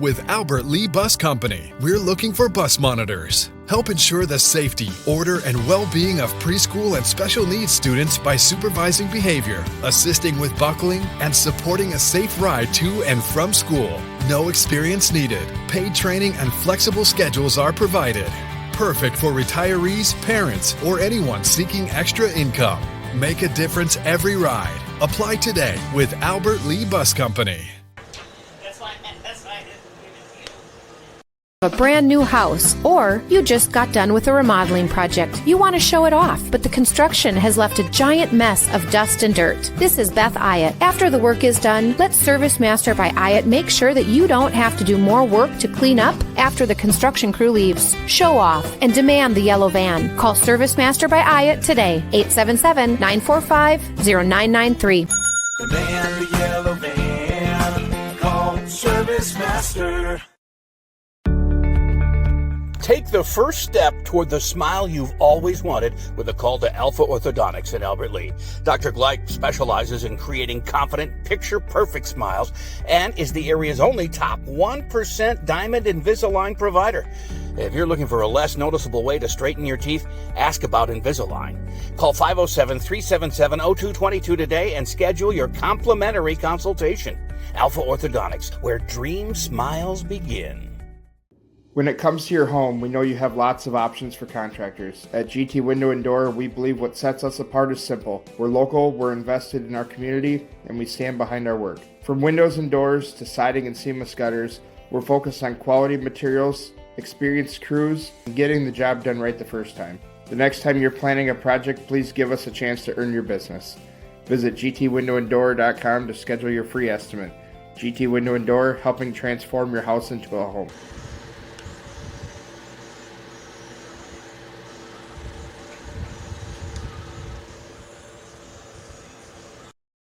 With Albert Lee Bus Company, we're looking for bus monitors. Help ensure the safety, order, and well-being of preschool and special needs students by supervising behavior, assisting with buckling, and supporting a safe ride to and from school. No experience needed. Paid training and flexible schedules are provided. Perfect for retirees, parents, or anyone seeking extra income. Make a difference every ride. Apply today with Albert Lee Bus Company. A brand new house, or you just got done with a remodeling project. You want to show it off, but the construction has left a giant mess of dust and dirt. This is Beth Ayatt. After the work is done, let Service Master by Ayatt make sure that you don't have to do more work to clean up after the construction crew leaves. Show off and demand the yellow van. Call Service Master by Ayatt today, 877-945-0993. Demand the yellow van. Call Service Master. Take the first step toward the smile you've always wanted with a call to Alpha Orthodontics in Albert Lee. Dr. Gleich specializes in creating confident, picture-perfect smiles and is the area's only top 1% Diamond Invisalign provider. If you're looking for a less noticeable way to straighten your teeth, ask about Invisalign. Call 507-377-0222 today and schedule your complimentary consultation. Alpha Orthodontics, where dream smiles begin. When it comes to your home, we know you have lots of options for contractors. At GT Window and Door, we believe what sets us apart is simple. We're local, we're invested in our community, and we stand behind our work. From windows and doors to siding and seamless gutters, we're focused on quality materials, experienced crews, and getting the job done right the first time. The next time you're planning a project, please give us a chance to earn your business. Visit gtwindowanddoor.com to schedule your free estimate. GT Window and Door, helping transform your house into a home.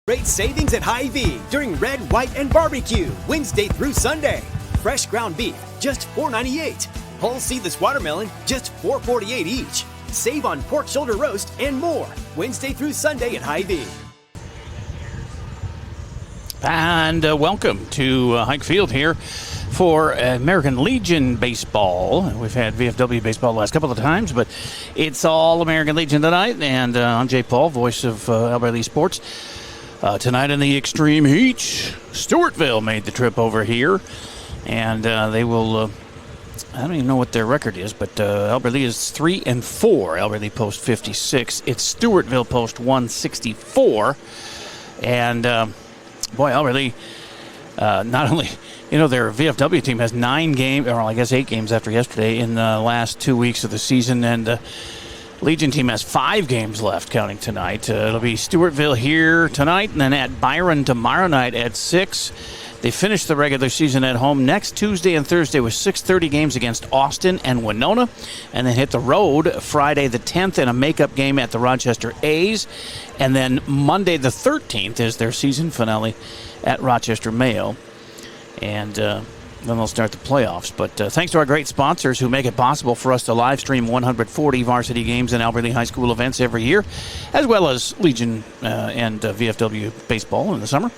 Great savings at Hy-Vee during Red, White, and Barbecue, Wednesday through Sunday. Fresh ground beef, just $4.98. Whole seedless watermelon, just $4.48 each. Save on pork shoulder roast and more, Wednesday through Sunday at Hy-Vee. And welcome to Hike Field here for American Legion baseball. We've had VFW baseball the last couple of times, but it's all American Legion tonight. And I'm Jay Paul, voice of Albert Lee Sports. Tonight in the extreme heat, Stewartville made the trip over here, and they will, I don't even know what their record is, but Albert Lee is 3-4. Albert Lee post 56. It's Stewartville post 164. And, boy, Albert Lee, not only, their VFW team has 9 games, or I guess 8 games after yesterday in the last 2 weeks of the season, and Legion team has 5 games left, counting tonight. It'll be Stewartville here tonight, and then at Byron tomorrow night at 6. They finish the regular season at home next Tuesday and Thursday with 6:30 games against Austin and Winona, and then hit the road Friday the 10th in a makeup game at the Rochester A's, and then Monday the 13th is their season finale at Rochester Mayo, and then they'll start the playoffs. But thanks to our great sponsors who make it possible for us to live stream 140 varsity games and Albert Lee High School events every year, as well as Legion and VFW baseball in the summer.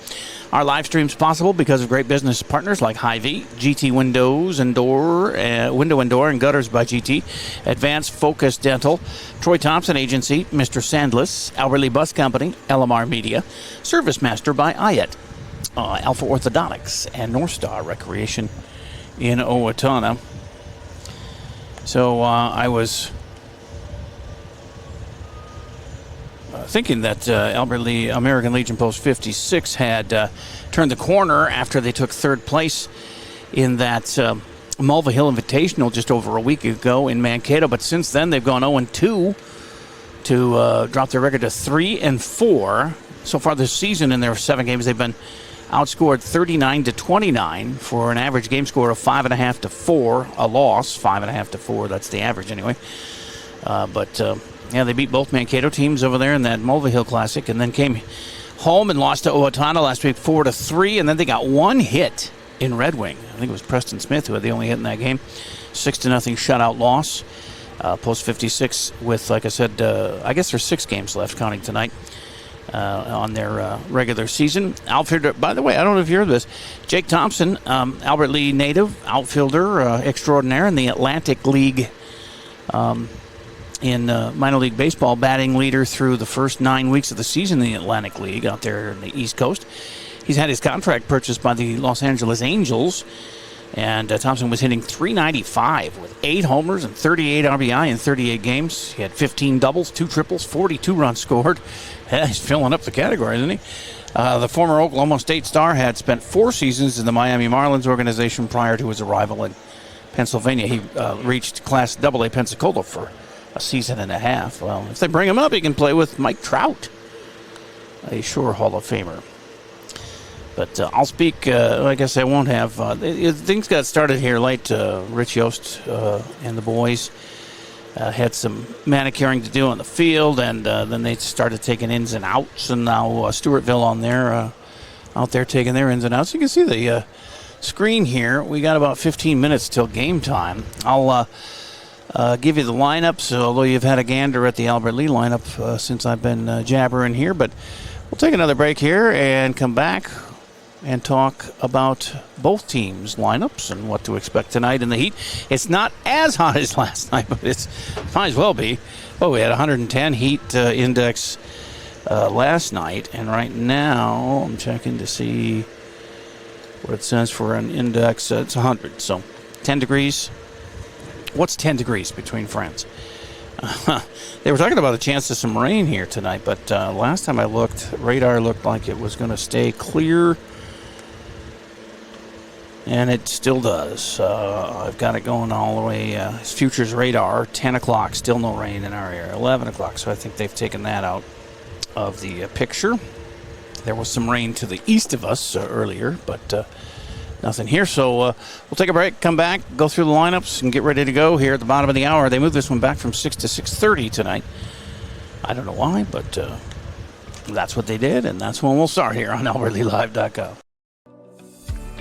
Our live stream's possible because of great business partners like Hy-Vee, GT Windows and Door, Window and Door and Gutters by GT, Advanced Focus Dental, Troy Thompson Agency, Mr. Sandless, Albert Lee Bus Company, LMR Media, Service Master by Ayatt, Alpha Orthodontics, and North Star Recreation in Owatonna. So I was thinking that Albert Lee, American Legion Post 56 had turned the corner after they took third place in that Mulva Hill Invitational just over a week ago in Mankato. But since then, they've gone 0-2 to drop their record to 3-4. So far this season, in their 7 games, they've been outscored 39-29 for an average game score of 5.5-4, a loss 5.5-4. That's the average anyway. Yeah, they beat both Mankato teams over there in that Mulva Hill Classic, and then came home and lost to Owatonna last week 4-3, and then they got one hit in Red Wing. I think it was Preston Smith who had the only hit in that game. 6-0 shutout loss. Post 56 with, like I said, I guess there's 6 games left counting tonight. on their regular season. Outfielder, by the way, I don't know if you heard this, Jake Thompson, Albert Lee native, outfielder extraordinaire in the Atlantic League in minor league baseball, batting leader through the first 9 weeks of the season in the Atlantic League out there in the East Coast. He's had his contract purchased by the Los Angeles Angels, and Thompson was hitting .395 with 8 homers and 38 RBI in 38 games. He had 15 doubles, 2 triples, 42 runs scored. Yeah, he's filling up the category, isn't he? The former Oklahoma State star had spent 4 seasons in the Miami Marlins organization prior to his arrival in Pennsylvania. He reached Class AA Pensacola for a season and a half. Well, if they bring him up, he can play with Mike Trout, a sure Hall of Famer. But I'll speak, I guess I won't have, things got started here late. Rich Yost and the boys had some manicuring to do on the field, and then they started taking ins and outs, and now Stewartville on there, out there taking their ins and outs. You can see the screen here. We got about 15 minutes till game time. I'll give you the lineups, although you've had a gander at the Albert Lee lineup since I've been jabbering here, but we'll take another break here and come back and talk about both teams' lineups and what to expect tonight in the heat. It's not as hot as last night, but it might as well be. Oh, we had 110 heat index last night, and right now I'm checking to see what it says for an index. It's 100, so 10 degrees. What's 10 degrees between friends? They were talking about a chance of some rain here tonight, but last time I looked, radar looked like it was going to stay clear. And it still does. I've got it going all the way. It's futures radar, 10 o'clock, still no rain in our area. 11 o'clock, so I think they've taken that out of the picture. There was some rain to the east of us earlier, but nothing here. So we'll take a break, come back, go through the lineups, and get ready to go here at the bottom of the hour. They moved this one back from 6 to 6:30 tonight. I don't know why, but that's what they did, and that's when we'll start here on AlbertLeeLive.com.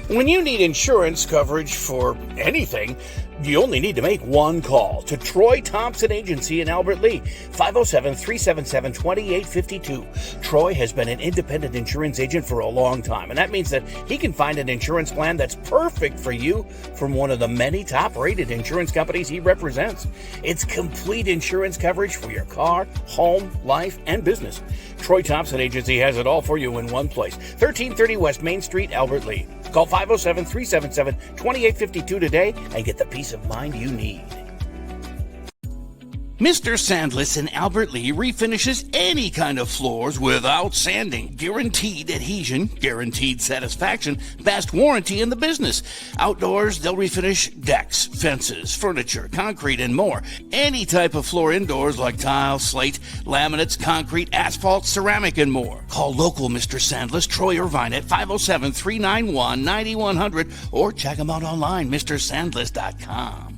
When you need insurance coverage for anything, you only need to make one call to Troy Thompson Agency in Albert Lee, 507-377-2852. Troy has been an independent insurance agent for a long time, and that means that he can find an insurance plan that's perfect for you from one of the many top-rated insurance companies he represents. It's complete insurance coverage for your car, home, life, and business. Troy Thompson Agency has it all for you in one place, 1330 West Main Street, Albert Lee. Call 507-377-2852 today and get the peace of mind you need. Mr. Sandless in Albert Lee refinishes any kind of floors without sanding. Guaranteed adhesion, guaranteed satisfaction, best warranty in the business. Outdoors, they'll refinish decks, fences, furniture, concrete, and more. Any type of floor indoors like tile, slate, laminates, concrete, asphalt, ceramic, and more. Call local Mr. Sandless, Troy Irvine at 507-391-9100 or check him out online, MrSandless.com.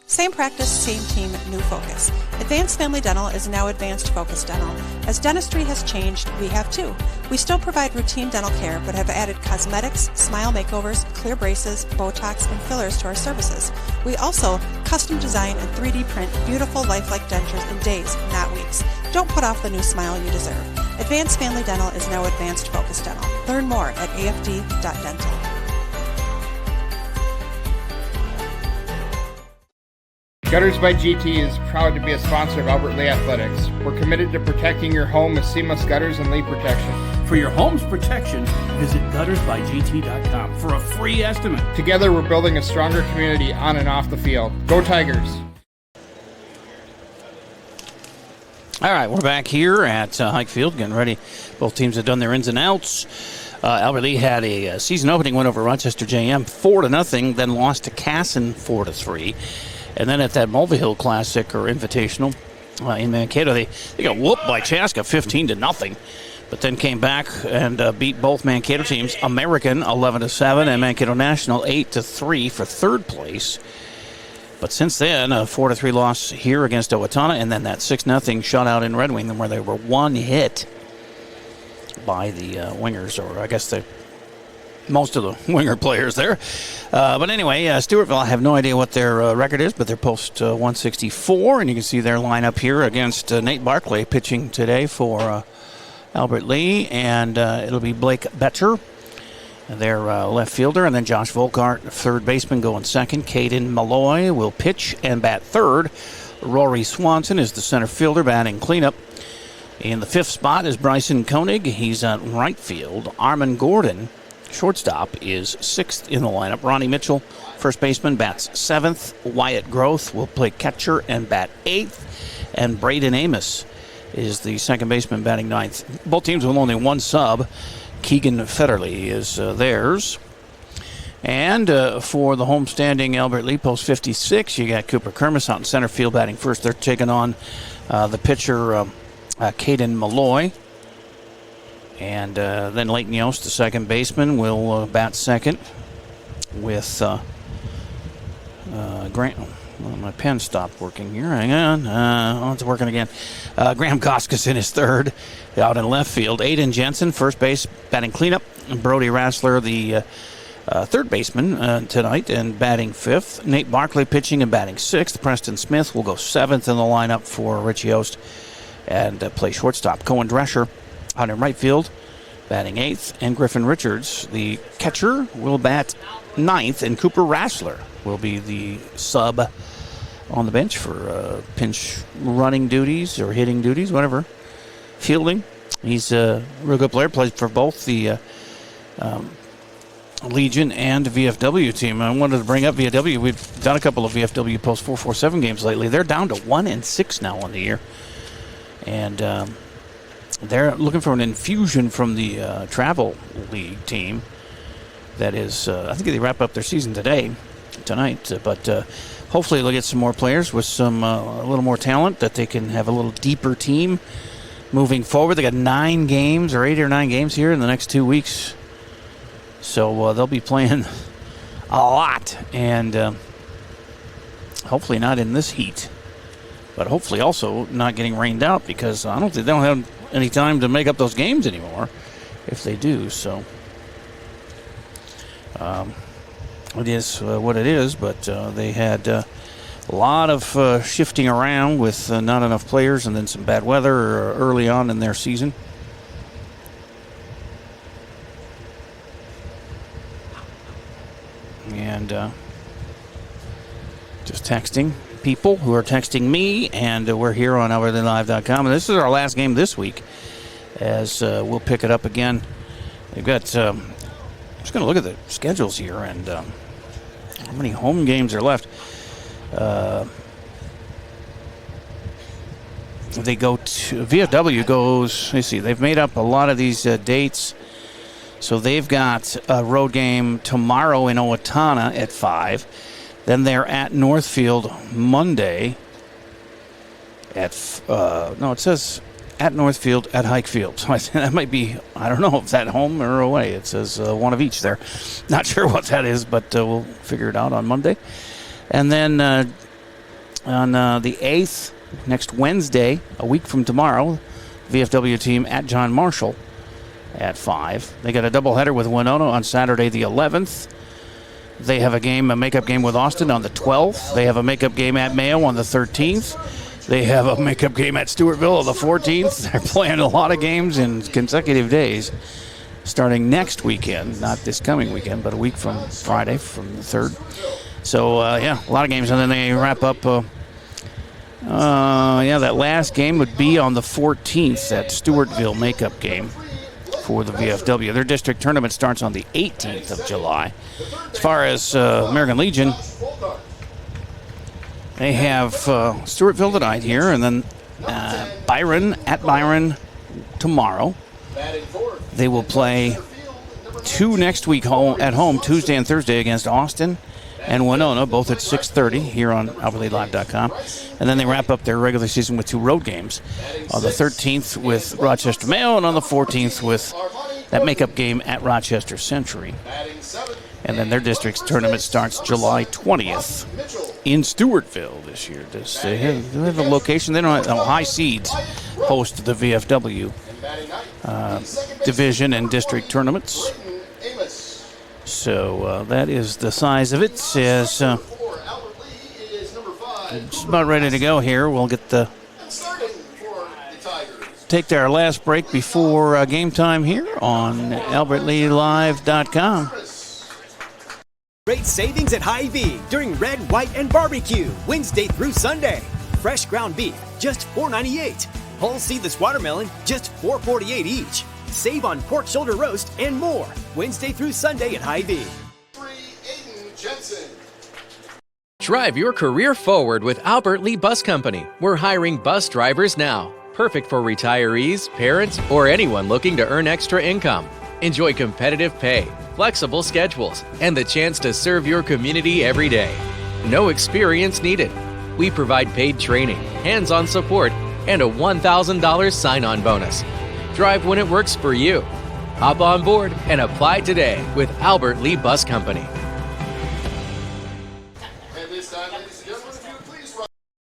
Same practice, same team, new focus. Advanced Family Dental is now Advanced Focus Dental. As dentistry has changed, we have too. We still provide routine dental care, but have added cosmetics, smile makeovers, clear braces, Botox, and fillers to our services. We also custom design and 3D print beautiful lifelike dentures in days, not weeks. Don't put off the new smile you deserve. Advanced Family Dental is now Advanced Focus Dental. Learn more at afd.dental. Gutters by GT is proud to be a sponsor of Albert Lee Athletics. We're committed to protecting your home with seamless gutters and leak protection. For your home's protection, visit guttersbygt.com for a free estimate. Together, we're building a stronger community on and off the field. Go Tigers! All right, we're back here at Hike Field, getting ready. Both teams have done their ins and outs. Albert Lee had a season opening win over Rochester JM 4-0, then lost to Casson 4-3. And then at that Mulvihill Classic or Invitational in Mankato, they got whooped by Chaska 15-0, but then came back and beat both Mankato teams, American 11-7 and Mankato National 8-3 for third place. But since then, a 4-3 loss here against Owatonna, and then that 6-0 shutout in Red Wing, where they were one hit by the Wingers, or I guess most of the winger players there. But anyway, Stewartville, I have no idea what their record is, but they're post 164, and you can see their lineup here against Nate Barclay pitching today for Albert Lee, and it'll be Blake Betcher, their left fielder, and then Josh Volkart, third baseman, going second. Caden Malloy will pitch and bat third. Rory Swanson is the center fielder, batting cleanup. In the fifth spot is Bryson Koenig. He's at right field. Armin Gordon, shortstop, is sixth in the lineup. Ronnie Mitchell, first baseman, bats seventh. Wyatt Groth will play catcher and bat eighth. And Braden Amos is the second baseman, batting ninth. Both teams with only one sub. Keegan Federley is theirs. And for the homestanding Albert Lee, post 56, you got Cooper Kermis out in center field, batting first. They're taking on the pitcher, Caden Malloy. And then Leighton Yost, the second baseman, will bat second with Grant. Well, my pen stopped working here. Hang on. It's working again. Graham Goskeson is third out in left field. Aiden Jensen, first base, batting cleanup. Brody Rassler, the third baseman tonight, and batting fifth. Nate Barkley pitching and batting sixth. Preston Smith will go seventh in the lineup for Rich Yost and play shortstop. Cohen Drescher out in right field, batting eighth. And Griffin Richards, the catcher, will bat ninth. And Cooper Rassler will be the sub on the bench for pinch running duties or hitting duties, whatever. Fielding. He's a real good player, plays for both the Legion and VFW team. I wanted to bring up VFW. We've done a couple of VFW post 447 games lately. They're down to 1-6 now on the year. And they're looking for an infusion from the Travel League team. That is, I think they wrap up their season tonight. But hopefully they'll get some more players with some a little more talent, that they can have a little deeper team moving forward. They got 9 games or 8 or 9 games here in the next 2 weeks. So they'll be playing a lot, and hopefully not in this heat, but hopefully also not getting rained out, because I don't think they don't have any time to make up those games anymore if they do. So it is what it is, but they had a lot of shifting around with not enough players, and then some bad weather early on in their season. And just texting people who are texting me, and we're here on OurLive.com. And this is our last game this week, as we'll pick it up again. They've got, I'm just going to look at the schedules here and how many home games are left. They go to, VFW goes, let's see, they've made up a lot of these dates. So they've got a road game tomorrow in Owatonna at 5. Then they're at Northfield Monday at, it says at Northfield at Hike Field. So I think that might be, I don't know if it's at home or away. It says one of each there. Not sure what that is, but we'll figure it out on Monday. And then on the 8th, next Wednesday, a week from tomorrow, VFW team at John Marshall at 5. They got a doubleheader with Winona on Saturday the 11th. They have a makeup game with Austin on the 12th. They have a makeup game at Mayo on the 13th. They have a makeup game at Stewartville on the 14th. They're playing a lot of games in consecutive days, starting next weekend, not this coming weekend, but a week from Friday, from the 3rd. So, a lot of games. And then they wrap up, that last game would be on the 14th, that Stewartville makeup game for the VFW. Their district tournament starts on the 18th of July. As far as American Legion, they have Stewartville tonight here, and then Byron at Byron tomorrow. They will play 2 next week at home, Tuesday and Thursday, against Austin and Winona, both at 6:30 here on OurLive.com. And then they wrap up their regular season with 2 road games on the 13th with Rochester Mayo, and on the 14th with that makeup game at Rochester Century. And then their district's tournament starts July 20th in Stewartville this year. They have a location. They don't have high seeds host the VFW division and district tournaments. So that is the size of it. Says just about ready to go here. We'll get the take our last break before game time here on AlbertLeeLive.com. Great savings at Hy-Vee during Red, White, and Barbecue, Wednesday through Sunday. Fresh ground beef, just $4.98. Whole seedless watermelon, just $4.48 each. Save on pork shoulder roast and more, Wednesday through Sunday at Hy-Vee. Drive your career forward with Albert Lee Bus Company. We're hiring bus drivers now. Perfect for retirees, parents, or anyone looking to earn extra income. Enjoy competitive pay, flexible schedules, and the chance to serve your community every day. No experience needed. We provide paid training, hands-on support, and a $1,000 sign-on bonus. Drive when it works for you. Hop on board and apply today with Albert Lee Bus Company.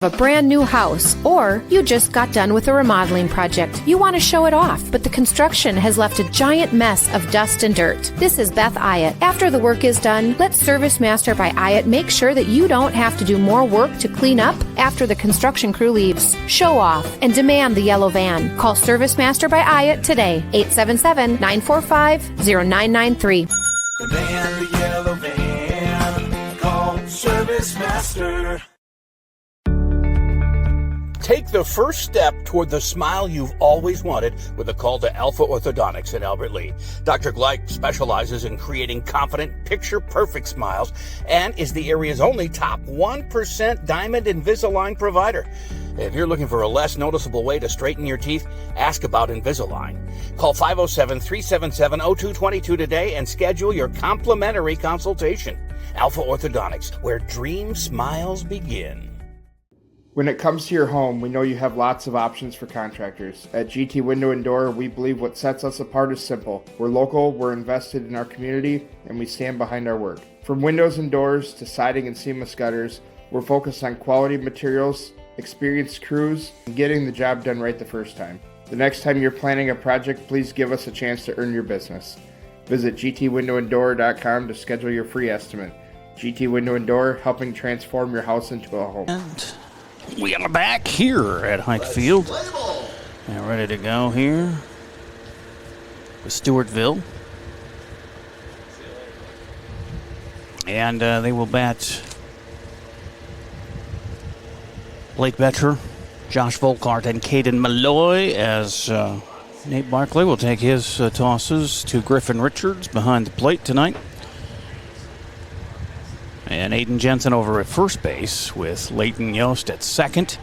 A brand new house, or you just got done with a remodeling project. You want to show it off, but the construction has left a giant mess of dust and dirt. This is Beth Ayatt. After the work is done, let Service Master by Ayatt make sure that you don't have to do more work to clean up after the construction crew leaves. Show off and demand the yellow van. Call Service Master by Ayatt today, 877-945-0993. The van, the yellow van, call Service Master. Take the first step toward the smile you've always wanted with a call to Alpha Orthodontics in Albert Lea. Dr. Gleich specializes in creating confident, picture-perfect smiles and is the area's only top 1% Diamond Invisalign provider. If you're looking for a less noticeable way to straighten your teeth, ask about Invisalign. Call 507-377-0222 today and schedule your complimentary consultation. Alpha Orthodontics, where dream smiles begin. When it comes to your home, we know you have lots of options for contractors. At GT Window and Door, we believe what sets us apart is simple. We're local, we're invested in our community, and we stand behind our work. From windows and doors to siding and seamless gutters, we're focused on quality materials, experienced crews, and getting the job done right the first time. The next time you're planning a project, please give us a chance to earn your business. Visit gtwindowanddoor.com to schedule your free estimate. GT Window and Door, helping transform your house into a home. And we are back here at Hike Field. And ready to go here with Stewartville. And they will bat Blake Betcher, Josh Volkart, and Caden Malloy as Nate Barkley will take his tosses to Griffin Richards behind the plate tonight. And Aiden Jensen over at first base with Leighton Yost at second.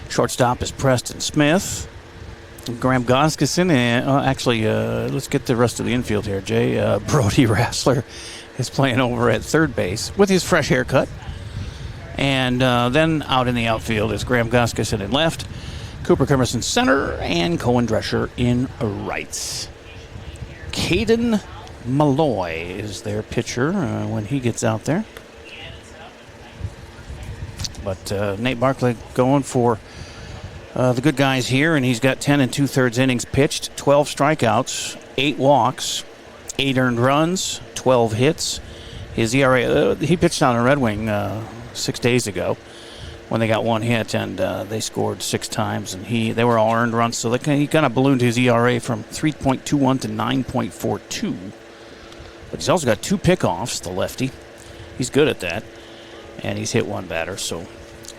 Shortstop is Preston Smith. Graham Goskison, and let's get the rest of the infield here, Jay. Brody Rassler is playing over at third base with his fresh haircut. And then out in the outfield is Graham Goskison in left, Cooper Cumberson center, and Cohen Drescher in right. Caden Malloy is their pitcher when he gets out there. But Nate Barkley going for the good guys here, and he's got 10 2/3 innings pitched, 12 strikeouts, 8 walks, 8 earned runs, 12 hits. His ERA, he pitched on a Red Wing 6 days ago when they got 1 hit, and they scored 6 times, and they were all earned runs, so he kind of ballooned his ERA from 3.21 to 9.42. But he's also got 2 pickoffs, the lefty. He's good at that. And he's hit 1 batter, so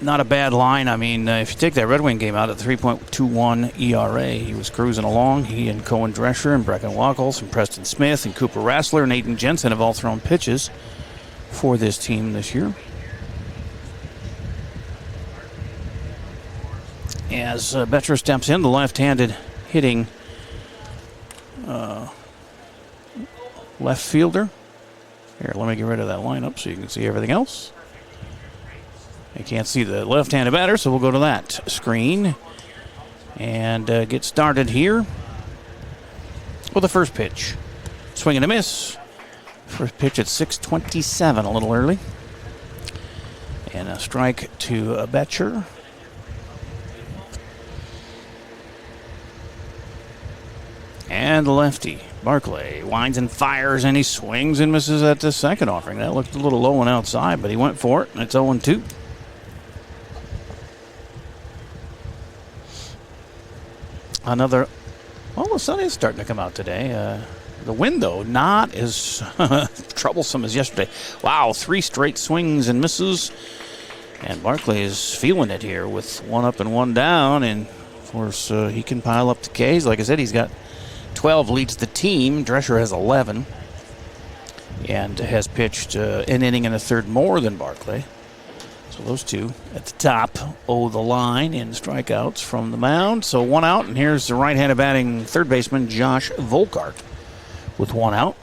not a bad line. I mean, if you take that Red Wing game out at 3.21 ERA, he was cruising along. He and Cohen Drescher and Brecken Wackles and Preston Smith and Cooper Rassler and Aiden Jensen have all thrown pitches for this team this year. As Betcher steps in, the left-handed hitting left fielder. Here, let me get rid of that lineup so you can see everything else. You can't see the left-handed batter, so we'll go to that screen and get started here with the first pitch. Swing and a miss. First pitch at 6:27, a little early. And a strike to Betcher. And the lefty, Barkley, winds and fires, and he swings and misses at the second offering. That looked a little low and outside, but he went for it, and it's 0-2. Another. Well, the sun is starting to come out today. The wind, though, not as troublesome as yesterday. Wow, 3 straight swings and misses. And Barclay is feeling it here with 1 up and 1 down. And, of course, he can pile up the Ks. Like I said, he's got 12, leads the team. Drescher has 11 and has pitched an inning and a third more than Barclay. So those two at the top owe the line in strikeouts from the mound. So 1 out, and here's the right-handed batting third baseman, Josh Volkart, with 1 out.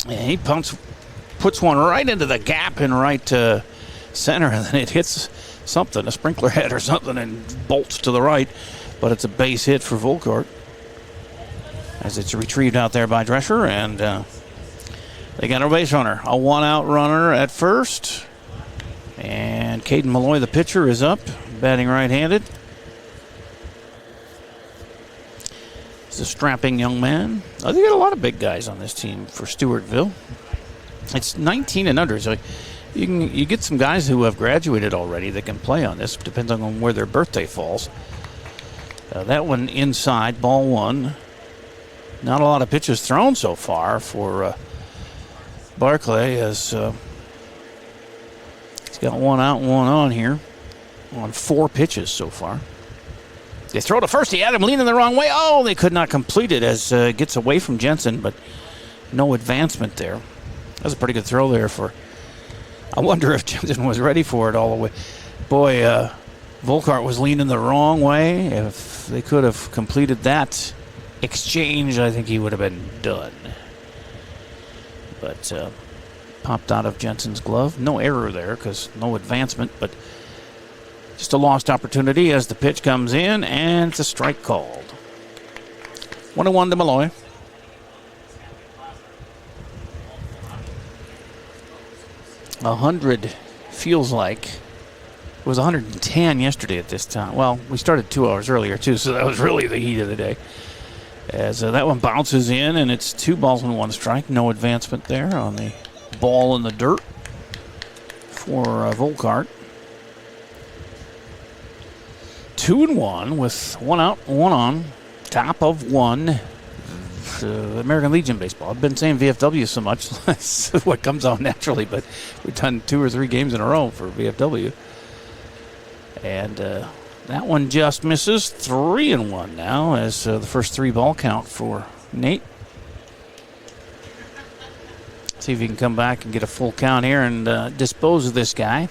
And he puts one right into the gap in right center, and then it hits something, a sprinkler head or something, and bolts to the right. But it's a base hit for Volkart as it's retrieved out there by Drescher, and they got a base runner, a 1-out runner at first. And Caden Malloy, the pitcher, is up, batting right-handed. He's a strapping young man. Oh, they got a lot of big guys on this team for Stewartville. It's 19 and under, so you get some guys who have graduated already that can play on this. Depends on where their birthday falls. That one inside, ball 1. Not a lot of pitches thrown so far for Barclay, as he's got 1 out and 1 on here on 4 pitches so far. They throw to first. He had him leaning the wrong way. Oh, they could not complete it as it gets away from Jensen, but no advancement there. That was a pretty good throw there for. I wonder if Jensen was ready for it all the way. Boy, Volkart was leaning the wrong way. If they could have completed that exchange, I think he would have been done. But popped out of Jensen's glove. No error there because no advancement, but just a lost opportunity as the pitch comes in, and it's a strike called. 1-1 to Malloy. $100 feels like. It was 110 yesterday at this time. Well, we started 2 hours earlier, too, so that was really the heat of the day. As that one bounces in, and it's 2 balls and 1 strike. No advancement there on the ball in the dirt for Volkart. 2-1 with 1 out, 1 on. Top of 1. American Legion baseball. I've been saying VFW so much. That's what comes out naturally, but we've done 2 or 3 games in a row for VFW. And that one just misses. 3-1 now as the first 3 ball count for Nate. See if he can come back and get a full count here and dispose of this guy.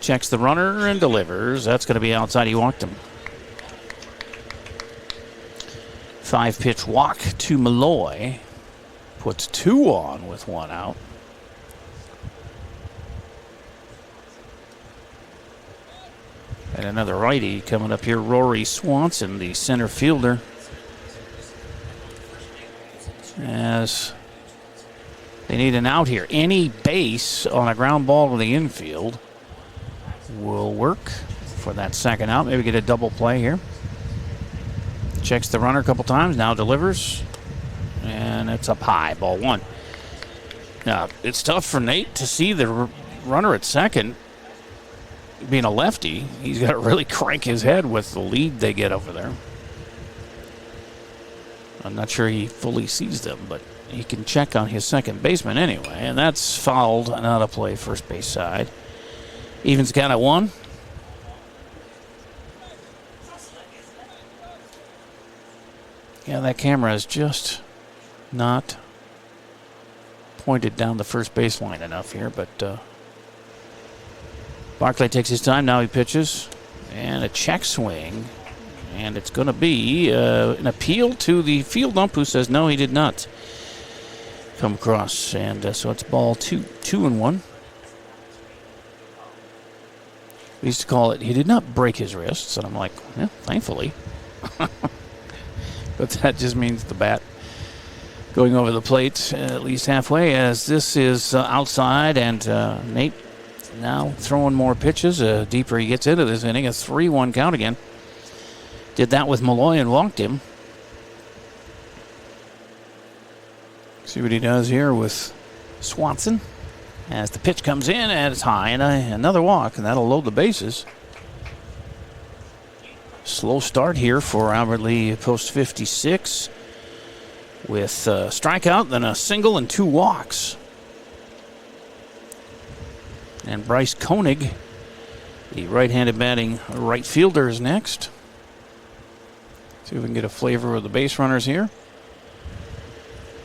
Checks the runner and delivers. That's going to be outside. He walked him. 5-pitch walk to Malloy. Puts 2 on with 1 out. And another righty coming up here, Rory Swanson, the center fielder. As they need an out here. Any base on a ground ball to the infield will work for that second out. Maybe get a double play here. Checks the runner a couple times, now delivers. And it's up high, ball 1. Now, it's tough for Nate to see the runner at second. Being a lefty, he's got to really crank his head with the lead they get over there. I'm not sure he fully sees them, but he can check on his second baseman anyway. And that's fouled and out of play first base side. Evens count at 1. Yeah, that camera is just not pointed down the first baseline enough here, but Barclay takes his time. Now he pitches, and a check swing, and it's going to be an appeal to the field ump, who says no, he did not come across, and so it's ball 2-1. We used to call it, he did not break his wrists, and I'm like, yeah, thankfully. But that just means the bat going over the plate at least halfway, as this is outside, and Nate now throwing more pitches. Deeper he gets into this inning, a 3-1 count again. Did that with Malloy and walked him. See what he does here with Swanson. As the pitch comes in, and it's high, and another walk, and that'll load the bases. Slow start here for Albert Lee post 56 with a strikeout, then a single and 2 walks. And Bryce Koenig, the right-handed batting right fielder, is next. See if we can get a flavor of the base runners here.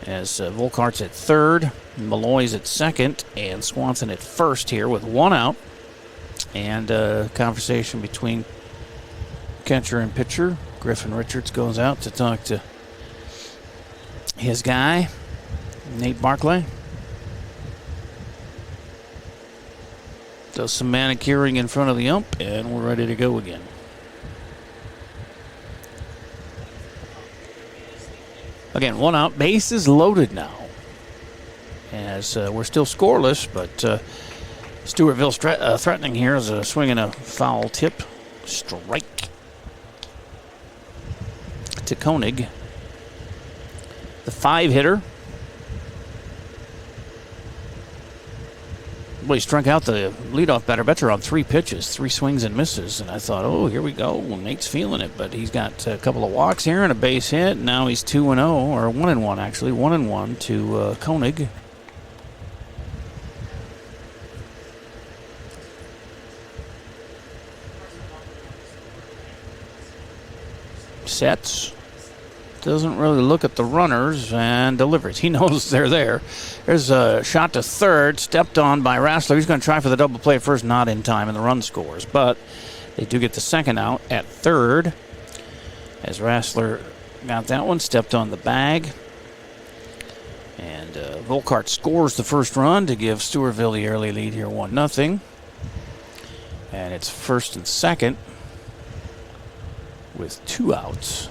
As Volkart's at third, Malloy's at second, and Swanson at first here with 1 out. And a conversation between catcher and pitcher. Griffin Richards goes out to talk to his guy, Nate Barclay. Does some manicuring in front of the ump, and we're ready to go again. Again, 1 out, bases loaded now. As we're still scoreless, but Stewartville threatening here as a swing and a foul tip. Strike to Koenig. The 5-hitter. Well, he struck out the leadoff batter on 3 pitches, 3 swings and misses. And I thought, oh, here we go. Well, Nate's feeling it, but he's got a couple of walks here and a base hit. Now he's 2-0, or 1-1 actually, 1-1 to Koenig. Sets. Doesn't really look at the runners and delivers. He knows they're there. There's a shot to third, stepped on by Rassler. He's going to try for the double play at first, not in time, and the run scores. But they do get the second out at third. As Rassler got that one, stepped on the bag. And Volkart scores the first run to give Stewartville the early lead here, 1-0. And it's first and second with 2 outs.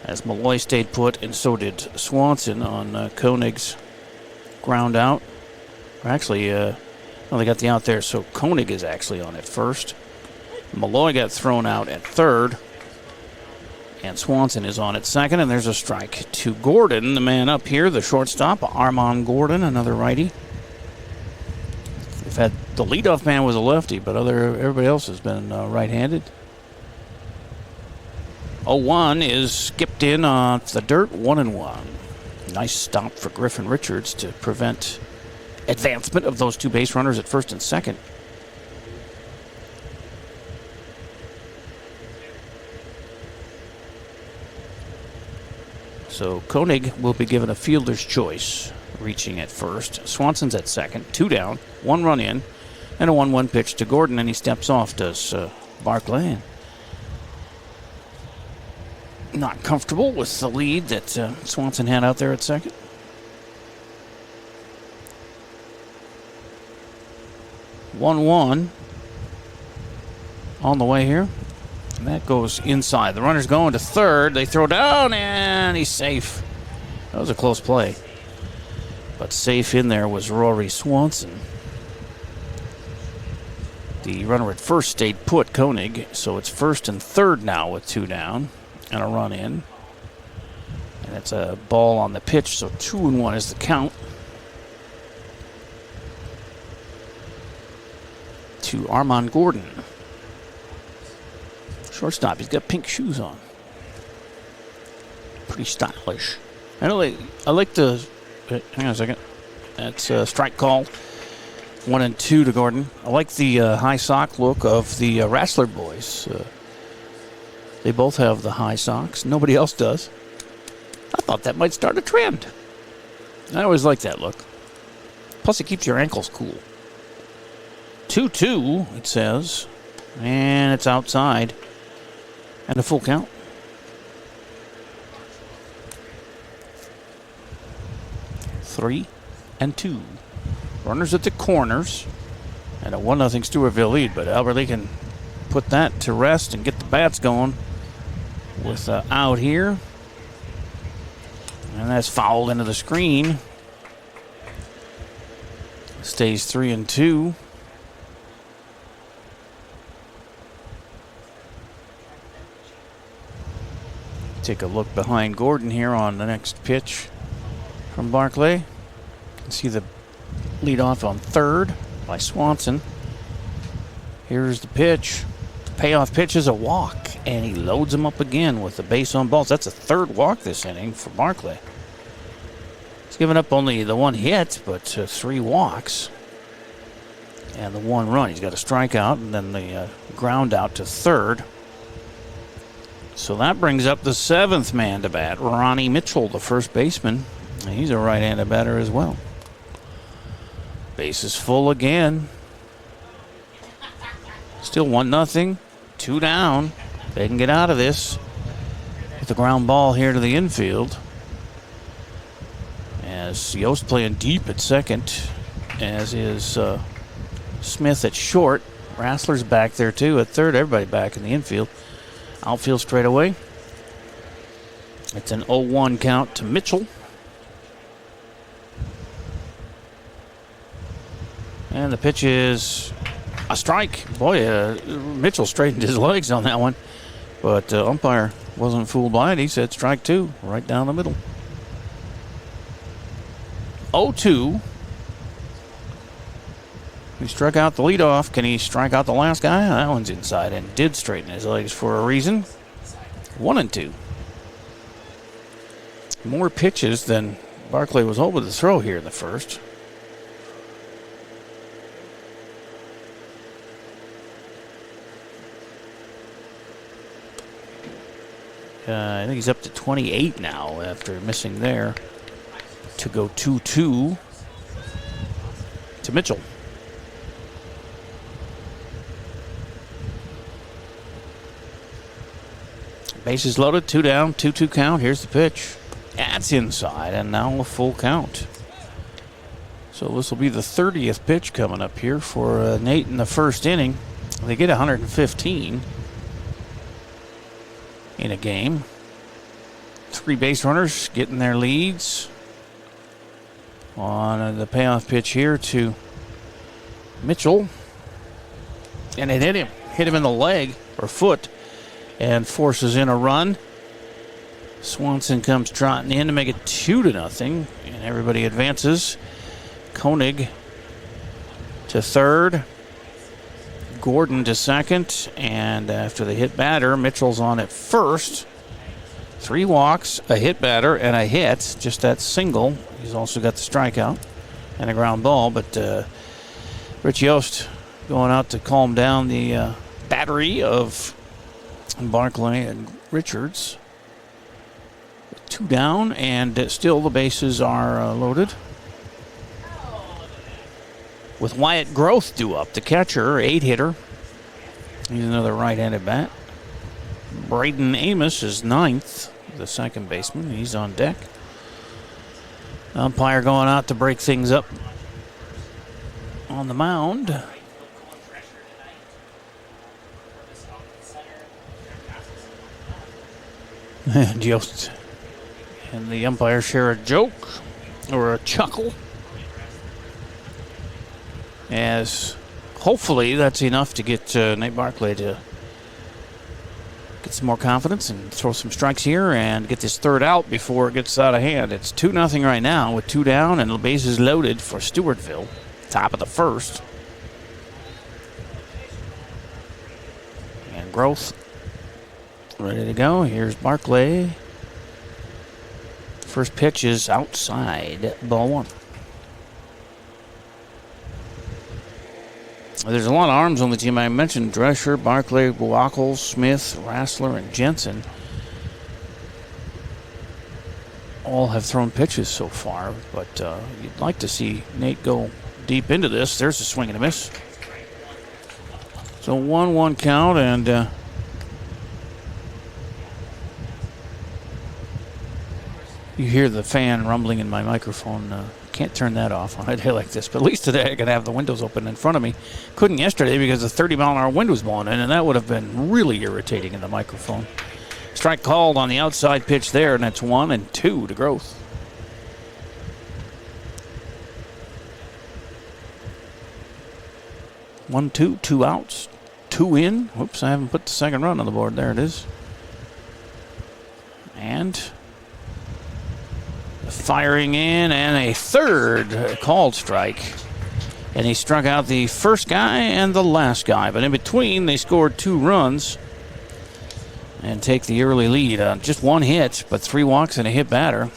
As Malloy stayed put, and so did Swanson on Koenig's ground out. Or actually, they got the out there, so Koenig is actually on at first. Malloy got thrown out at third. And Swanson is on at second, and there's a strike to Gordon, the man up here, the shortstop, Armand Gordon, another righty. They've had the leadoff man was a lefty, but everybody else has been right-handed. 0-1 is skipped in off the dirt, 1-1. Nice stop for Griffin Richards to prevent advancement of those 2 base runners at first and second. So Koenig will be given a fielder's choice, reaching at first. Swanson's at second, 2 down, 1 run in, and a 1-1 pitch to Gordon, and he steps off, does Barclay. Not comfortable with the lead that Swanson had out there at second. One on the way here. And that goes inside. The runner's going to third. They throw down, and he's safe. That was a close play. But safe in there was Rory Swanson. The runner at first stayed put, Koenig. So it's first and third now with 2 down. And a run in. And it's a ball on the pitch, so 2-1 is the count. To Armand Gordon. Shortstop, he's got pink shoes on. Pretty stylish. I like the... Hang on a second. That's a strike call. 1-2 to Gordon. I like the high sock look of the Rassler boys. They both have the high socks. Nobody else does. I thought that might start a trend. I always like that look. Plus, it keeps your ankles cool. 2-2, it says. And it's outside. And a full count. Three and 2. Runners at the corners. And a 1-0 Stewartville lead. But Albert Lee can put that to rest and get the bats going. With out here. And that's fouled into the screen. Stays 3-2. Take a look behind Gordon here on the next pitch from Barclay. You can see the lead off on third by Swanson. Here's the pitch. payoff pitch is a walk, and he loads him up again with the base on balls. That's a third walk this inning for Barclay. He's given up only the one hit, but 3 walks and the 1 run. He's got a strikeout and then the ground out to third. So that brings up the 7th man to bat, Ronnie Mitchell, the first baseman. He's a right-handed batter as well. Base is full again. Still 1-0, 2 down. They can get out of this with the ground ball here to the infield. As Yost playing deep at second, as is Smith at short. Rassler's back there too at third. Everybody back in the infield. Outfield straight away. It's an 0-1 count to Mitchell. And the pitch is a strike. Boy, Mitchell straightened his legs on that one. But umpire wasn't fooled by it. He said strike 2, right down the middle. 0-2. He struck out the leadoff. Can he strike out the last guy? That one's inside and did straighten his legs for a reason. 1-2. More pitches than Barclay was able to throw here in the first. I think he's up to 28 now after missing there to go 2-2 to Mitchell. Bases loaded, 2 down, 2-2 count. Here's the pitch. That's inside, and now a full count. So this will be the 30th pitch coming up here for Nate in the first inning. They get 115 in a game. 3 base runners getting their leads on the payoff pitch here to Mitchell. And it hit him in the leg or foot, and forces in a run. Swanson comes trotting in to make it 2-0, and everybody advances. Koenig to third, Gordon to second, and after the hit batter, Mitchell's on at first. 3 walks, a hit batter, and a hit, just that single. He's also got the strikeout and a ground ball, but Rich Yost going out to calm down the battery of Barclay and Richards. 2 down, and still the bases are loaded. With Wyatt Groth due up, the catcher, 8-hitter. He's another right-handed bat. Braden Amos is 9th, the second baseman. He's on deck. Umpire going out to break things up on the mound. And Yost and the umpire share a joke or a chuckle, as hopefully that's enough to get Nate Barclay to get some more confidence and throw some strikes here and get this third out before it gets out of hand. It's 2-0 right now with 2 down and the bases loaded for Stewartville. Top of the first. And Groth ready to go. Here's Barclay. First pitch is outside, ball 1. There's a lot of arms on the team. I mentioned Drescher, Barclay, Wackles, Smith, Rassler, and Jensen. All have thrown pitches so far, but you'd like to see Nate go deep into this. There's a swing and a miss. So 1-1 count, and you hear the fan rumbling in my microphone. Can't turn that off on a day like this. But at least today I could have the windows open in front of me. Couldn't yesterday because the 30-mile-an-hour wind was blowing in, and that would have been really irritating in the microphone. Strike called on the outside pitch there, and that's 1-2 to Groth. One, two outs, 2 in. Whoops, I haven't put the second run on the board. There it is. And firing in, and a third called strike. And he struck out the first guy and the last guy. But in between, they scored 2 runs and take the early lead. Just 1 hit, but 3 walks and a hit batter.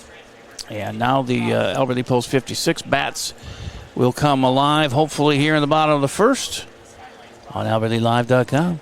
And now the Albert Lee Post 56 bats will come alive, hopefully here in the bottom of the first on AlbertLeeLive.com.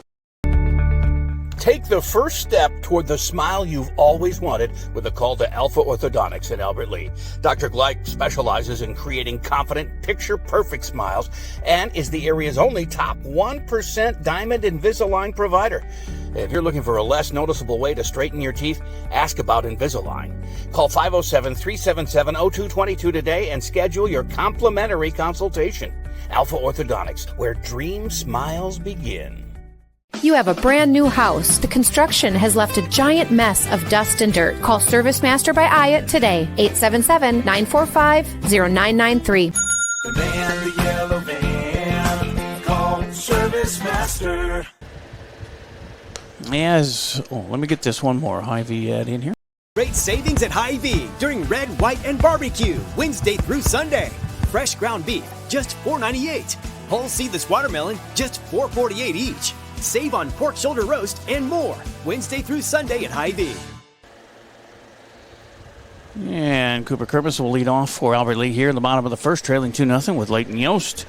Take the first step toward the smile you've always wanted with a call to Alpha Orthodontics in Albert Lea. Dr. Gleich specializes in creating confident, picture-perfect smiles and is the area's only top 1% Diamond Invisalign provider. If you're looking for a less noticeable way to straighten your teeth, ask about Invisalign. Call 507-377-0222 today and schedule your complimentary consultation. Alpha Orthodontics, where dream smiles begin. You have a brand new house. The construction has left a giant mess of dust and dirt. Call Service Master by Ayat today, 877-945-0993. The man, the yellow van, call Service Master. Let me get this one more Hy-Vee ad in here. Great savings at Hy-Vee during Red, White, and Barbecue, Wednesday through Sunday. Fresh ground beef, just $4.98. Whole seedless watermelon, just $4.48 each. Save on pork shoulder roast and more, Wednesday through Sunday at Hy-Vee. And Cooper Kermis will lead off for Albert Lea here in the bottom of the first, trailing 2-0 with Leighton Yost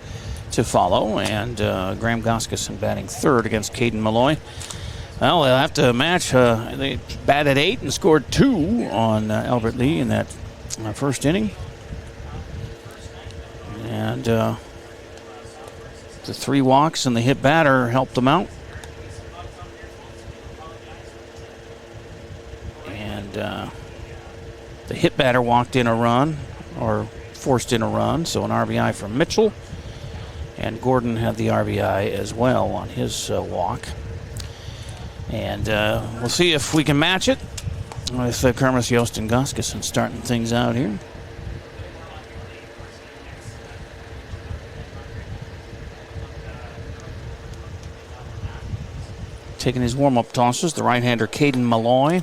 to follow. And Graham Goskeson batting third against Caden Malloy. Well, they'll have to match. They batted 8 and scored 2 on Albert Lea in that first inning. And the 3 walks and the hit batter helped them out. And the hit batter walked in a run, or forced in a run, so an RBI from Mitchell. And Gordon had the RBI as well on his walk. And we'll see if we can match it with Kermis, Yost, and Goskeson starting things out here. Taking his warm-up tosses, the right-hander Caden Malloy.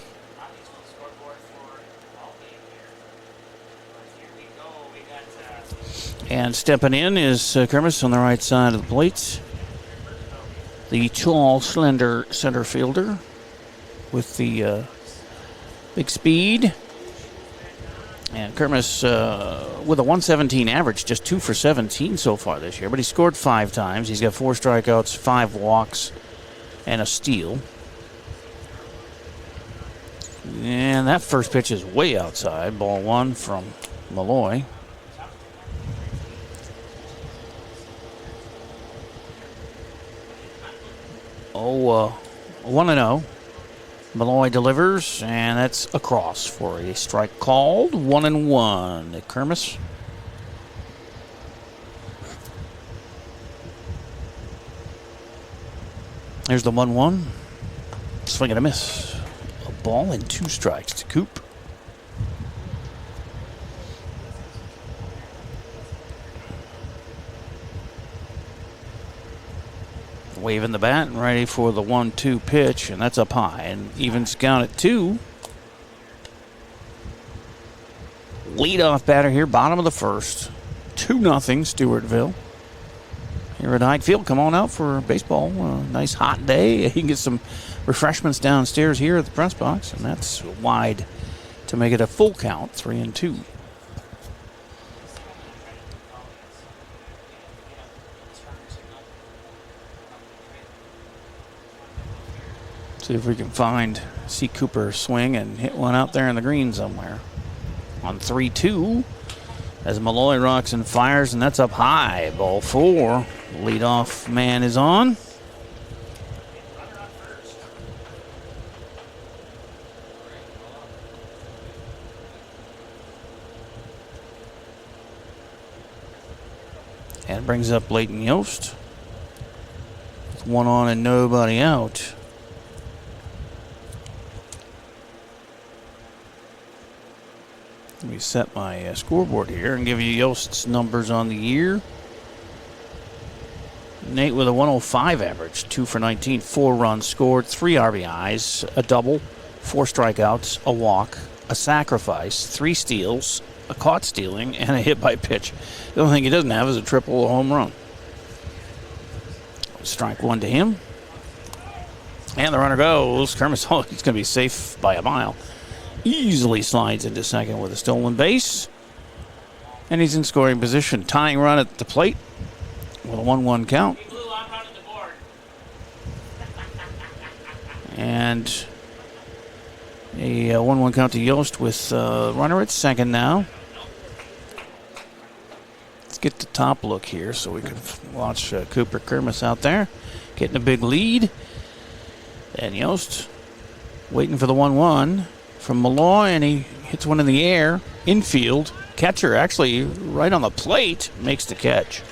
And stepping in is Kermis on the right side of the plate. The tall, slender center fielder with the big speed. And Kermis with a 117 average, just 2 for 17 so far this year. But he scored 5 times. He's got 4 strikeouts, 5 walks, and a steal. And that first pitch is way outside. Ball 1 from Malloy. Oh, 1-0. Malloy delivers, and that's across for a strike called. 1-1 at Kermis. There's the 1-1. Swing and a miss. A ball and 2 strikes to Coop. Waving the bat and ready for the 1-2 pitch, and that's up high and evens count at 2. Leadoff batter here, bottom of the first. 2-0 Stewartville. Here at Hike Field, come on out for baseball. Nice hot day. You can get some refreshments downstairs here at the press box, and that's wide to make it a full count, 3-2. See if we can see Cooper swing and hit one out there in the green somewhere. On 3-2, as Malloy rocks and fires, and that's up high. Ball 4. Leadoff man is on. And brings up Leighton Yost. With 1 on and nobody out. Let me set my scoreboard here and give you Yost's numbers on the year. Nate with a 105 average, 2 for 19, 4 runs scored, 3 RBIs, a double, 4 strikeouts, a walk, a sacrifice, 3 steals, a caught stealing, and a hit by pitch. The only thing he doesn't have is a triple or home run. Strike one to him. And the runner goes. Kermis, he's going to be safe by a mile. Easily slides into second with a stolen base. And he's in scoring position. Tying run at the plate with a 1-1 count. And a 1-1 count to Yost with runner at second now. Let's get the top look here so we can watch Cooper Kermis out there getting a big lead. And Yost waiting for the 1-1 from Malloy, and he hits one in the air, infield. Catcher actually right on the plate makes the catch.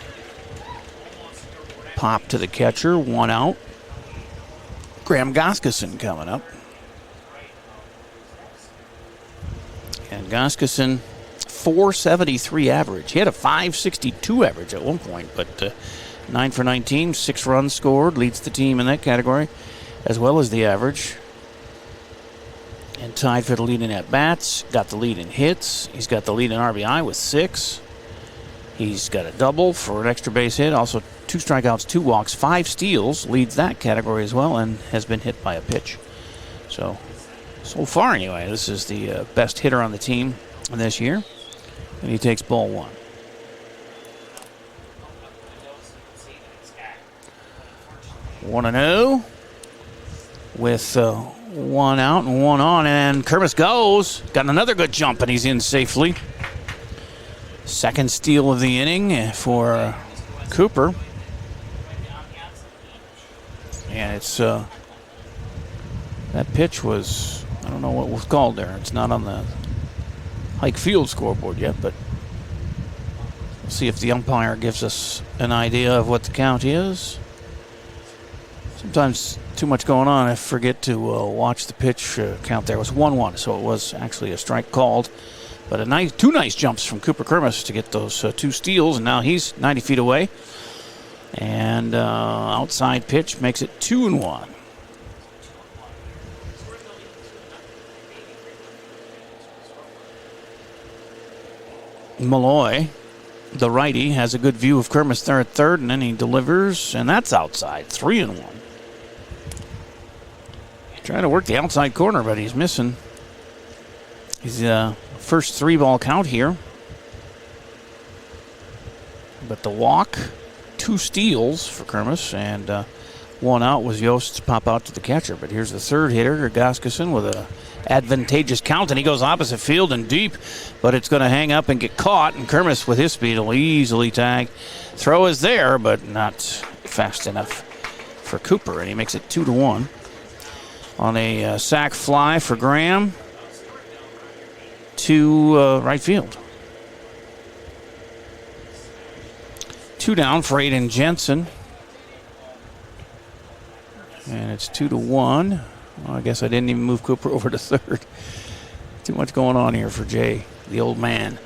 Pop to the catcher, 1 out. Graham Goskeson coming up. And Goskeson, 473 average. He had a 562 average at one point, but 9 for 19, 6 runs scored, leads the team in that category, as well as the average. And tied for the lead in at-bats, got the lead in hits. He's got the lead in RBI with 6. He's got a double for an extra base hit, also 2 strikeouts, 2 walks, 5 steals, leads that category as well, and has been hit by a pitch. So far anyway, this is the best hitter on the team this year. And he takes ball 1. One and 0 with 1 out and 1 on, and Kermis goes. Got another good jump, and he's in safely. Second steal of the inning for Cooper. And it's that pitch was, I don't know what was called there. It's not on the Hike Field scoreboard yet, but we'll see if the umpire gives us an idea of what the count is. Sometimes too much going on, I forget to watch the pitch count there. It was 1-1, so it was actually a strike called. But two nice jumps from Cooper Kermis to get those 2 steals, and now he's 90 feet away. And outside pitch makes it 2-1. Malloy, the righty, has a good view of Kermis there at third, and then he delivers, and that's outside, 3-1. Trying to work the outside corner, but he's missing. He's first 3-ball count here. But the walk, 2 steals for Kermis, and 1 out was Yost's pop out to the catcher. But here's the third hitter, Goskeson, with a advantageous count, and he goes opposite field and deep, but it's going to hang up and get caught, and Kermis with his speed will easily tag. Throw is there, but not fast enough for Cooper, and he makes it 2-1. On a sac fly for Graham to right field. 2 down for Aiden Jensen. And it's 2-1. Well, I guess I didn't even move Cooper over to third. Too much going on here for Jay, the old man.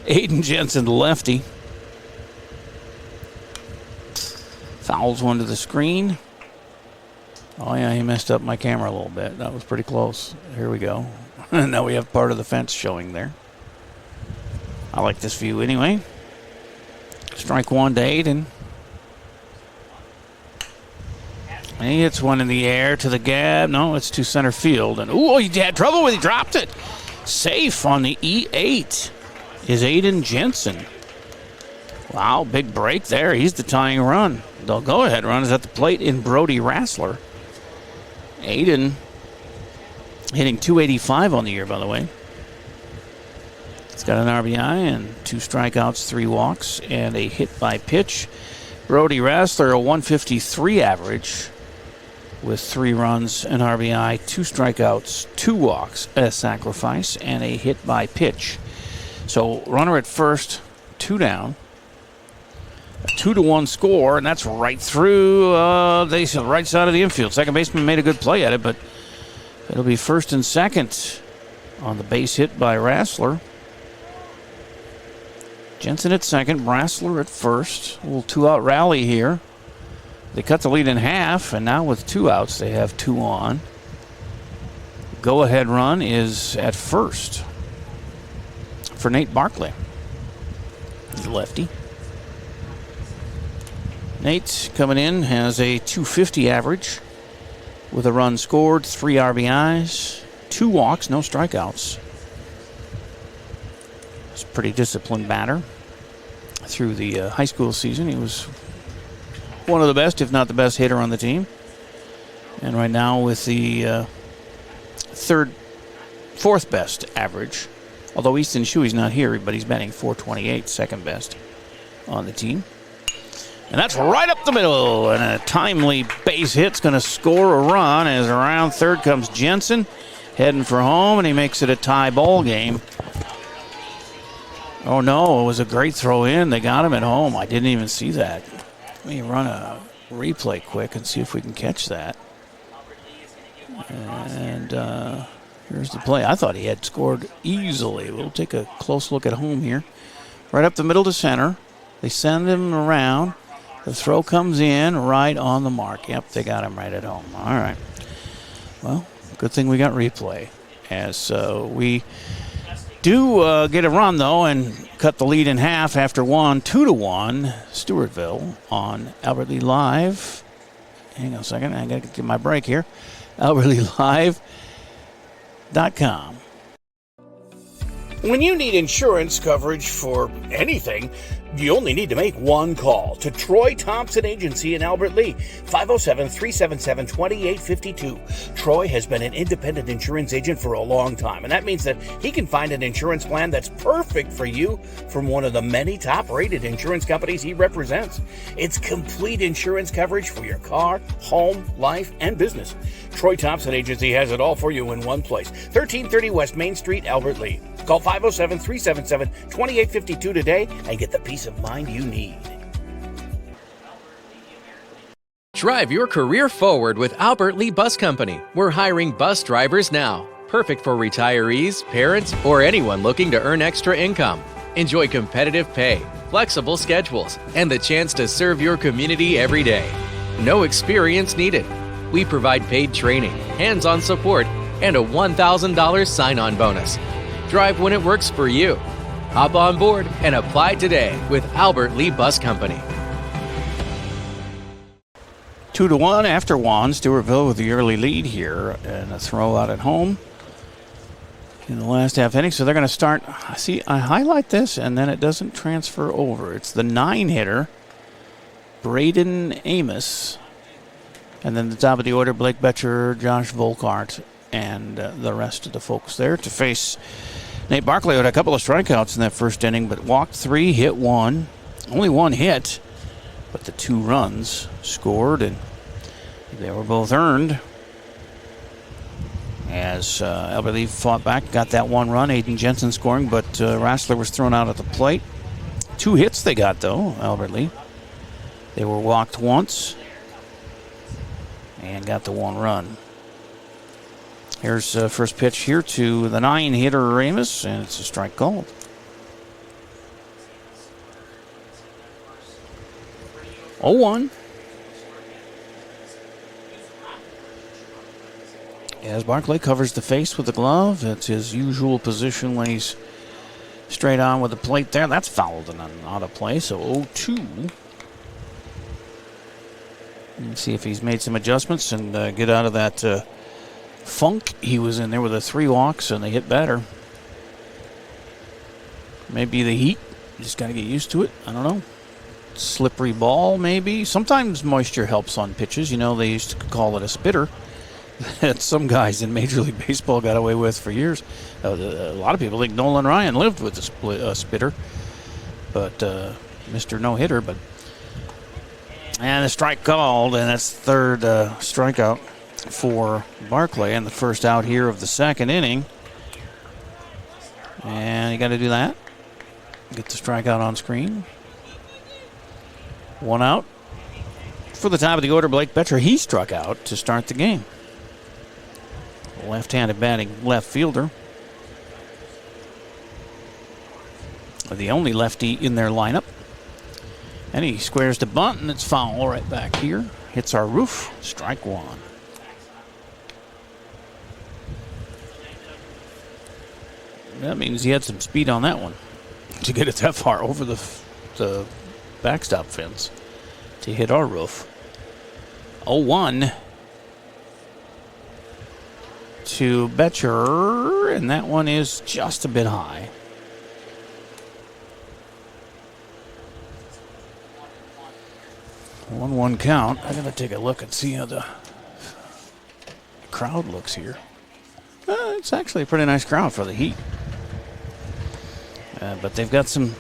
Aiden Jensen, the lefty. Fouls one to the screen. Oh, yeah, he messed up my camera a little bit. That was pretty close. Here we go. Now we have part of the fence showing there. I like this view anyway. Strike 1 to Aiden. And he hits one in the air to the gap. No, it's to center field. And, ooh, he had trouble with it. He dropped it. Safe on the E8 is Aiden Jensen. Wow, big break there. He's the tying run. The go-ahead run is at the plate in Brody Rassler. Aiden hitting .285 on the year, by the way. He's got an RBI and 2 strikeouts, 3 walks, and a hit by pitch. Brody Rassler, a 153 average with 3 runs, an RBI, 2 strikeouts, 2 walks, a sacrifice, and a hit by pitch. So runner at first, 2 down. A 2-1 score, and that's right through the right side of the infield. Second baseman made a good play at it, but it'll be first and second on the base hit by Rassler. Jensen at second, Rassler at first. A little 2-out rally here. They cut the lead in half, and now with 2 outs, they have 2 on. Go-ahead run is at first for Nate Barkley. He's a lefty. Nate coming in has a .250 average with a run scored, 3 RBIs, 2 walks, no strikeouts. He's a pretty disciplined batter. Through the high school season, he was one of the best, if not the best hitter on the team. And right now with the fourth best average. Although Easton Shuey's not here, but he's batting .428, second best on the team. And that's right up the middle. And a timely base hit's going to score a run as around third comes Jensen, heading for home, and he makes it a tie ball game. Oh, no, it was a great throw in. They got him at home. I didn't even see that. Let me run a replay quick and see if we can catch that. And here's the play. I thought he had scored easily. We'll take a close look at home here. Right up the middle to center. They send him around. The throw comes in right on the mark. Yep, they got him right at home. All right. Well, good thing we got replay. As we do get a run, though, and cut the lead in half after 2-1. Stewartville on Albert Lee Live. Hang on a second. I got to get my break here. AlbertLeeLive.com. When you need insurance coverage for anything, you only need to make one call to Troy Thompson Agency in Albert Lee, 507-377-2852. Troy has been an independent insurance agent for a long time, and that means that he can find an insurance plan that's perfect for you from one of the many top-rated insurance companies he represents. It's complete insurance coverage for your car, home, life, and business. Troy Thompson Agency has it all for you in one place, 1330 West Main Street, Albert Lee. Call 507-377-2852 today and get the peace of mind you need. Drive your career forward with Albert Lee Bus Company. We're hiring bus drivers now. Perfect for retirees, parents, or anyone looking to earn extra income. Enjoy competitive pay, flexible schedules, and the chance to serve your community every day. No experience needed. We provide paid training, hands-on support, and a $1,000 sign-on bonus. Drive when it works for you. Hop on board and apply today with Albert Lee Bus Company. 2-1 after 1. Stewartville with the early lead here, and a throw out at home in the last half inning. So they're going to start. See, I highlight this, and then it doesn't transfer over. It's the 9-hitter, Braden Amos. And then the top of the order, Blake Betcher, Josh Volkart, and the rest of the folks there to face Nate Barkley. Had a couple of strikeouts in that first inning, but walked 3, hit 1. Only 1 hit, but the 2 runs scored, and they were both earned. As Albert Lee fought back, got that 1 run, Aiden Jensen scoring, but Rassler was thrown out at the plate. 2 hits they got, though, Albert Lee. They were walked once and got the 1 run. Here's first pitch here to the 9-hitter Amos, and it's a strike called. Oh, 1. As Barkley covers the face with the glove, it's his usual position when he's straight on with the plate there. That's fouled and out of play, so 0-2. Let's see if he's made some adjustments and get out of that funk he was in there with the 3 walks, and they hit better. Maybe the heat. Just got to get used to it. I don't know. Slippery ball, maybe. Sometimes moisture helps on pitches. You know, they used to call it a spitter. That some guys in Major League Baseball got away with for years. A lot of people think Nolan Ryan lived with a spitter, but Mr. No-hitter. But and a strike called, and that's third strikeout for Barkley, and the first out here of the second inning. And you got to do that. Get the strikeout on screen. 1 out. For the top of the order, Blake Betcher, he struck out to start the game. Left-handed batting left fielder. The only lefty in their lineup. And he squares the bunt, and it's foul right back here. Hits our roof. Strike 1. That means he had some speed on that one to get it that far over the backstop fence to hit our roof. 0-1 to Betcher, and that one is just a bit high. One count. I gotta take a look and see how the crowd looks here. It's actually a pretty nice crowd for the Heat. But they've got some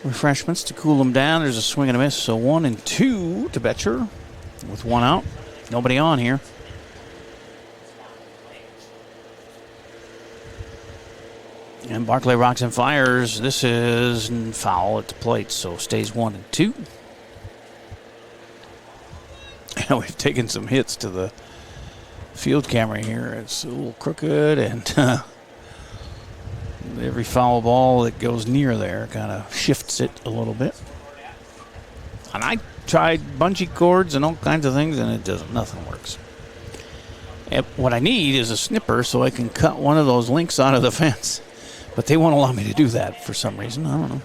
refreshments to cool them down. There's a swing and a miss, so 1-2 to Betcher with one out. Nobody on here. And Barclay rocks and fires. This is foul at the plate, so stays 1-2. And we've taken some hits to the field camera here. It's a little crooked, and every foul ball that goes near there kind of shifts it a little bit. And I tried bungee cords and all kinds of things, and nothing works. And what I need is a snipper so I can cut one of those links out of the fence. But they won't allow me to do that for some reason. I don't know.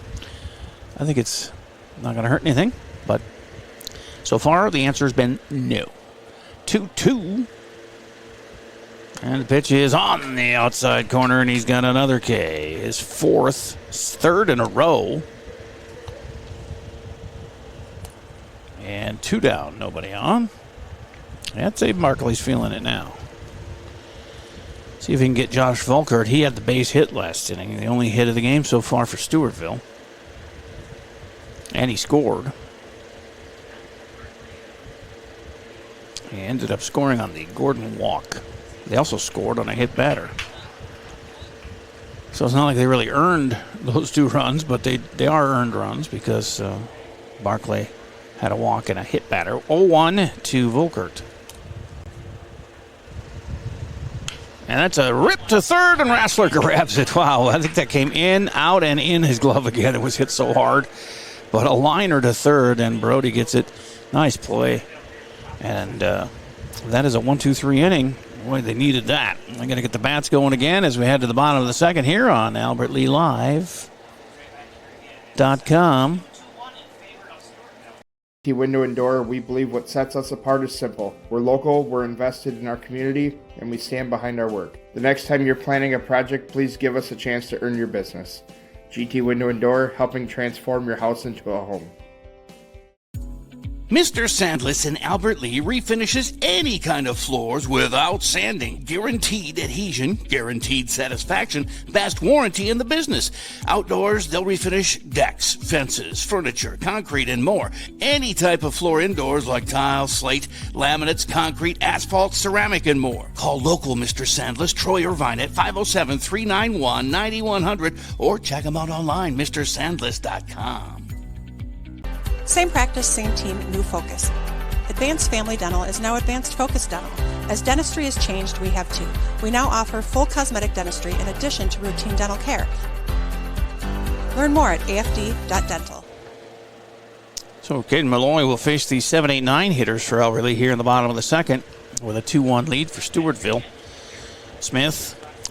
I think it's not going to hurt anything. But so far, the answer has been no. 2-2. And the pitch is on the outside corner, and he's got another K. His third in a row. And 2 down, nobody on. I'd say Barkley's feeling it now. See if he can get Josh Volkert. He had the base hit last inning, the only hit of the game so far for Stewartville. And he scored. He ended up scoring on the Gordon walk. They also scored on a hit batter. So it's not like they really earned those 2 runs, but they are earned runs because Barclay had a walk and a hit batter. 0-1 to Volkert. And that's a rip to third, and Rassler grabs it. Wow, I think that came in, out, and in his glove again. It was hit so hard. But a liner to third, and Brody gets it. Nice play. And that is a 1-2-3 inning. Boy, they needed that. I got to get the bats going again as we head to the bottom of the second here on AlbertLeeLive.com. Window and Door, we believe what sets us apart is simple. We're local, we're invested in our community, and we stand behind our work. The next time you're planning a project, please give us a chance to earn your business. GT Window and Door, helping transform your house into a home. Mr. Sandless in Albert Lea refinishes any kind of floors without sanding. Guaranteed adhesion, guaranteed satisfaction, best warranty in the business. Outdoors, they'll refinish decks, fences, furniture, concrete, and more. Any type of floor indoors like tile, slate, laminates, concrete, asphalt, ceramic, and more. Call local Mr. Sandless, Troy Irvine at 507-391-9100 or check them out online, MrSandless.com. Same practice, same team, new focus. Advanced Family Dental is now Advanced Focus Dental. As dentistry has changed, we have too. We now offer full cosmetic dentistry in addition to routine dental care. Learn more at afd.dental. So Caden Malloy will face the 7-8-9 hitters for Albert Lea here in the bottom of the second with a 2-1 lead for Stewartville.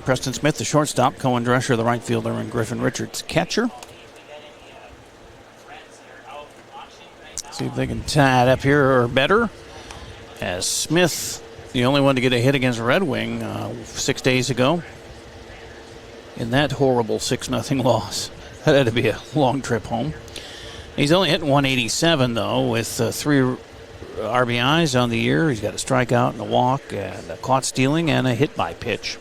Preston Smith, the shortstop, Cohen Drescher, the right fielder, and Griffin Richards, catcher. See if they can tie it up here or better. As Smith, the only one to get a hit against Red Wing 6 days ago in that horrible 6-0 loss. That had to be a long trip home. He's only hitting 187, though, with 3 RBIs on the year. He's got a strikeout and a walk and a caught stealing and a hit by pitch.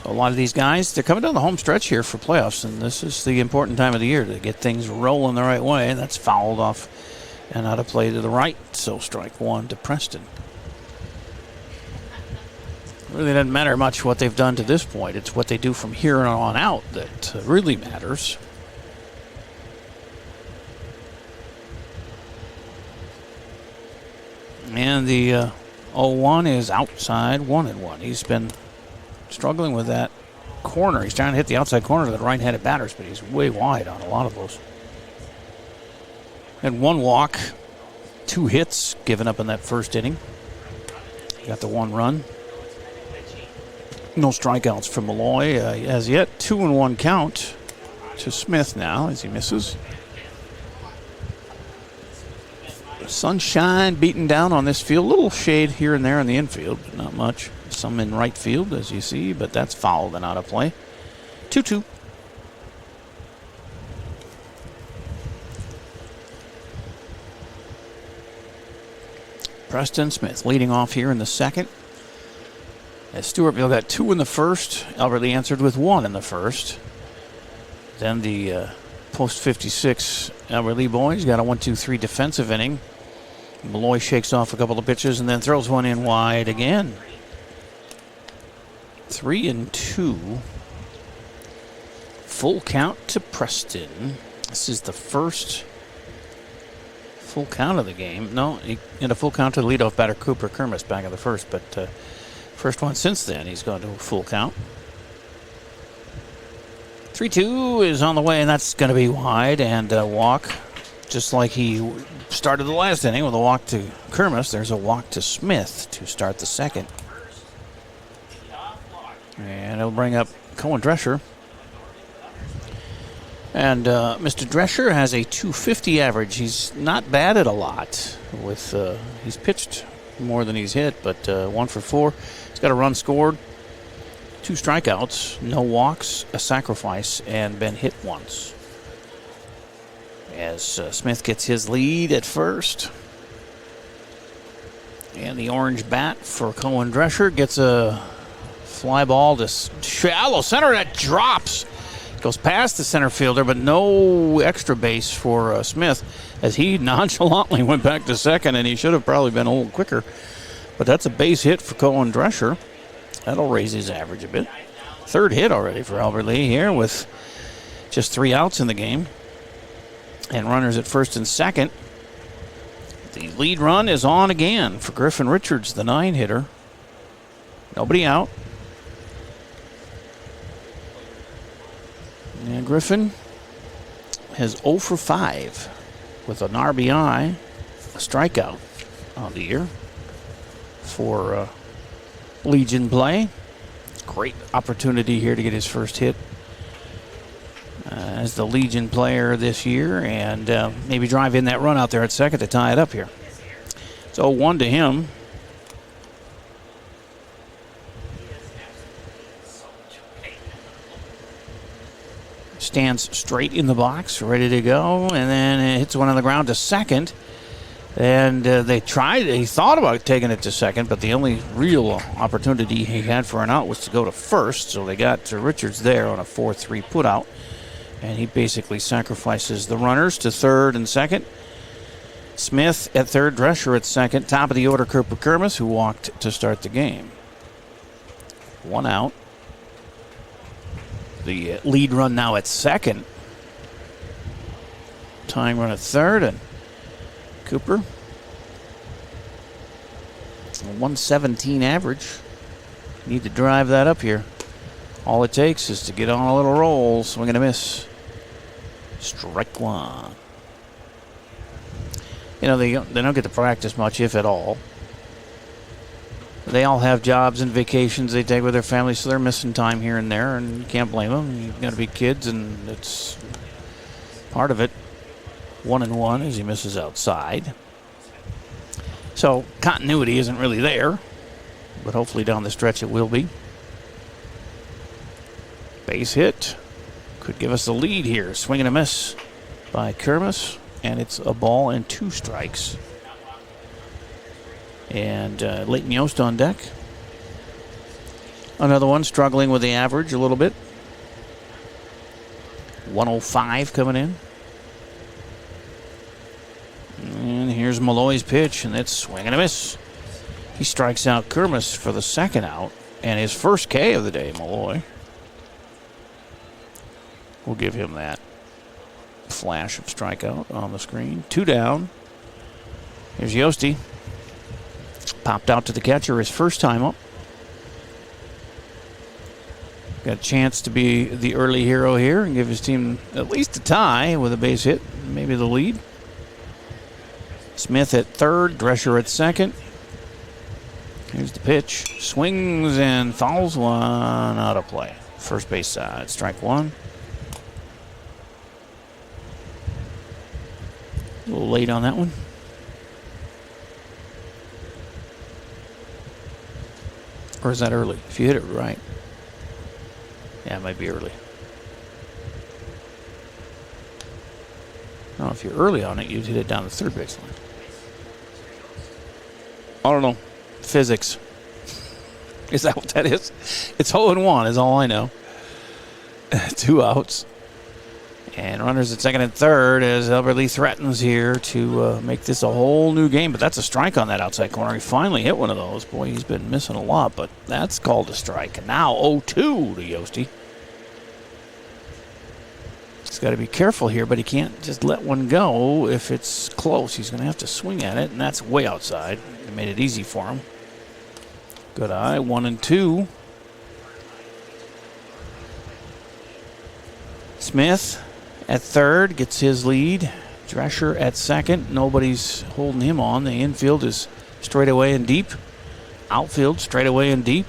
So a lot of these guys, they're coming down the home stretch here for playoffs, and this is the important time of the year to get things rolling the right way. That's fouled off and out of play to the right, so strike 1 to Preston. It really doesn't matter much what they've done to this point. It's what they do from here on out that really matters. And the 0-1 is outside 1-1. He's been struggling with that corner. He's trying to hit the outside corner to the right-handed batters, but he's way wide on a lot of those. And 1 walk, 2 hits given up in that first inning. Got the 1 run. No strikeouts for Malloy as yet. 2-1 count to Smith now as he misses. Sunshine beating down on this field. A little shade here and there in the infield, but not much. Some in right field, as you see, but that's fouled and out of play. 2-2. Preston Smith leading off here in the second. As Stewartville got 2 in the first, Albert Lee answered with 1 in the first. Then the post 56 Albert Lee boys got a 1-2-3 defensive inning. Malloy shakes off a couple of pitches and then throws one in wide again. 3-2. Full count to Preston. This is the first full count of the game. No, in a full count to the leadoff batter Cooper Kermis back in the first, but first one since then he's gone to a full count. 3-2 is on the way, and that's going to be wide, and a walk, just like he started the last inning with a walk to Kermis. There's a walk to Smith to start the second. And it'll bring up Cohen Drescher. And Mr. Drescher has a .250 average. He's not batted a lot. He's pitched more than he's hit, but 1 for 4. He's got a run scored, 2 strikeouts, no walks, a sacrifice, and been hit once. As Smith gets his lead at first. And the orange bat for Cohen Drescher gets a fly ball to shallow center that drops. Goes past the center fielder, but no extra base for Smith as he nonchalantly went back to second, and he should have probably been a little quicker. But that's a base hit for Cohen Drescher. That'll raise his average a bit. 3rd hit already for Albert Lee here with just 3 outs in the game. And runners at first and second. The lead run is on again for Griffin Richards, the 9-hitter. Nobody out. And Griffin has 0 for 5 with an RBI, a strikeout on the year for Legion play. Great opportunity here to get his first hit as the Legion player this year, and maybe drive in that run out there at second to tie it up here. So 1 to him. Stands straight in the box, ready to go, and then it hits one on the ground to second. And he thought about taking it to second, but the only real opportunity he had for an out was to go to first. So they got to Richards there on a 4-3 putout. And he basically sacrifices the runners to third and second. Smith at third, Drescher at second. Top of the order, Cooper Kermis, who walked to start the game. 1 out. The lead run now at second. Tying run at third, and Cooper. A 117 average. Need to drive that up here. All it takes is to get on a little roll. Swing and a miss. Strike 1. You know, they don't get to practice much, if at all. They all have jobs and vacations they take with their families, so they're missing time here and there, and you can't blame them. You've got to be kids, and it's part of it. 1-1 as he misses outside. So continuity isn't really there, but hopefully down the stretch it will be. Base hit. Could give us the lead here. Swing and a miss by Kermis, and it's a ball and 2 strikes. And Leighton Yost on deck. Another one struggling with the average a little bit. 105 coming in. And here's Malloy's pitch, and it's swing and a miss. He strikes out Kermis for the second out, and his first K of the day, Malloy. We'll give him that flash of strikeout on the screen. 2 down. Here's Yosti. Popped out to the catcher his first time up. Got a chance to be the early hero here and give his team at least a tie with a base hit, maybe the lead. Smith at third, Drescher at second. Here's the pitch. Swings and fouls one out of play. First base side. Strike one. A little late on that one. Or is that early? If you hit it right. Yeah, it might be early. No, if you're early on it, you'd hit it down the third baseline. I don't know. Physics. Is that what that is? It's 0-1 is all I know. 2 outs. And runners at second and third as Albert Lee threatens here to make this a whole new game. But that's a strike on that outside corner. He finally hit one of those. Boy, he's been missing a lot, but that's called a strike. And now 0-2 to Yosti. He's got to be careful here, but he can't just let one go if it's close. He's going to have to swing at it, and that's way outside. It made it easy for him. Good eye, 1-2. Smith at third gets his lead. Drescher at second. Nobody's holding him on. The infield is straight away and deep. Outfield straight away and deep.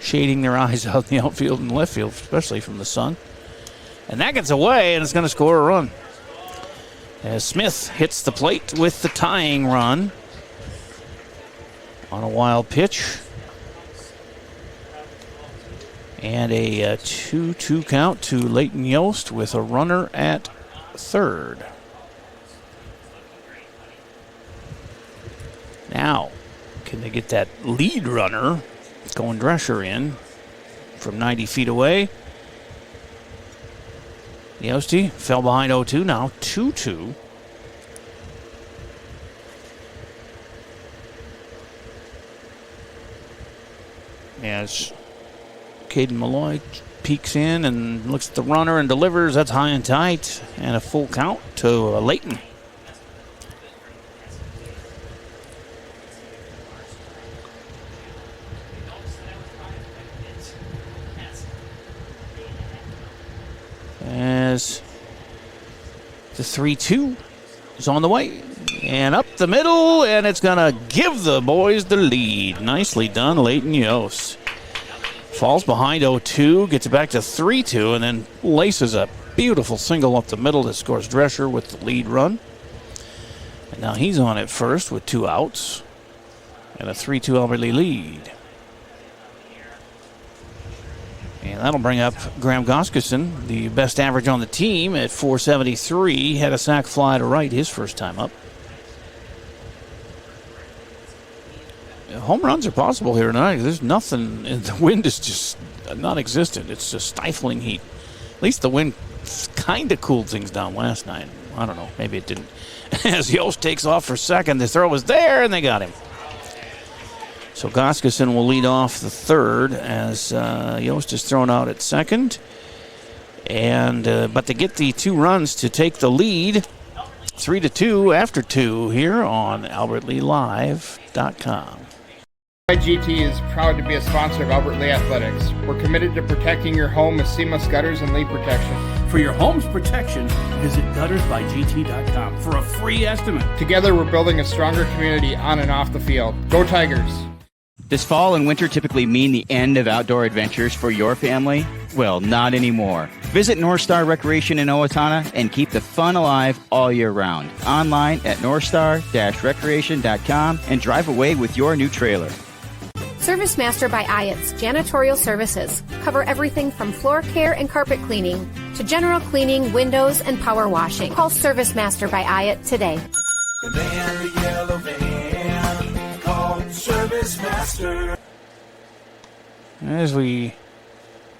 Shading their eyes out in the outfield and left field, especially from the sun. And that gets away, and it's going to score a run. As Smith hits the plate with the tying run on a wild pitch. And a 2-2 count to Leighton Yost with a runner at third. Now, can they get that lead runner going Drescher in from 90 feet away? Yosti fell behind 0-2, now 2-2. As Caden Malloy peeks in and looks at the runner and delivers. That's high and tight. And a full count to Leighton. As the 3-2 is on the way. And up the middle, and it's going to give the boys the lead. Nicely done, Leighton Yost. Falls behind 0-2, gets it back to 3-2, and then laces a beautiful single up the middle that scores Drescher with the lead run. And now he's on at first with 2 outs and a 3-2 Albert Lee lead. And that'll bring up Graham Goskerson, the best average on the team at .473. Had a sac fly to right his first time up. Home runs are possible here tonight. There's nothing. The wind is just non-existent. It's just stifling heat. At least the wind kind of cooled things down last night. I don't know. Maybe it didn't. As Yost takes off for second, the throw was there, and they got him. So Goskerson will lead off the third as Yost is thrown out at second. And but to get the 2 runs to take the lead, 3-2 after 2 here on AlbertLeeLive.com. GT is proud to be a sponsor of Albert Lee Athletics. We're committed to protecting your home with seamless gutters and leak protection. For your home's protection, visit guttersbygt.com for a free estimate. Together, we're building a stronger community on and off the field. Go Tigers! Does fall and winter typically mean the end of outdoor adventures for your family? Well, not anymore. Visit North Star Recreation in Owatonna and keep the fun alive all year round. Online at northstar-recreation.com and drive away with your new trailer. ServiceMaster by Ayat's Janitorial Services cover everything from floor care and carpet cleaning to general cleaning, windows, and power washing. Call ServiceMaster by Ayat today. The man, the yellow van, call ServiceMaster. As we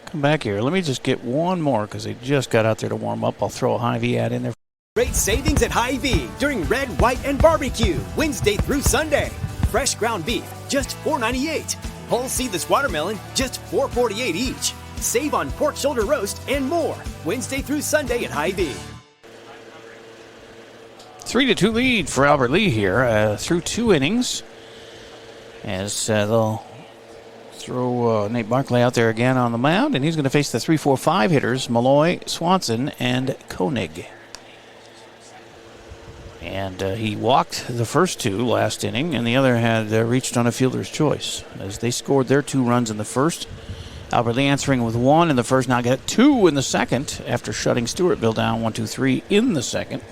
come back here, let me just get one more because they just got out there to warm up. I'll throw a Hy-Vee ad in there. Great savings at Hy-Vee during Red, White, and Barbecue, Wednesday through Sunday. Fresh ground beef, just $4.98. Whole seedless watermelon, just $4.48 each. Save on pork shoulder roast and more. Wednesday through Sunday at Hy-Vee. 3-2 lead for Albert Lee here through 2 innings. As they'll throw Nate Barclay out there again on the mound, and he's going to face the 3-4-5 hitters, Malloy, Swanson, and Koenig. And he walked the first two last inning, and the other had reached on a fielder's choice. As they scored their 2 runs in the first, Albert Lee answering with 1 in the first, now get 2 in the second after shutting Stewartville down 1-2-3 in the second.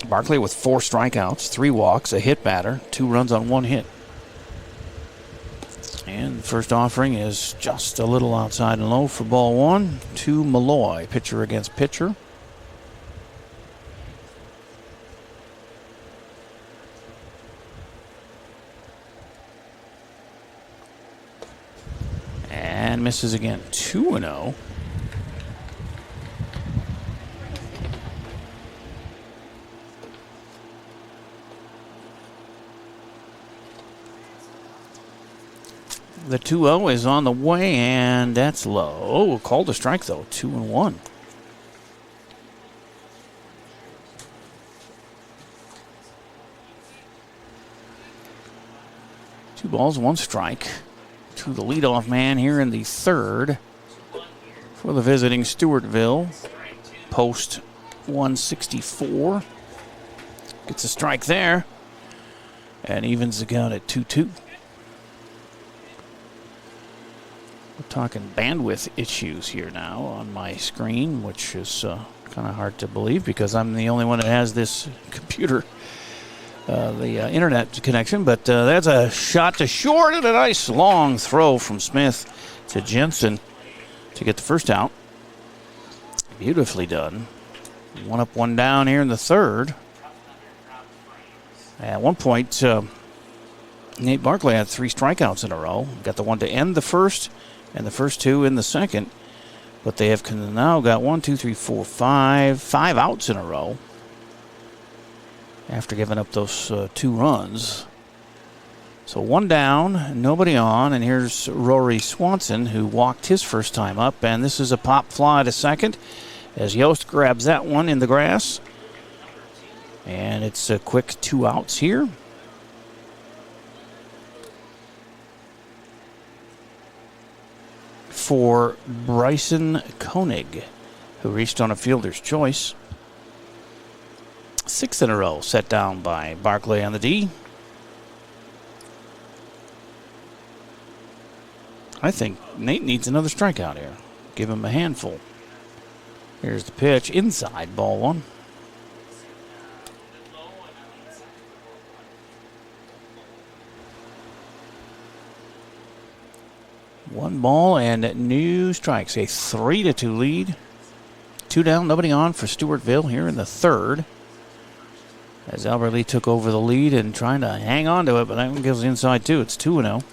Barclay with 4 strikeouts, 3 walks, a hit batter, 2 runs on 1 hit. And the first offering is just a little outside and low for ball 1 to Malloy, pitcher against pitcher. And misses again, 2-0. The 2-0 is on the way, and that's low. Oh, called a strike, though, 2-1. Two balls, 1 strike to the leadoff man here in the third for the visiting Stewartville. Post 164. Gets a strike there and evens the count at 2-2. We're talking bandwidth issues here now on my screen, which is kind of hard to believe because I'm the only one that has this computer, the internet connection. But that's a shot to short and a nice long throw from Smith to Jensen to get the first out. Beautifully done. 1 up, 1 down here in the third. At one point, Nate Barclay had 3 strikeouts in a row. Got the one to end the first and the first 2 in the second. But they have now got 5 outs in a row after giving up those 2 runs. So 1 down, nobody on, and here's Rory Swanson, who walked his first time up, and this is a pop fly to second as Yost grabs that one in the grass. And it's a quick 2 outs here. For Bryson Koenig, who reached on a fielder's choice. 6 in a row set down by Barclay on the D. I think Nate needs another strikeout here. Give him a handful. Here's the pitch inside, ball 1. One ball and new strikes. A 3-2 lead. 2 down, nobody on for Stewartville here in the third. As Albert Lee took over the lead and trying to hang on to it, but that one gives the inside too. It's 2-0.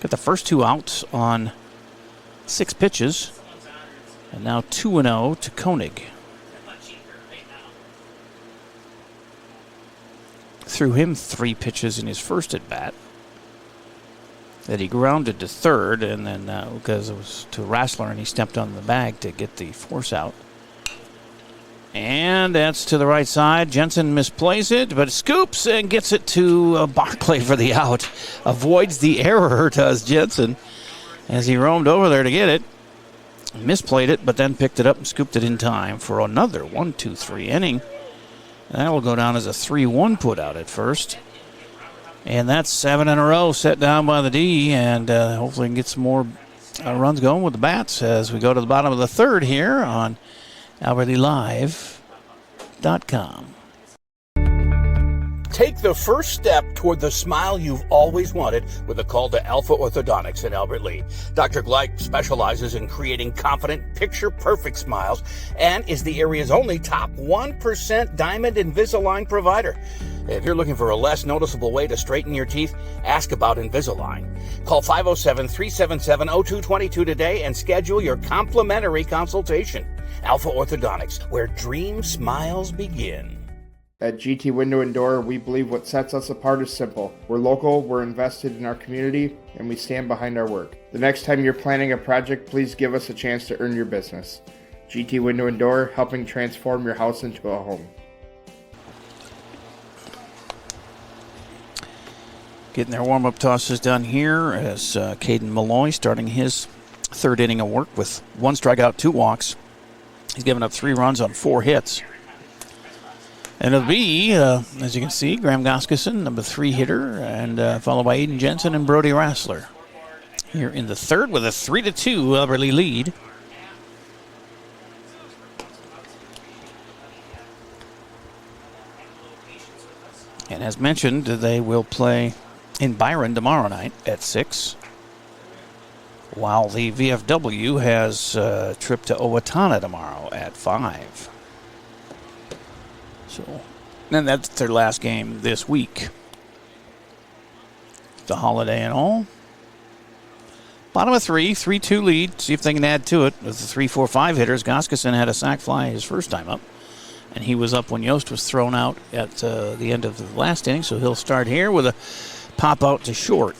Got the first 2 outs on 6 pitches. And now 2-0 to Koenig. Threw him 3 pitches in his first at bat. That he grounded to third, and then because it was to Rassler, and he stepped on the bag to get the force out. And that's to the right side. Jensen misplays it, but scoops and gets it to Barclay for the out. Avoids the error, does Jensen, as he roamed over there to get it. Misplayed it, but then picked it up and scooped it in time for another 1-2-3 inning. That will go down as a 3-1 put out at first. And that's 7 in a row set down by the D, and hopefully we can get some more runs going with the bats as we go to the bottom of the third here on AlbertLeeLive.com. Take the first step toward the smile you've always wanted with a call to Alpha Orthodontics in Albert Lea. Dr. Gleich specializes in creating confident, picture-perfect smiles and is the area's only top 1% Diamond Invisalign provider. If you're looking for a less noticeable way to straighten your teeth, ask about Invisalign. Call 507-377-0222 today and schedule your complimentary consultation. Alpha Orthodontics, where dream smiles begin. At GT Window and Door, we believe what sets us apart is simple. We're local, we're invested in our community, and we stand behind our work. The next time you're planning a project, please give us a chance to earn your business. GT Window and Door, helping transform your house into a home. Getting their warm-up tosses done here as Caden Malloy starting his Third inning of work with 1 strikeout, 2 walks. He's given up 3 runs on 4 hits. And it'll be, as you can see, Graham Goskeson, number 3 hitter, and followed by Aiden Jensen and Brody Rassler. Here in the third with a 3-2 Albert Lee lead. And as mentioned, they will play in Byron tomorrow night at 6. While the VFW has a trip to Owatonna tomorrow at 5. So, and that's their last game this week. The holiday and all. Bottom of 3, 3-2 lead. See if they can add to it with the 3-4-5 hitters. Goskeson had a sac fly his first time up. And he was up when Yost was thrown out at the end of the last inning. So he'll start here with a pop out to short.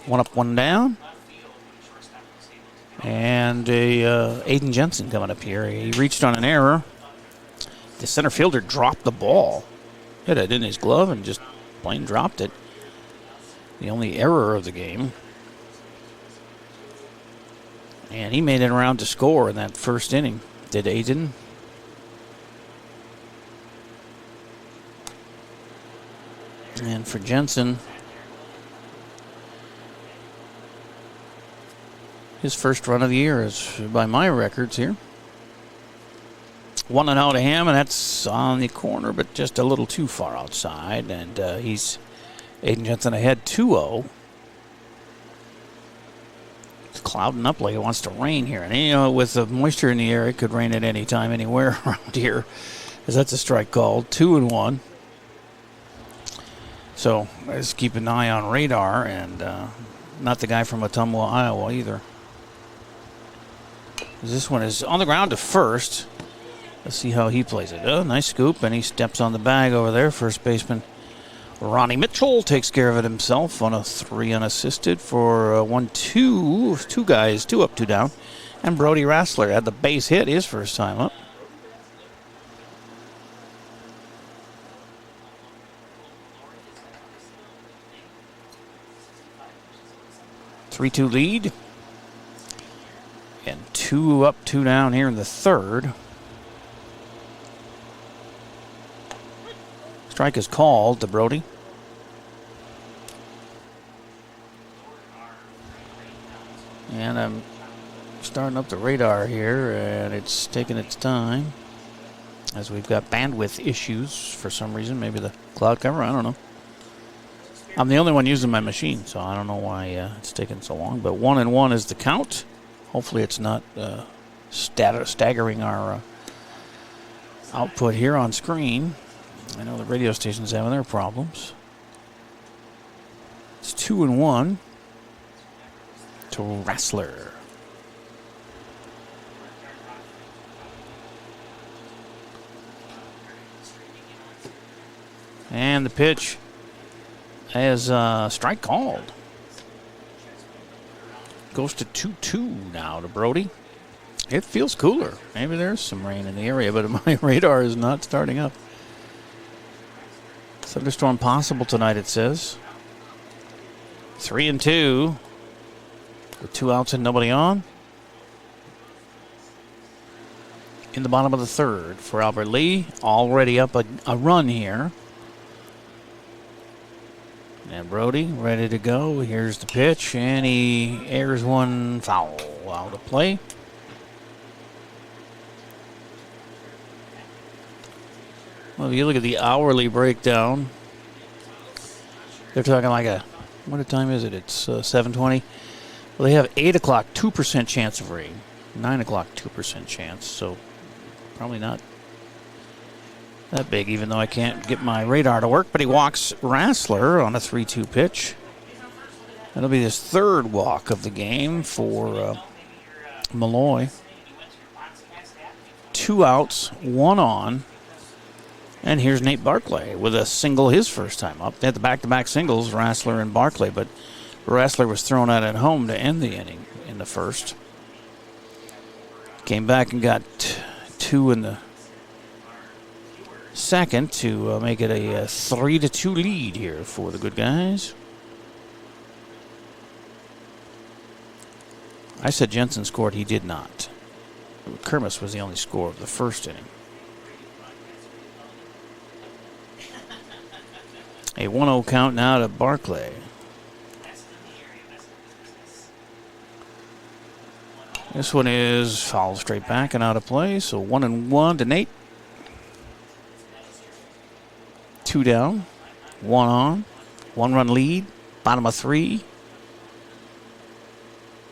1 up, 1 down. And Aiden Jensen coming up here. He reached on an error. The center fielder dropped the ball. Hit it in his glove and just plain dropped it. The only error of the game. And he made it around to score in that first inning. Did Aiden? And for Jensen, his first run of the year is by my records here. 1-0 to him, and that's on the corner, but just a little too far outside. And he's Aiden Jensen ahead 2-0. It's clouding up like it wants to rain here. And, you know, with the moisture in the air, it could rain at any time, anywhere around here, because that's a strike called. 2-1. So let's keep an eye on radar, and not the guy from Ottumwa, Iowa either. This one is on the ground to first. Let's see how he plays it. Oh, nice scoop, and he steps on the bag over there. First baseman Ronnie Mitchell takes care of it himself on a 3 unassisted for 1-2. 2 guys, 2 up, 2 down. And Brody Rassler had the base hit his first time up. Three-two lead. And 2 up, 2 down here in the third. Strike is called to Brody. And I'm starting up the radar here, and it's taking its time as we've got bandwidth issues for some reason. Maybe the cloud cover, I don't know. I'm the only one using my machine, so I don't know why it's taking so long. But 1-1 is the count. Hopefully it's not staggering our output here on screen. I know the radio station's having their problems. It's 2-1 to Rassler. And the pitch has a strike called. Goes to 2-2 now to Brody. It feels cooler. Maybe there's some rain in the area, but my radar is not starting up. Thunderstorm possible tonight, it says. 3-2 with 2 outs and nobody on. In the bottom of the third for Albert Lee. Already up a run here. And Brody ready to go. Here's the pitch, and he airs one foul out of play. Well, if you look at the hourly breakdown, they're talking like what time is it? It's 7:20. Well, they have 8 o'clock, 2% chance of rain. 9 o'clock, 2% chance. So probably not that big, even though I can't get my radar to work. But he walks Rassler on a 3-2 pitch. That'll be his third walk of the game for Malloy. 2 outs, 1 on. And here's Nate Barclay with a single his first time up. They had the back-to-back singles, Rassler and Barclay, but Rassler was thrown out at home to end the inning in the first. Came back and got 2 in the second to make it a 3-2 lead here for the good guys. I said Jensen scored. He did not. Kermis was the only score of the first inning. A 1-0 count now to Barclay. This one is fouled straight back and out of play. So 1-1 to Nate. 2 down. 1 on. 1-run lead. Bottom of 3.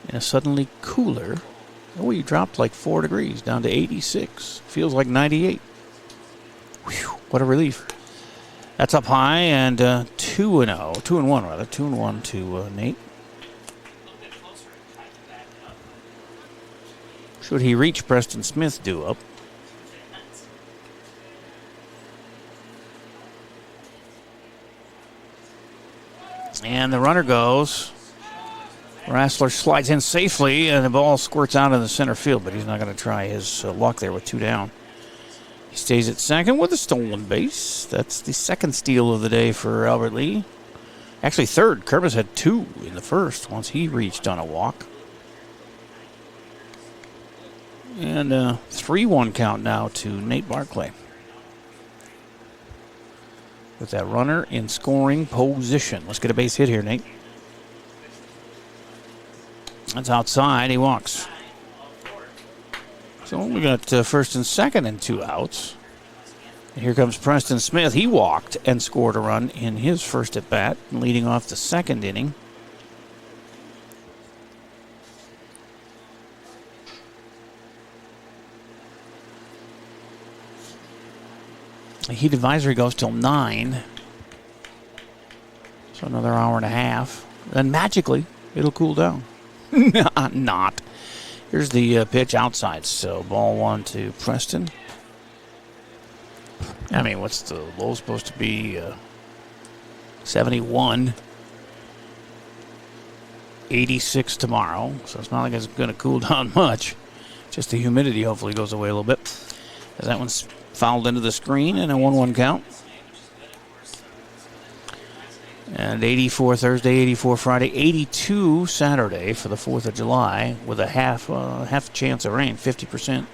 And suddenly cooler. Oh, you dropped like 4 degrees down to 86. Feels like 98. Whew, what a relief. That's up high and 2-0. 2-1 rather. 2-1 to Nate. Should he reach Preston Smith due up? And the runner goes. Rassler slides in safely, and the ball squirts out in the center field, but he's not going to try his luck there with 2 down. He stays at second with a stolen base. That's the second steal of the day for Albert Lee. Actually, third. Kermis had 2 in the first once he reached on a walk. And 3-1 count now to Nate Barclay. With that runner in scoring position. Let's get a base hit here, Nate. That's outside. He walks. So we got first and second and 2 outs. And here comes Preston Smith. He walked and scored a run in his first at bat, leading off the second inning. The heat advisory goes till 9. So another hour and a half. Then magically, it'll cool down. Not. Here's the pitch outside. So ball 1 to Preston. I mean, what's the low supposed to be? 71. 86 tomorrow. So it's not like it's going to cool down much. Just the humidity hopefully goes away a little bit. As that one's fouled into the screen and a 1-1 count. And 84 Thursday, 84 Friday, 82 Saturday for the 4th of July with a half chance of rain, 50%.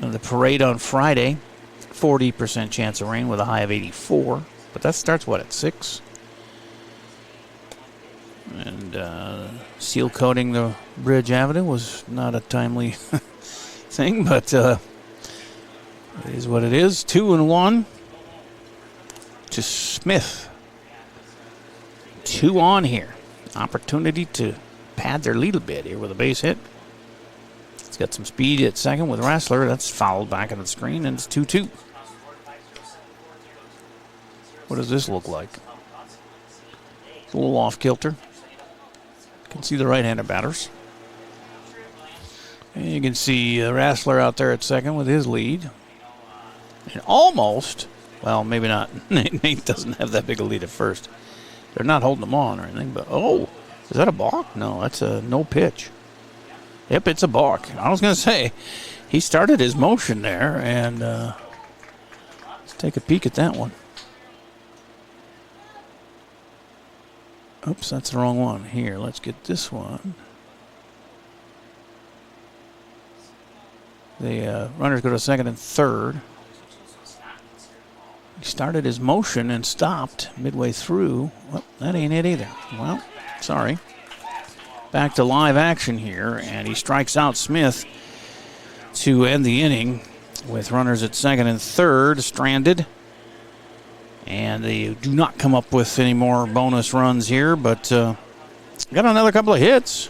And the parade on Friday, 40% chance of rain with a high of 84. But that starts, what, at 6? And seal coating the Bridge Avenue was not a timely thing, but it is what it is. 2-1 to Smith. 2 on here. Opportunity to pad their lead a bit here with a base hit. He's got some speed at second with Rassler. That's fouled back into the screen, and it's 2-2. What does this look like? It's a little off kilter. You can see the right-handed batters. And you can see Rassler out there at second with his lead. And almost, well, maybe not. Nate doesn't have that big a lead at first. They're not holding him on or anything, but, oh, is that a balk? No, that's a no pitch. Yep, it's a balk. I was going to say, he started his motion there, and let's take a peek at that one. Oops, that's the wrong one. Here, let's get this one. The runners go to second and third. He started his motion and stopped midway through. Well, that ain't it either. Well, sorry. Back to live action here, and he strikes out Smith to end the inning with runners at second and third, stranded. And they do not come up with any more bonus runs here, but got another couple of hits.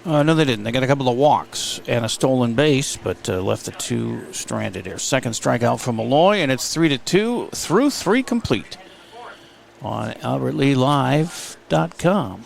No, they didn't. They got a couple of walks and a stolen base, but left the 2 stranded here. Second strikeout from Malloy, and it's 3-2 through 3 complete on AlbertLeeLive.com.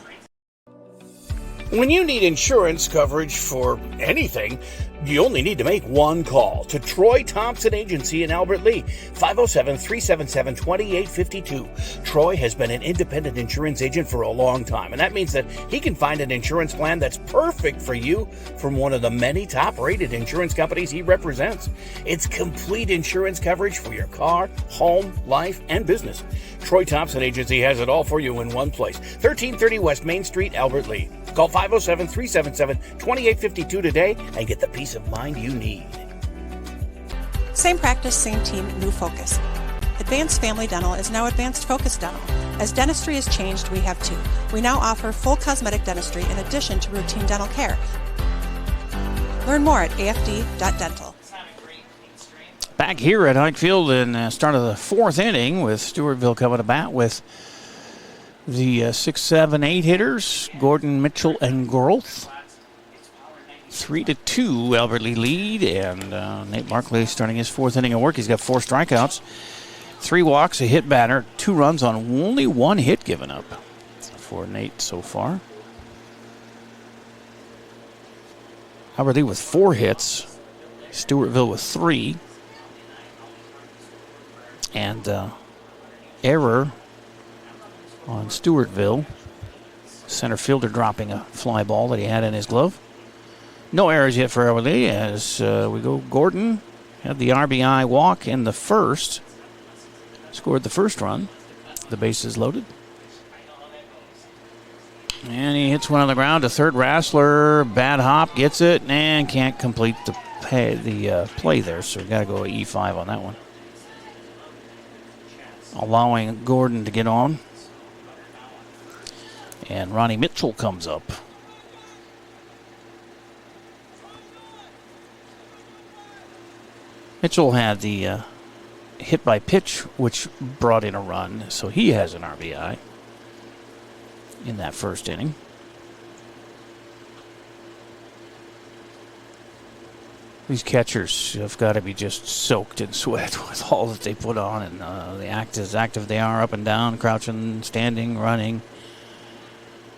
When you need insurance coverage for anything, You only need to make one call to Troy Thompson Agency in Albert Lee, 507-377-2852. Troy has been an independent insurance agent for a long time, and that means that he can find an insurance plan that's perfect for you from one of the many top-rated insurance companies he represents. It's complete insurance coverage for your car, home, life, and business. Troy Thompson Agency has it all for you in one place. 1330 West Main Street, Albert Lee. Call 507-377-2852 today and get the peace of mind you need. Same practice, same team, new focus. Advanced Family Dental is now Advanced Focus Dental. As dentistry has changed, we have too. We now offer full cosmetic dentistry in addition to routine dental care. Learn more at afd.dental. Back here at Hike Field in start of the fourth inning with Stewartville coming to bat with the 6, 7, 8 hitters, Gordon, Mitchell, and Groth. 3-2, Albert Lee lead, and Nate Barkley starting his fourth inning of work. He's got 4 strikeouts, 3 walks, a hit batter, 2 runs on only 1 hit given up for Nate so far. Albert Lee with 4 hits, Stewartville with 3, and error on Stewartville. Center fielder dropping a fly ball that he had in his glove. No errors yet for Albert Lee as we go. Gordon had the RBI walk in the first. Scored the first run. The bases loaded. And he hits one on the ground to third. Rassler, bad hop, gets it, and can't complete the play there. So we got to go E5 on that one. Allowing Gordon to get on. And Ronnie Mitchell comes up. Mitchell had the hit by pitch, which brought in a run, so he has an RBI in that first inning. These catchers have got to be just soaked in sweat with all that they put on, and as active they are, up and down, crouching, standing, running.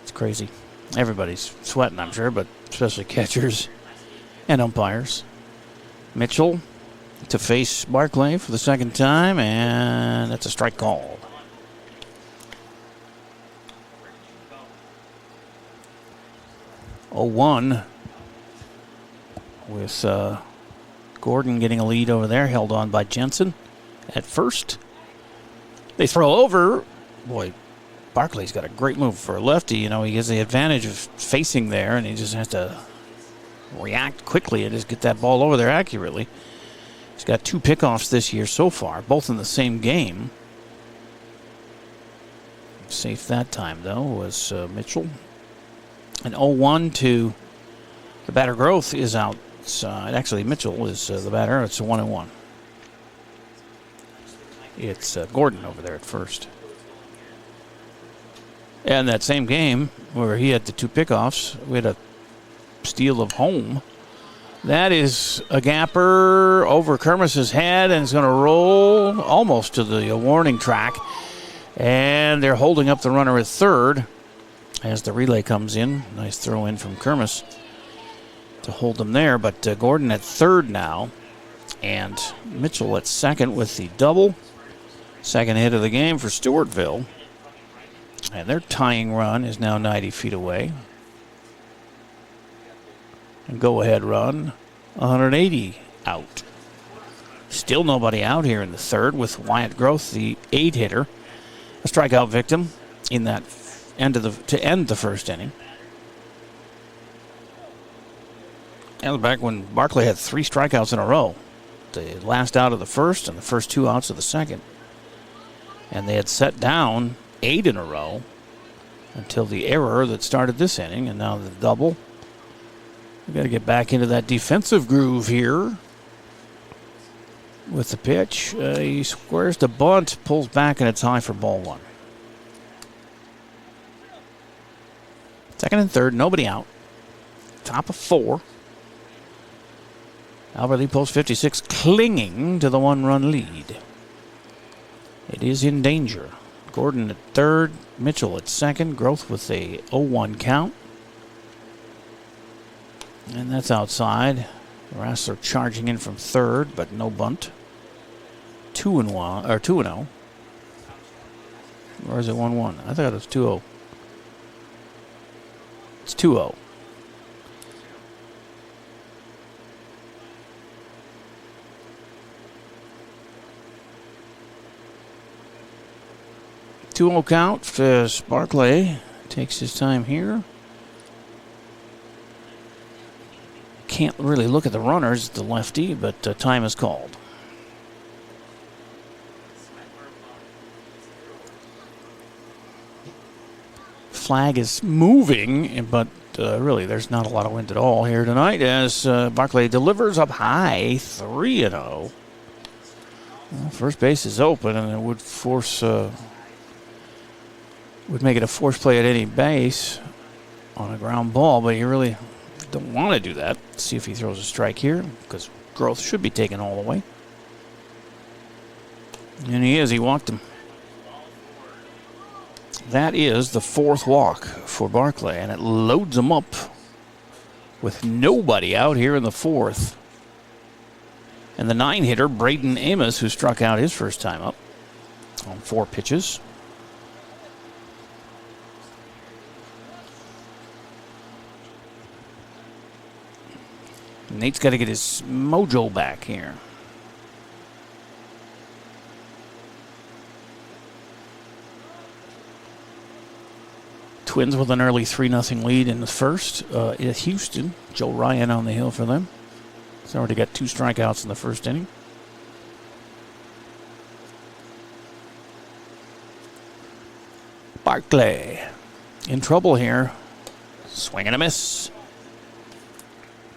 It's crazy. Everybody's sweating, I'm sure, but especially catchers and umpires. Mitchell to face Barclay for the second time, and that's a strike called. Oh, 1 with Gordon getting a lead over there, held on by Jensen at first. They throw over. Boy, Barclay's got a great move for a lefty. You know, he has the advantage of facing there, and he just has to react quickly and just get that ball over there accurately. He's got 2 pickoffs this year so far, both in the same game. Safe that time, though, was Mitchell. And 0-1 to the batter. Groth is outside. Actually, Mitchell is the batter. It's a 1-1. It's Gordon over there at first. And that same game where he had the 2 pickoffs, we had a steal of home. That is a gapper over Kermis's head, and it's going to roll almost to the warning track. And they're holding up the runner at third as the relay comes in. Nice throw in from Kermis to hold them there. But Gordon at third now, and Mitchell at second with the double. Second hit of the game for Stewartville. And their tying run is now 90 feet away. And go-ahead run, 180 out. Still nobody out here in the third with Wyatt Groth, the 8-hitter, a strikeout victim in that to end the first inning. And back when Barclay had 3 strikeouts in a row, the last out of the first and the first 2 outs of the second. And they had set down 8 in a row until the error that started this inning, and now the double. We've got to get back into that defensive groove here with the pitch. He squares the bunt, pulls back, and it's high for ball 1. Second and third, nobody out. Top of 4. Albert Lee post 56 clinging to the 1-run lead. It is in danger. Gordon at third, Mitchell at second, Groth with a 0-1 count. And that's outside. Rassler charging in from third, but no bunt. 2-1 or 2-0. Or is it 1-1? I thought it was 2-0. It's 2-0. Count as Barclay takes his time here. Can't really look at the runners, the lefty, but time is called. Flag is moving, but really there's not a lot of wind at all here tonight as Barclay delivers up high, 3-0. Well, first base is open, and it would force, would make it a force play at any base on a ground ball, but you really don't want to do that. See if he throws a strike here, because Growth should be taken all the way. And he is. He walked him. That is the fourth walk for Barclay, and it loads him up with nobody out here in the fourth. And the 9-hitter, Braden Amos, who struck out his first time up on 4 pitches. Nate's got to get his mojo back here. Twins with an early 3-0 lead in the first at Houston. Joe Ryan on the hill for them. He's already got 2 strikeouts in the first inning. Barclay in trouble here. Swing and a miss.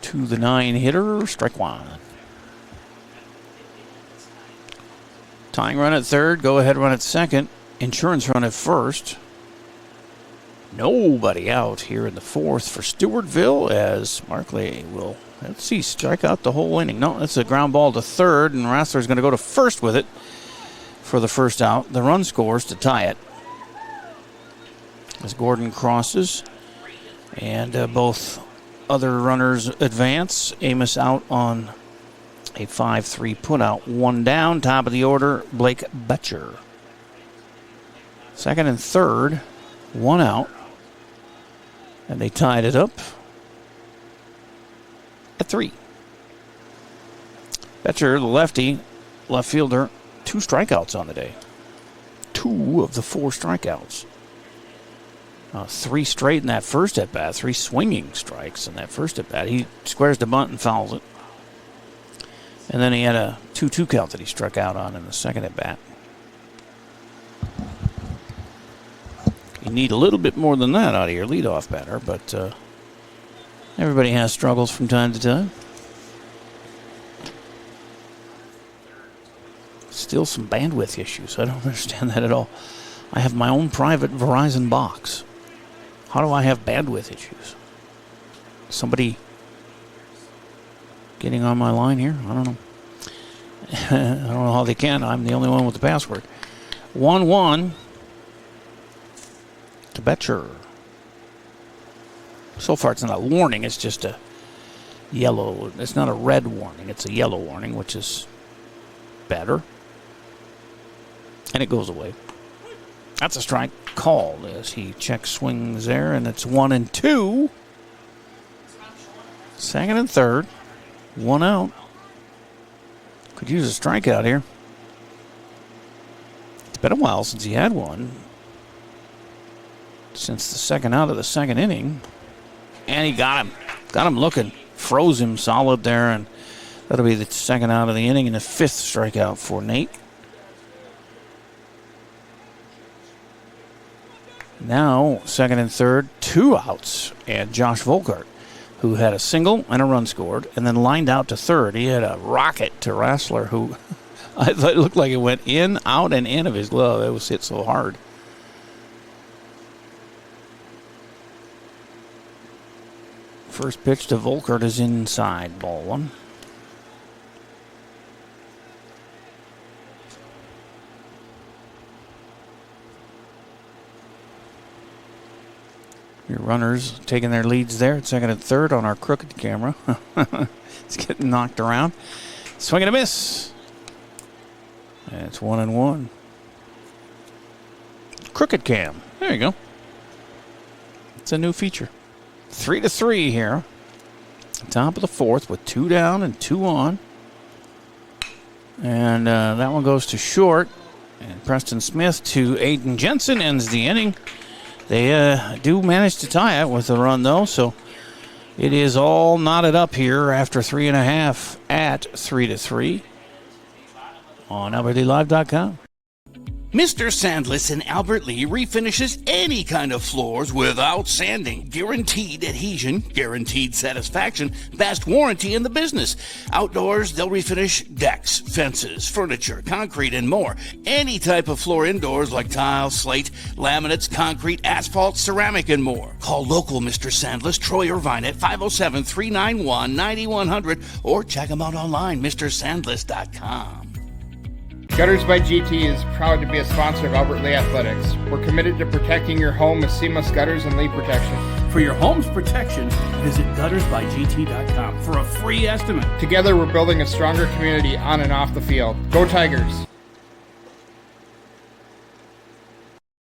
To the 9-hitter, strike 1. Tying run at third, go ahead run at second. Insurance run at first. Nobody out here in the fourth for Stewartville as Barclay will, let's see, strike out the whole inning. No, that's a ground ball to third, and Rassler's going to go to first with it for the first out. The run scores to tie it as Gordon crosses, and both other runners advance. Amos out on a 5-3 putout. 1 down, top of the order, Blake Betcher. Second and third, 1 out. And they tied it up at 3. Betcher, the lefty, left fielder, 2 strikeouts on the day. 2 of the 4 strikeouts. 3 straight in that first at-bat. 3 swinging strikes in that first at-bat. He squares the bunt and fouls it. And then he had a 2-2 count that he struck out on in the second at-bat. You need a little bit more than that out of your leadoff batter, but everybody has struggles from time to time. Still some bandwidth issues. I don't understand that at all. I have my own private Verizon box. How do I have bandwidth issues? Somebody getting on my line here? I don't know. I don't know how they can. I'm the only one with the password. 1-1 to Betcher. So far, it's not a warning. It's just a yellow. It's not a red warning. It's a yellow warning, which is better. And it goes away. That's a strike called as he checks swings there, and it's 1-2. Second and third. 1 out. Could use a strikeout here. It's been a while since he had one. Since the second out of the second inning. And he got him. Got him looking. Froze him solid there, and that'll be the second out of the inning and the 5th strikeout for Nate. Now, second and third, 2 outs. And Josh Volkart, who had a single and a run scored, and then lined out to third. He had a rocket to Rassler, who I thought it looked like it went in, out, and in of his glove. It was hit so hard. First pitch to Volkart is inside, ball 1. Your runners taking their leads there at second and third on our crooked camera. It's getting knocked around. Swing and a miss. And it's 1-1. Crooked cam. There you go. It's a new feature. 3-3 here. Top of the fourth with 2 down and 2 on. And that one goes to short. And Preston Smith to Aiden Jensen ends the inning. They do manage to tie it with a run, though, so it is all knotted up here after 3.5 at 3-3 on AlbertLeeLive.com. Mr. Sandless in Albert Lea refinishes any kind of floors without sanding. Guaranteed adhesion, guaranteed satisfaction, best warranty in the business. Outdoors, they'll refinish decks, fences, furniture, concrete, and more. Any type of floor indoors like tile, slate, laminates, concrete, asphalt, ceramic, and more. Call local Mr. Sandless, Troy Irvine at 507-391-9100 or check them out online, MrSandless.com. Gutters by GT is proud to be a sponsor of Albert Lea Athletics. We're committed to protecting your home with seamless gutters and leak protection. For your home's protection, visit guttersbygt.com for a free estimate. Together, we're building a stronger community on and off the field. Go Tigers!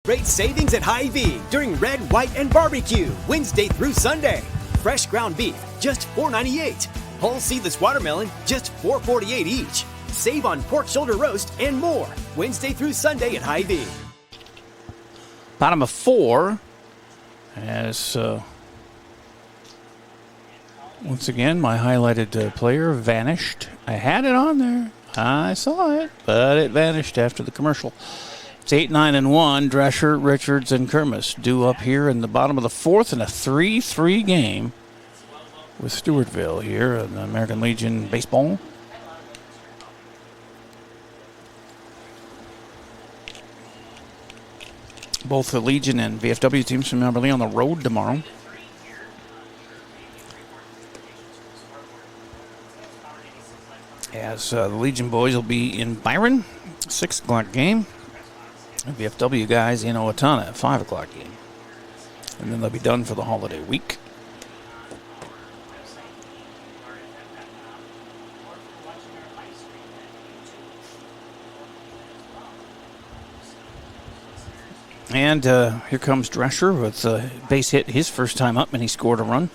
Great savings at Hy-Vee during Red, White, and Barbecue, Wednesday through Sunday. Fresh ground beef, just $4.98. Whole seedless watermelon, just $4.48 each. Save on pork shoulder roast and more. Wednesday through Sunday at Hy-Vee. Bottom of 4 as once again my highlighted player vanished. I had it on there. I saw it, but it vanished after the commercial. It's 8, 9, and 1. Drescher, Richards, and Kermis due up here in the bottom of the fourth in a 3-3 game with Stewartville here in the American Legion baseball. Both the Legion and VFW teams from Albert Lea on the road tomorrow. As the Legion boys will be in Byron, 6 o'clock game. And VFW guys in Owatonna at 5 o'clock game. And then they'll be done for the holiday week. And here comes Drescher with a base hit his first time up, and he scored a run.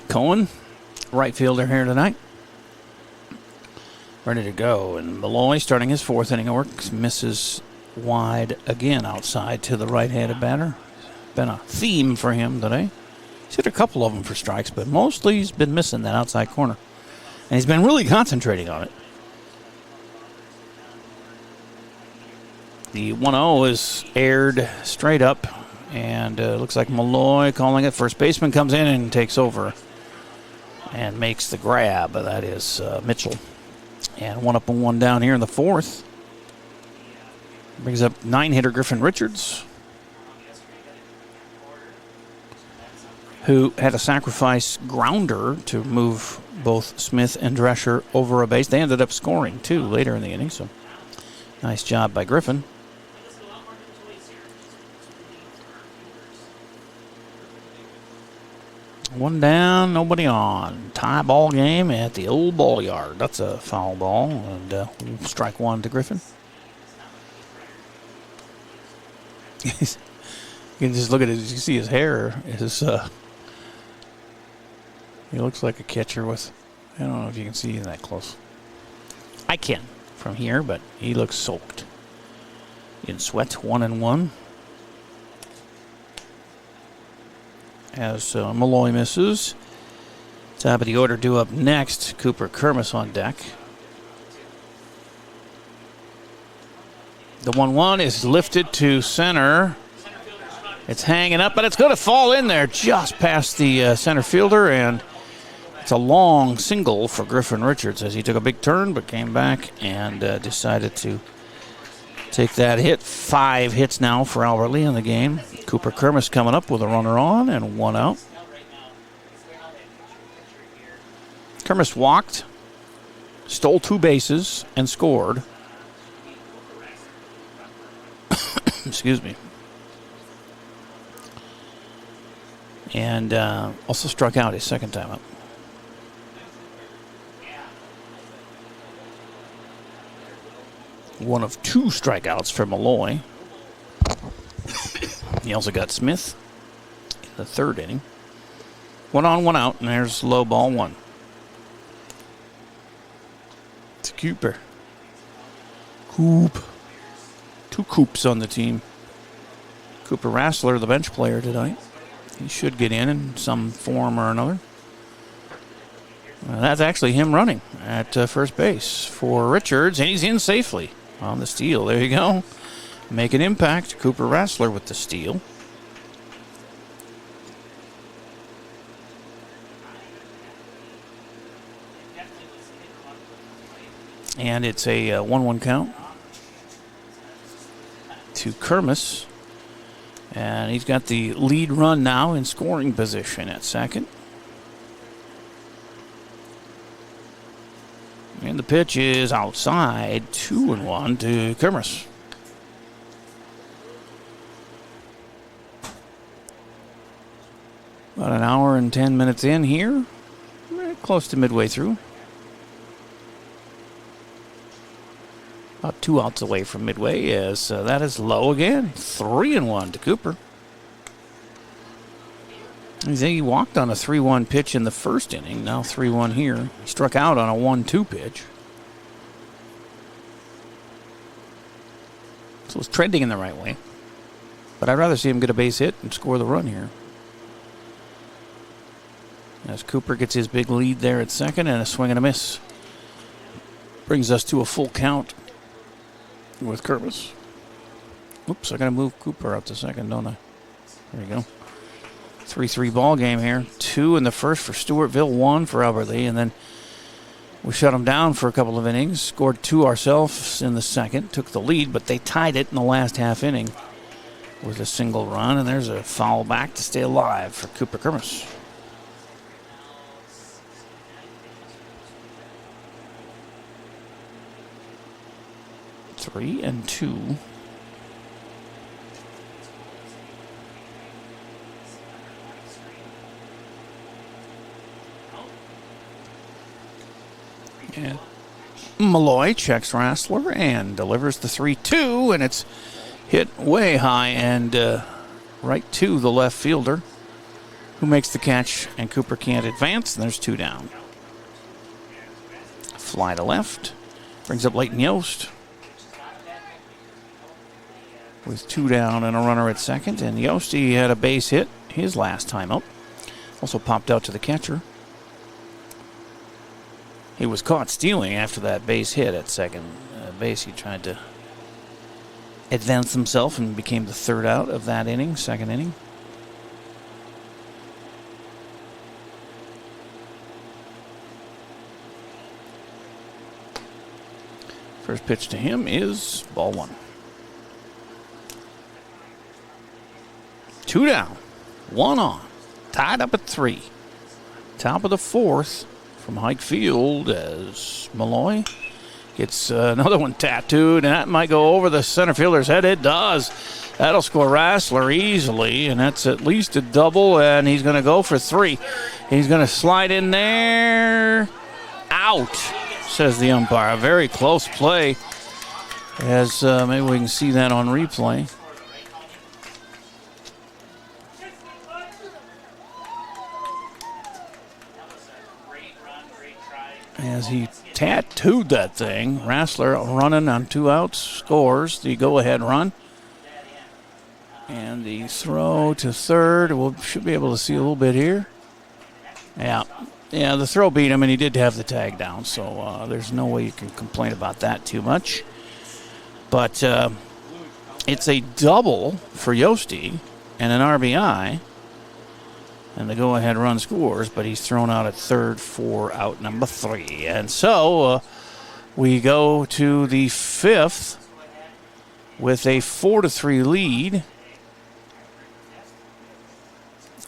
Cohen, right fielder here tonight. Ready to go. And Malloy, starting his fourth inning of work, misses wide again outside to the right-handed batter. Been a theme for him today. He's hit a couple of them for strikes, but mostly he's been missing that outside corner. And he's been really concentrating on it. The 1-0 is aired straight up. And looks like Malloy calling it. First baseman comes in and takes over. And makes the grab. That is Mitchell. And 1 up and 1 down here in the fourth. Brings up 9-hitter Griffin Richards, who had a sacrifice grounder to move both Smith and Drescher over a base. They ended up scoring, too, later in the inning, so nice job by Griffin. One down, nobody on. Tie ball game at the old ball yard. That's a foul ball, and strike one to Griffin. You can just look at it. You see his hair is... He looks like a catcher with, I don't know if you can see him that close. I can from here, but he looks soaked in sweat. 1-1. As Malloy misses. Top of the order due up next. Cooper Kermis on deck. The 1-1 is lifted to center. It's hanging up, but it's going to fall in there just past the center fielder, and it's a long single for Griffin Richards as he took a big turn but came back and decided to take that hit. 5 hits now for Albert Lea in the game. Cooper Kermis coming up with a runner on and 1 out. Kermis walked stole 2 bases and scored. Excuse me. And also struck out his second time up. One of 2 strikeouts for Malloy. He also got Smith in the 3rd inning. 1 on, 1 out, and there's low ball 1. It's Cooper. Coop. 2 Coops on the team. Cooper Rassler, the bench player tonight. He should get in some form or another. That's actually him running at first base for Richards, and he's in safely on the steal. There you go. Make an impact. Cooper Rassler with the steal. And it's a 1-1 count to Kermis. And he's got the lead run now in scoring position at second. And the pitch is outside, 2-1 to Kermis. About an hour and 10 minutes in here. Close to midway through. About 2 outs away from midway as that is low again. 3-1 to Cooper. He walked on a 3-1 pitch in the first inning. Now 3-1 here. He struck out on a 1-2 pitch. So it's trending in the right way. But I'd rather see him get a base hit and score the run here. As Cooper gets his big lead there at second and a swing and a miss. Brings us to a full count with Kermis. Oops, I got to move Cooper up to second, don't I? There you go. 3-3 ball game here. 2 in the first for Stewartville, 1 for Albert Lee, and then we shut them down for a couple of innings. Scored 2 ourselves in the second. Took the lead, but they tied it in the last half inning with a single run, and there's a foul back to stay alive for Cooper Kermis. Three and 2. And Malloy checks Rassler and delivers the 3-2, and it's hit way high and right to the left fielder, who makes the catch, and Cooper can't advance, and there's 2 down. Fly to left, brings up Leighton Yost with 2 down and a runner at second, and Yosti had a base hit his last time up. Also popped out to the catcher. He was caught stealing after that base hit at second base. He tried to advance himself and became the 3rd out of that inning, second inning. First pitch to him is ball 1. 2 down, 1 on, tied up at 3. Top of the 4th from Hike Field as Malloy gets another one tattooed, and that might go over the center fielder's head. It does. That'll score Rassler easily, and that's at least a double, and he's going to go for 3. He's going to slide in there. Out, says the umpire. A very close play, as maybe we can see that on replay. As he tattooed that thing, Rassler running on 2 outs, scores the go-ahead run. And the throw to third, we should be able to see a little bit here. Yeah, the throw beat him, and he did have the tag down, so there's no way you can complain about that too much. But it's a double for Yosti and an RBI. And the go-ahead run scores, but he's thrown out at third for out number 3. And so we go to the 5th with a 4-3 lead.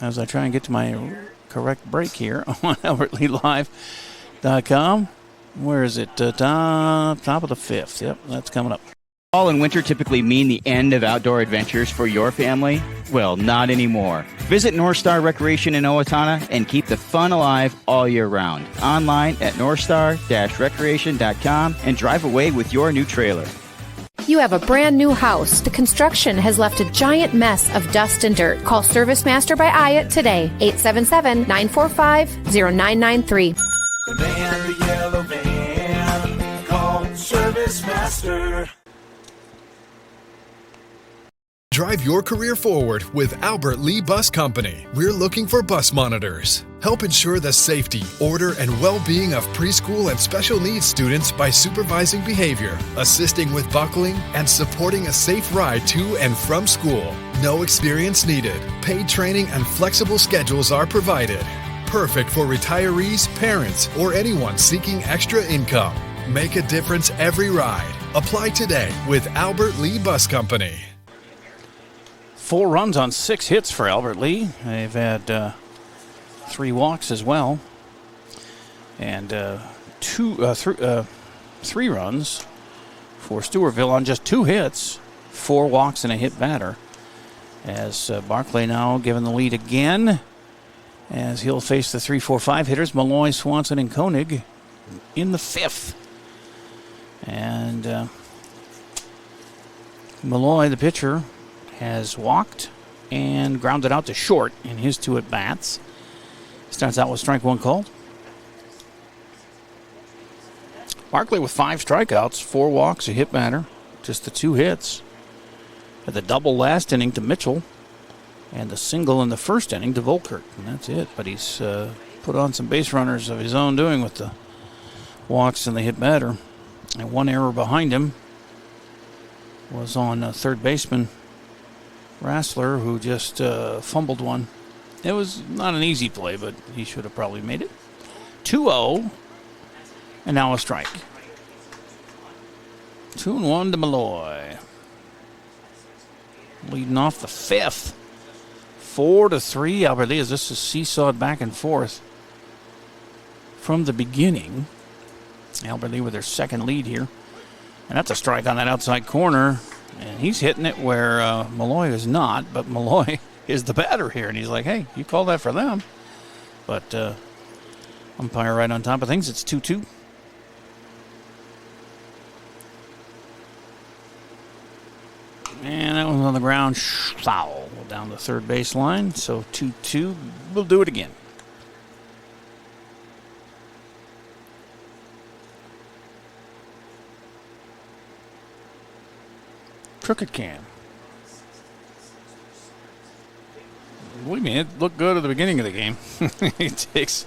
As I try and get to my correct break here on AlbertLeeLive.com. Where is it? Top of the fifth. Yep, that's coming up. Fall and winter typically mean the end of outdoor adventures for your family? Well, not anymore. Visit North Star Recreation in Owatonna and keep the fun alive all year round. Online at northstar-recreation.com and drive away with your new trailer. You have a brand new house. The construction has left a giant mess of dust and dirt. Call Service Master by Hyatt today. 877-945-0993. The man in the yellow van, call Service Master. Drive your career forward with Albert Lee Bus Company. We're looking for bus monitors. Help ensure the safety, order, and well-being of preschool and special needs students by supervising behavior, assisting with buckling, and supporting a safe ride to and from school. No experience needed. Paid training and flexible schedules are provided. Perfect for retirees, parents, or anyone seeking extra income. Make a difference every ride. Apply today with Albert Lee Bus Company. 4 runs on 6 hits for Albert Lee. They've had 3 walks as well. And 3 runs for Stewartville on just 2 hits, 4 walks and a hit batter. As Barclay now given the lead again, as he'll face the 3-4-5 hitters, Malloy, Swanson, and Koenig in the 5th. And Malloy, the pitcher, has walked and grounded out to short in his 2 at-bats. Starts out with strike 1 called. Barclay with 5 strikeouts, 4 walks, a hit batter, just the 2 hits. Had the double last inning to Mitchell and the single in the first inning to Volkert, and that's it. But he's put on some base runners of his own doing with the walks and the hit batter. And 1 error behind him was on third baseman Rassler, who just fumbled one. It was not an easy play, but he should have probably made it. 2-0, and now a strike. 2-1 to Malloy. Leading off the 5th. 4-3, Albert Lee, as this is seesawed back and forth from the beginning. Albert Lee with their second lead here. And that's a strike on that outside corner. And he's hitting it where Malloy is not, but Malloy is the batter here. And he's like, hey, you call that for them. But umpire right on top of things. It's 2-2. And that one's on the ground. Foul down the third base line. So 2-2. We'll do it again. Crooked can. Believe me, it looked good at the beginning of the game. He takes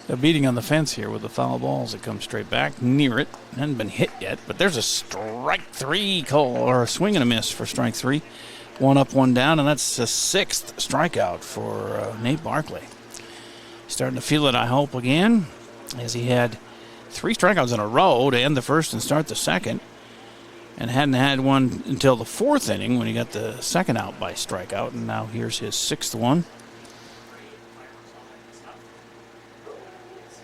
a beating on the fence here with the foul balls that come straight back near it. Hasn't been hit yet, but there's a strike 3 call, or a swing and a miss for strike 3. 1 up, 1 down, and that's the 6th strikeout for Nate Barclay. Starting to feel it, I hope, again, as he had 3 strikeouts in a row to end the first and start the second. And hadn't had one until the 4th inning when he got the second out by strikeout. And now here's his 6th one.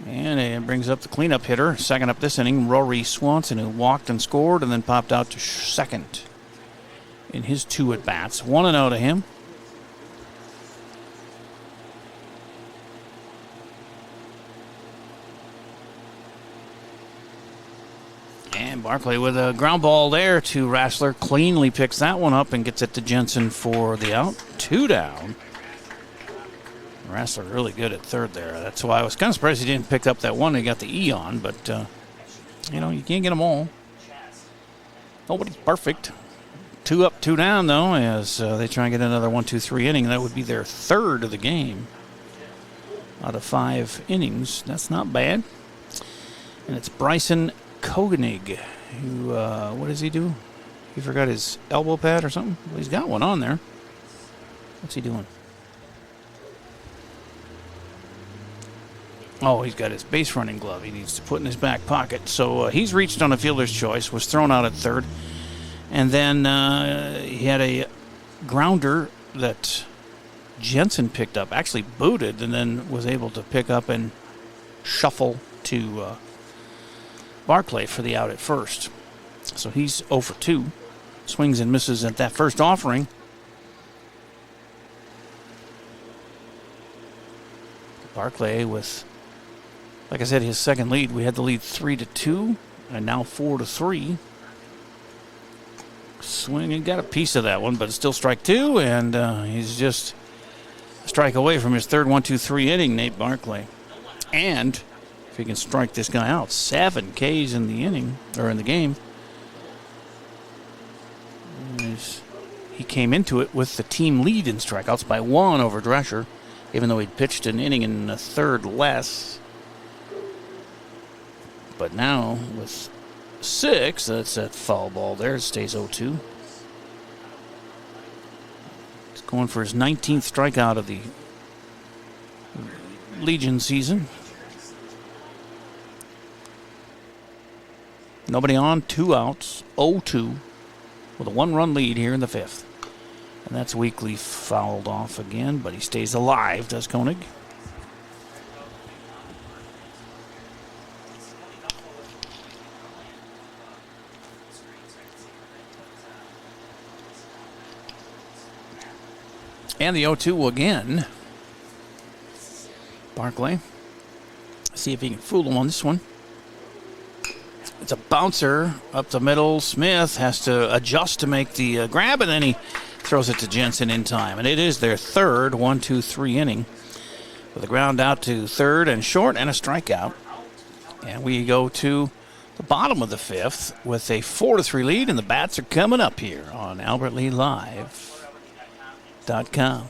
And it brings up the cleanup hitter, second up this inning, Rory Swanson, who walked and scored and then popped out to second in his 2 at-bats. 1-0 to him. And Barclay with a ground ball there to Rassler. Cleanly picks that one up and gets it to Jensen for the out. 2 down. Rassler really good at third there. That's why I was kind of surprised he didn't pick up that one. He got the E on, but, you know, you can't get them all. Nobody's perfect. 2 up, 2 down, though, as they try and get another 1-2-3 inning. That would be their 3rd of the game out of 5 innings. That's not bad. And it's Bryson Koenig, who, what does he do? He forgot his elbow pad or something? Well, he's got one on there. What's he doing? Oh, he's got his base running glove he needs to put in his back pocket. So he's reached on a fielder's choice, was thrown out at third. And then he had a grounder that Jensen picked up, actually booted, and then was able to pick up and shuffle to Barclay for the out at first. So he's 0 for 2. Swings and misses at that first offering. Barclay with, like I said, his second lead. We had the lead 3-2, and now 4-3. Swing and got a piece of that one, but it's still strike 2, and he's just a strike away from his third 1-2-3 inning, Nate Barclay. And if he can strike this guy out, 7 Ks in the inning, or in the game. He came into it with the team lead in strikeouts by 1 over Drescher, even though he'd pitched an inning and a third less. But now with 6, that's that foul ball there. It stays 0-2. He's going for his 19th strikeout of the Legion season. Nobody on, 2 outs, 0-2, with a 1-run lead here in the 5th. And that's Weekly fouled off again, but he stays alive, does Koenig. And the 0-2 again. Barclay. See if he can fool him on this one. It's a bouncer up the middle. Smith has to adjust to make the grab, and then he throws it to Jensen in time. And it is their third 1-2-3 inning with a ground out to third and short and a strikeout. And we go to the bottom of the 5th with a 4-3 lead, and the bats are coming up here on AlbertLeeLive.com.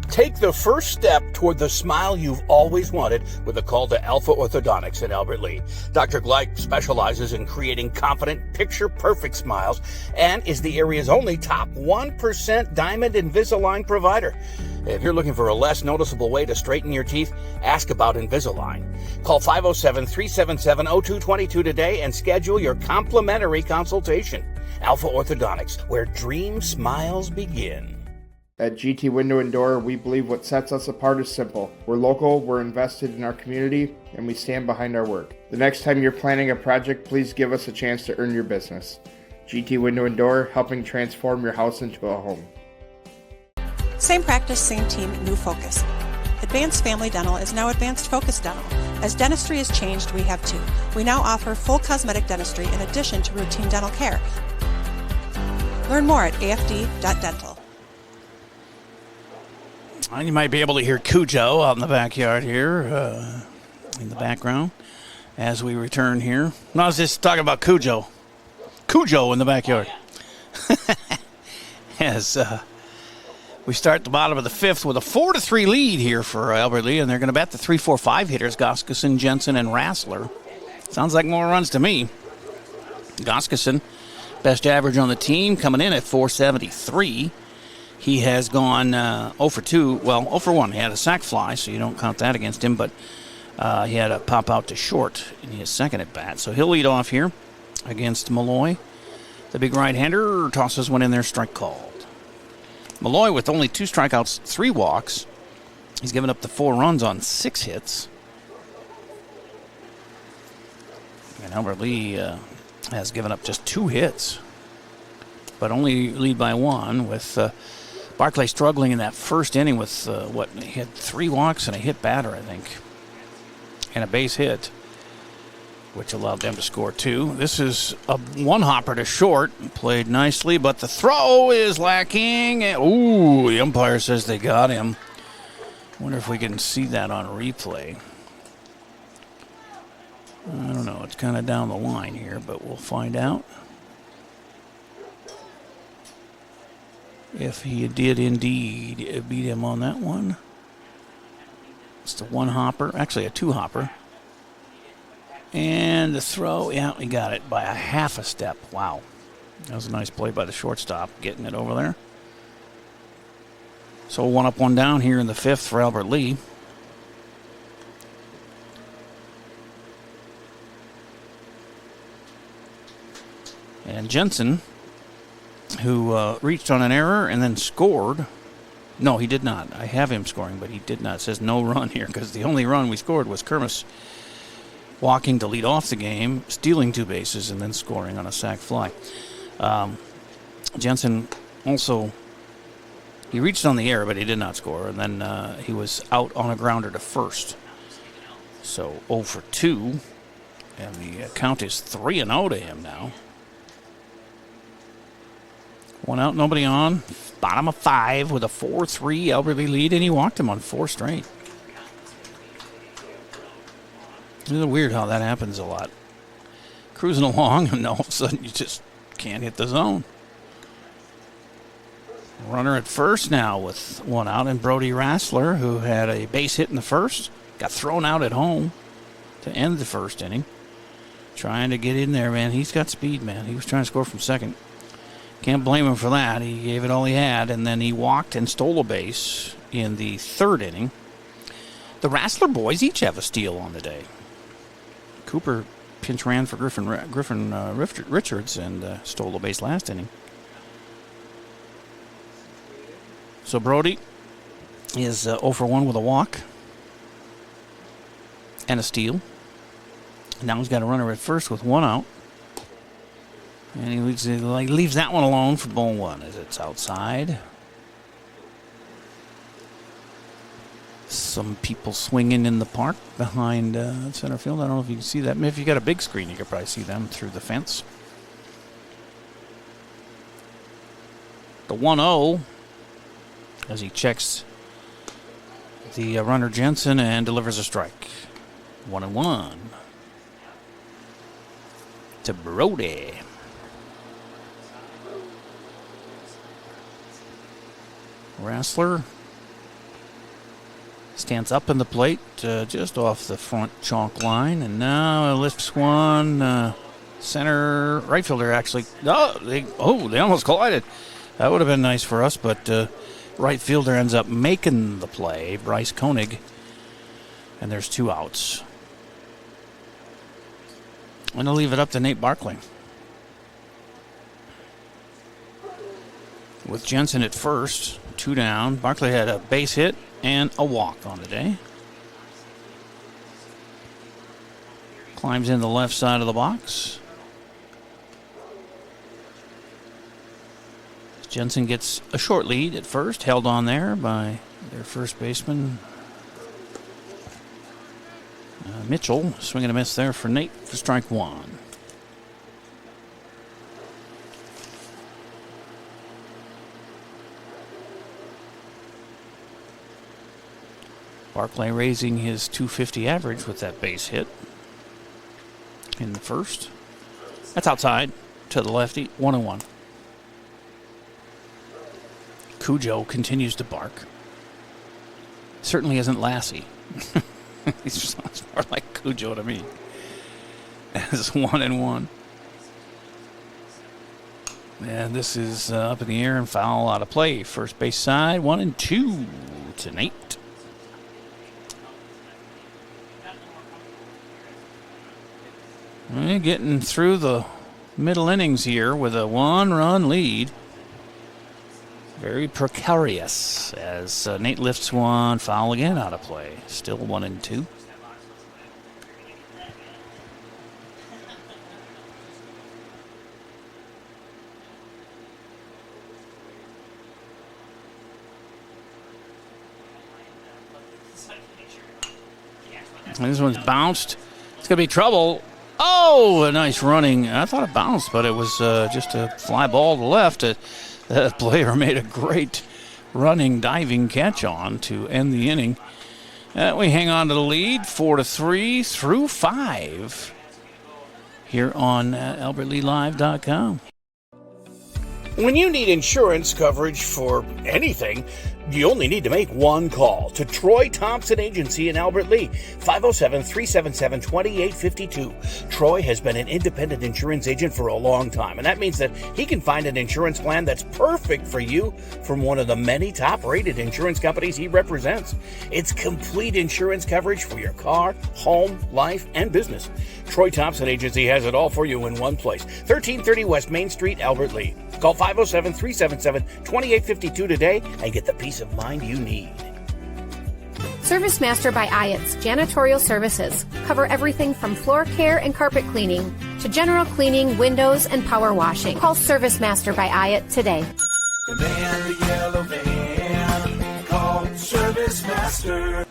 Take the first step toward the smile you've always wanted with a call to Alpha Orthodontics in Albert Lea. Dr. Gleich specializes in creating confident, picture-perfect smiles and is the area's only top 1% Diamond Invisalign provider. If you're looking for a less noticeable way to straighten your teeth, ask about Invisalign. Call 507-377-0222 today and schedule your complimentary consultation. Alpha Orthodontics, where dream smiles begin. At GT Window and Door, we believe what sets us apart is simple. We're local, we're invested in our community, and we stand behind our work. The next time you're planning a project, please give us a chance to earn your business. GT Window and Door, helping transform your house into a home. Same practice, same team, new focus. Advanced Family Dental is now Advanced Focus Dental. As dentistry has changed, we have too. We now offer full cosmetic dentistry in addition to routine dental care. Learn more at afd.dental. You might be able to hear Cujo out in the backyard here, in the background, as we return here. No, I was just talking about Cujo. Cujo in the backyard. As we start the bottom of the 5th with a 4-3 lead here for Albert Lea, and they're going to bat the 3-4-5 hitters, Goskeson, Jensen, and Rassler. Sounds like more runs to me. Goskeson, best average on the team, coming in at 473. He has gone 0 for 2. Well, 0 for 1. He had a sac fly, so you don't count that against him, but he had a pop out to short in his second at bat. So he'll lead off here against Malloy. The big right-hander tosses one in there, strike called. Malloy with only 2 strikeouts, 3 walks. He's given up the 4 runs on 6 hits. And Albert Lea has given up just 2 hits, but only lead by 1 with Barclay struggling in that first inning with, he had 3 walks and a hit batter, I think, and a base hit, which allowed them to score 2. This is a 1-hopper to short, played nicely, but the throw is lacking. Ooh, the umpire says they got him. Wonder if we can see that on replay. I don't know, it's kind of down the line here, but we'll find out. If he did indeed beat him on that one. It's the 1-hopper, actually a 2-hopper. And the throw, yeah, he got it by a half a step. Wow. That was a nice play by the shortstop, getting it over there. So 1 up, 1 down here in the 5th for Albert Lea. And Jensen, who reached on an error and then scored. No, he did not. I have him scoring, but he did not. It says no run here because the only run we scored was Kermis walking to lead off the game, stealing 2 bases, and then scoring on a sac fly. Jensen also, he reached on the air, but he did not score, and then he was out on a grounder to first. So 0 for 2, and the count is 3-0 to him now. 1 out, nobody on. Bottom of 5 with a 4-3 Albertville lead, and he walked him on 4 straight. It's weird how that happens a lot. Cruising along, and all of a sudden you just can't hit the zone. Runner at first now with 1 out, and Brody Rassler, who had a base hit in the first, got thrown out at home to end the first inning. Trying to get in there, man. He's got speed, man. He was trying to score from second. Can't blame him for that. He gave it all he had, and then he walked and stole a base in the 3rd inning. The Rassler boys each have a steal on the day. Cooper pinch ran for Griffin Richards and stole a base last inning. So Brody is 0 for 1 with a walk and a steal. Now he's got a runner at first with 1 out. And he leaves that one alone for ball 1 as it's outside. Some people swinging in the park behind center field. I don't know if you can see that. If you got a big screen, you could probably see them through the fence. The 1-0 as he checks the runner Jensen and delivers a strike. 1-1 to Brody. Rassler stands up in the plate just off the front chalk line, and now lifts one. Center right fielder actually. They almost collided. That would have been nice for us, but right fielder ends up making the play, Bryce Koenig, and there's 2 outs. I'm going to leave it up to Nate Barkley. With Jensen at first, 2 down. Barkley had a base hit and a walk on the day. Climbs in the left side of the box. Jensen gets a short lead at first, held on there by their first baseman, Mitchell. Swing and a miss there for Nate for strike 1. Barclay raising his .250 average with that base hit in the first. That's outside to the lefty. 1-1. Cujo continues to bark. Certainly isn't Lassie. He sounds more like Cujo to me. As 1-1. And this is up in the air and foul out of play. First base side, 1-2 to Nate. We're getting through the middle innings here with a 1-run lead. Very precarious as Nate lifts one, foul again out of play. Still 1-2. And this one's bounced. It's going to be trouble. Oh, a nice running. I thought it bounced, but it was just a fly ball to left. That player made a great running, diving catch on to end the inning. We hang on to the lead, 4-3 through 5 here on AlbertLeeLive.com. When you need insurance coverage for anything, you only need to make one call to Troy Thompson Agency in Albert Lea, 507-377-2852. Troy has been an independent insurance agent for a long time, and that means that he can find an insurance plan that's perfect for you from one of the many top-rated insurance companies he represents. It's complete insurance coverage for your car, home, life, and business. Troy Thompson Agency has it all for you in one place, 1330 West Main Street, Albert Lea. Call 507-377-2852 today and get the peace of mind you need. Service Master by Ayatt's Janitorial Services cover everything from floor care and carpet cleaning to general cleaning, windows, and power washing. Call Service Master by Ayatt today. The man, the yellow van, called Service Master.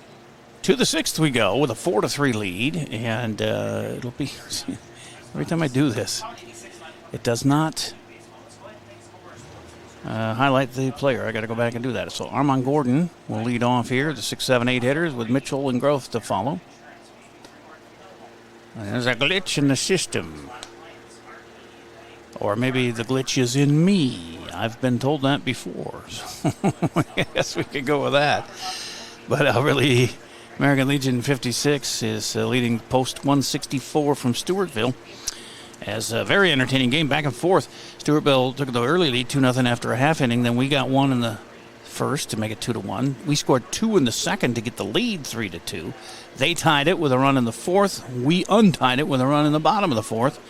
To the sixth we go with a 4-3 lead, and it'll be every time I do this, it does not highlight the player. I got to go back and do that. So Armand Gordon will lead off here. The 6, 7, 8 hitters with Mitchell and Groth to follow. And there's a glitch in the system. Or maybe the glitch is in me. I've been told that before. So I guess we could go with that. But really, American Legion 56 is leading post 164 from Stewartville. As a very entertaining game, back and forth. Stewartville took the early lead, 2-0 after a half inning. Then we got one in the first to make it 2-1. We scored 2 in the second to get the lead 3-2. They tied it with a run in the fourth. We untied it with a run in the bottom of the fourth.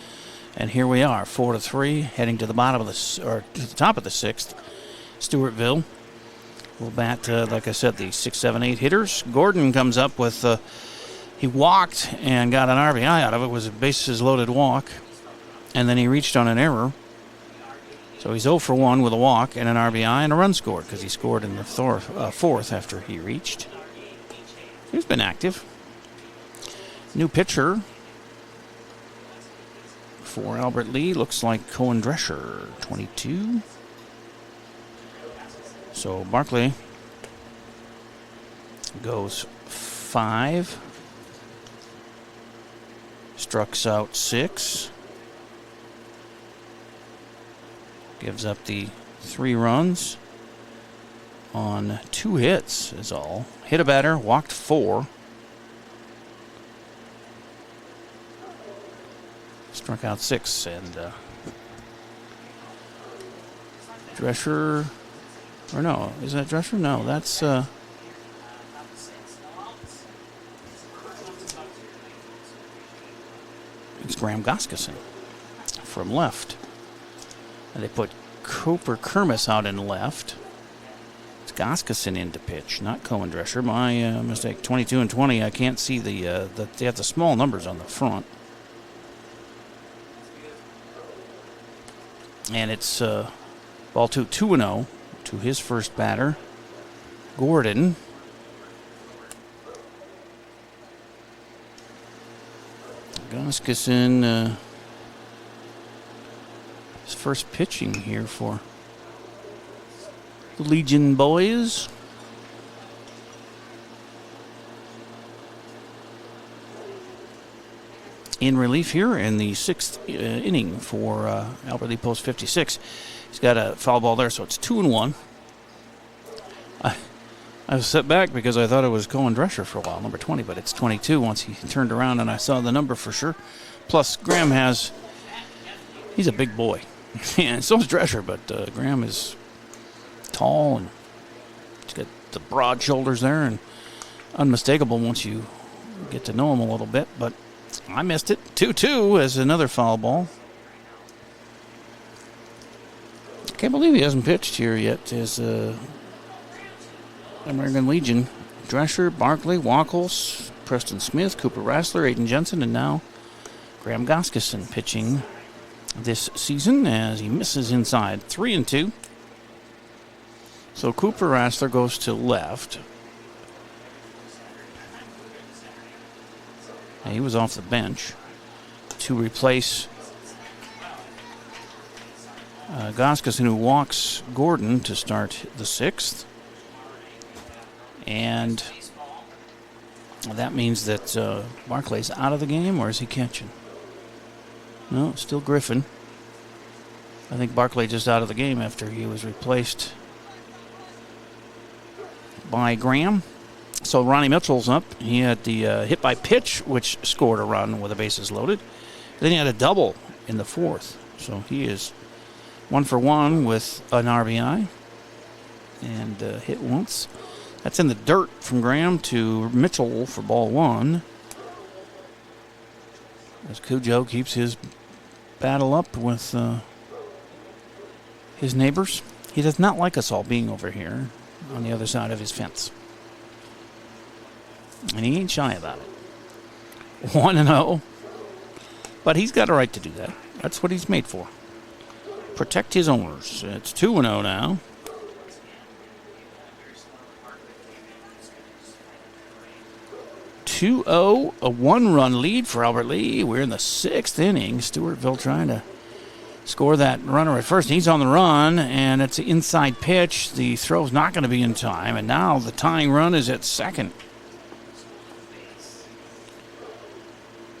And here we are, 4-3, heading to the bottom of to the top of the sixth. Stewartville will bat, like I said, the 6, 7, 8 hitters. Gordon comes up with, he walked and got an RBI out of it. It was a bases loaded walk. And then he reached on an error. So he's 0 for 1 with a walk and an RBI and a run scored because he scored in the fourth after he reached. He's been active. New pitcher for Albert Lee looks like Cohen Drescher, 22. So Barkley goes 5. Struck out 6. Gives up the 3 runs on 2 hits is all. Hit a batter, walked 4. Struck out 6. And Drescher, or no, is that Drescher? No, that's it's Graham Goskeson from left. And they put Cooper Kermis out in left. It's Goskeson in to pitch, not Cohen Drescher. My mistake. 22 and 20. I can't see they have the small numbers on the front. And it's ball 2-0 to his first batter, Gordon. Goskeson. His first pitching here for the Legion boys. In relief here in the 6th inning for Albert Lee Post 56. He's got a foul ball there, so it's 2-1. I was set back because I thought it was Cohen Drescher for a while, number 20, but it's 22 once he turned around and I saw the number for sure. Plus, Graham he's a big boy. And so is Drescher, but Graham is tall and he's got the broad shoulders there and unmistakable once you get to know him a little bit. But I missed it. 2-2 as another foul ball. I can't believe he hasn't pitched here yet as American Legion. Drescher, Barkley, Wackles, Preston Smith, Cooper Rassler, Aiden Jensen, and now Graham Goskeson pitching this season as he misses inside. 3-2. So Cooper Rassler goes to left. And he was off the bench to replace Goskeson, who walks Gordon to start the 6th. And that means that Barclay's out of the game, or is he catching? No, still Griffin. I think Barkley just out of the game after he was replaced by Graham. So Ronnie Mitchell's up. He had the hit by pitch, which scored a run with the bases loaded. Then he had a double in the 4th. So he is 1 for 1 with an RBI. And hit once. That's in the dirt from Graham to Mitchell for ball 1. As Cujo keeps his battle up with his neighbors. He does not like us all being over here on the other side of his fence. And he ain't shy about it. 1-0. But he's got a right to do that. That's what he's made for. Protect his owners. It's 2-0 now. 2-0, a one-run lead for Albert Lee. We're in the 6th inning. Stewartville trying to score that runner at first. He's on the run, and it's an inside pitch. The throw's not going to be in time, and now the tying run is at second.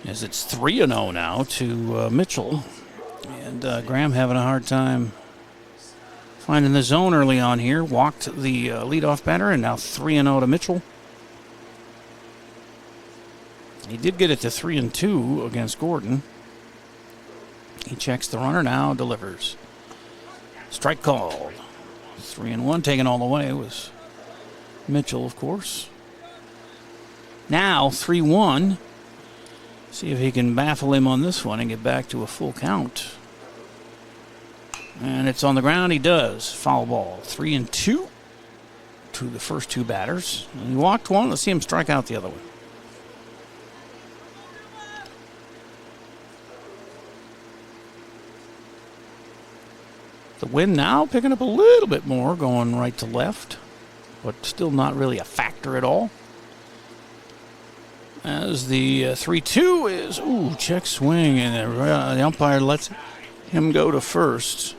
As it's 3-0 now to Mitchell. And Graham having a hard time finding the zone early on here. Walked the leadoff batter, and now 3-0 to Mitchell. He did get it to 3-2 against Gordon. He checks the runner now, delivers. Strike called. 3-1, taken all the way was Mitchell, of course. Now 3-1. See if he can baffle him on this one and get back to a full count. And it's on the ground. He does. Foul ball. 3-2 to the first two batters. And he walked one. Let's see him strike out the other one. The wind now picking up a little bit more, going right to left, but still not really a factor at all. As the 3-2 is, check swing, and the umpire lets him go to first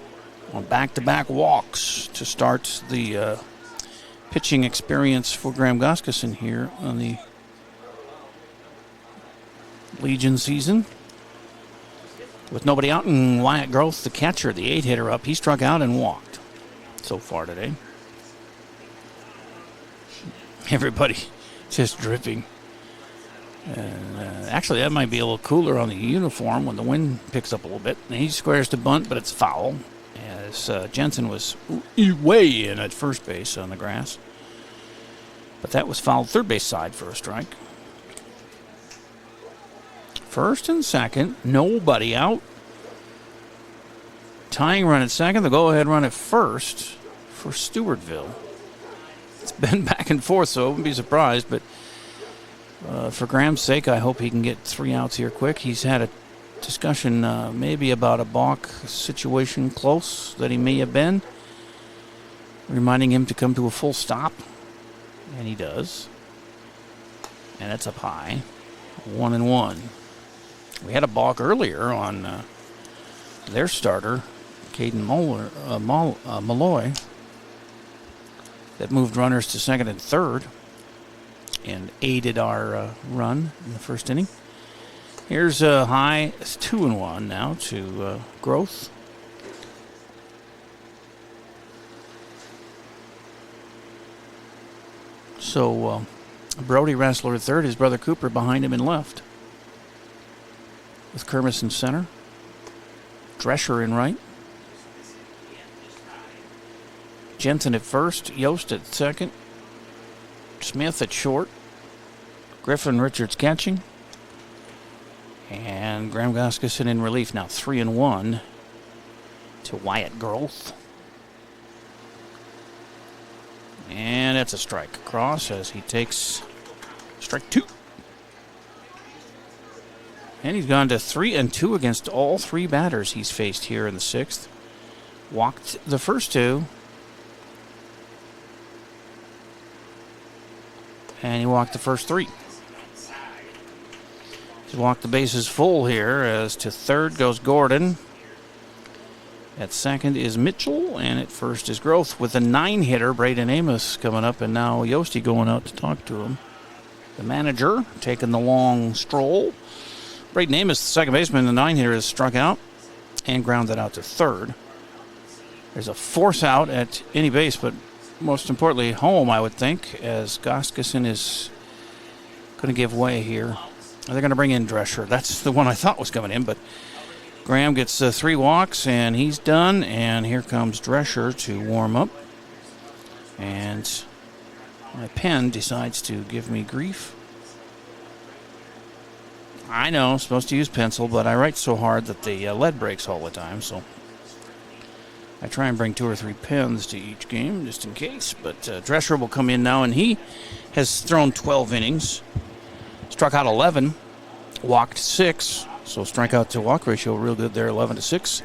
on back-to-back walks to start the pitching experience for Graham Goskeson here on the Legion season. With nobody out, and Wyatt Groth, the catcher, the 8-hitter up, he struck out and walked so far today. Everybody just dripping. Actually, that might be a little cooler on the uniform when the wind picks up a little bit. And he squares to bunt, but it's foul, as Jensen was way in at first base on the grass. But that was fouled third base side for a strike. First and second, nobody out. Tying run at second, the go-ahead run at first for Stewartville. It's been back and forth, so I wouldn't be surprised, but for Graham's sake, I hope he can get 3 outs here quick. He's had a discussion maybe about a balk situation close that he may have been, reminding him to come to a full stop, and he does. And it's up high, 1-1. We had a balk earlier on their starter, Caden Malloy, that moved runners to second and third and aided our run in the first inning. Here's a high. It's 2-1 now to Groth. So Brody Rassler at third, his brother Cooper behind him in left. With Kermis in center. Drescher in right. Jensen at first. Yost at second. Smith at short. Griffin Richards catching. And Graham Goskeson in relief now. 3-1 to Wyatt Groth. And it's a strike across as he takes strike 2. And he's gone to 3-2 against all 3 batters he's faced here in the 6th. Walked the first 2. And he walked the first 3. He's walked the bases full here as to third goes Gordon. At second is Mitchell, and at first is Groth with a 9-hitter. Braden Amos coming up, and now Yosti going out to talk to him. The manager taking the long stroll. Braden Amos, the second baseman, the 9-hitter, is struck out and grounded out to third. There's a force out at any base, but most importantly, home, I would think, as Goskeson is going to give way here. They're going to bring in Drescher. That's the one I thought was coming in, but Graham gets 3 walks, and he's done. And here comes Drescher to warm up. And my pen decides to give me grief. I know, I'm supposed to use pencil, but I write so hard that the lead breaks all the time. So I try and bring 2 or 3 pens to each game just in case. But Drescher will come in now, and he has thrown 12 innings, struck out 11, walked 6. So strikeout to walk ratio real good there, 11-6.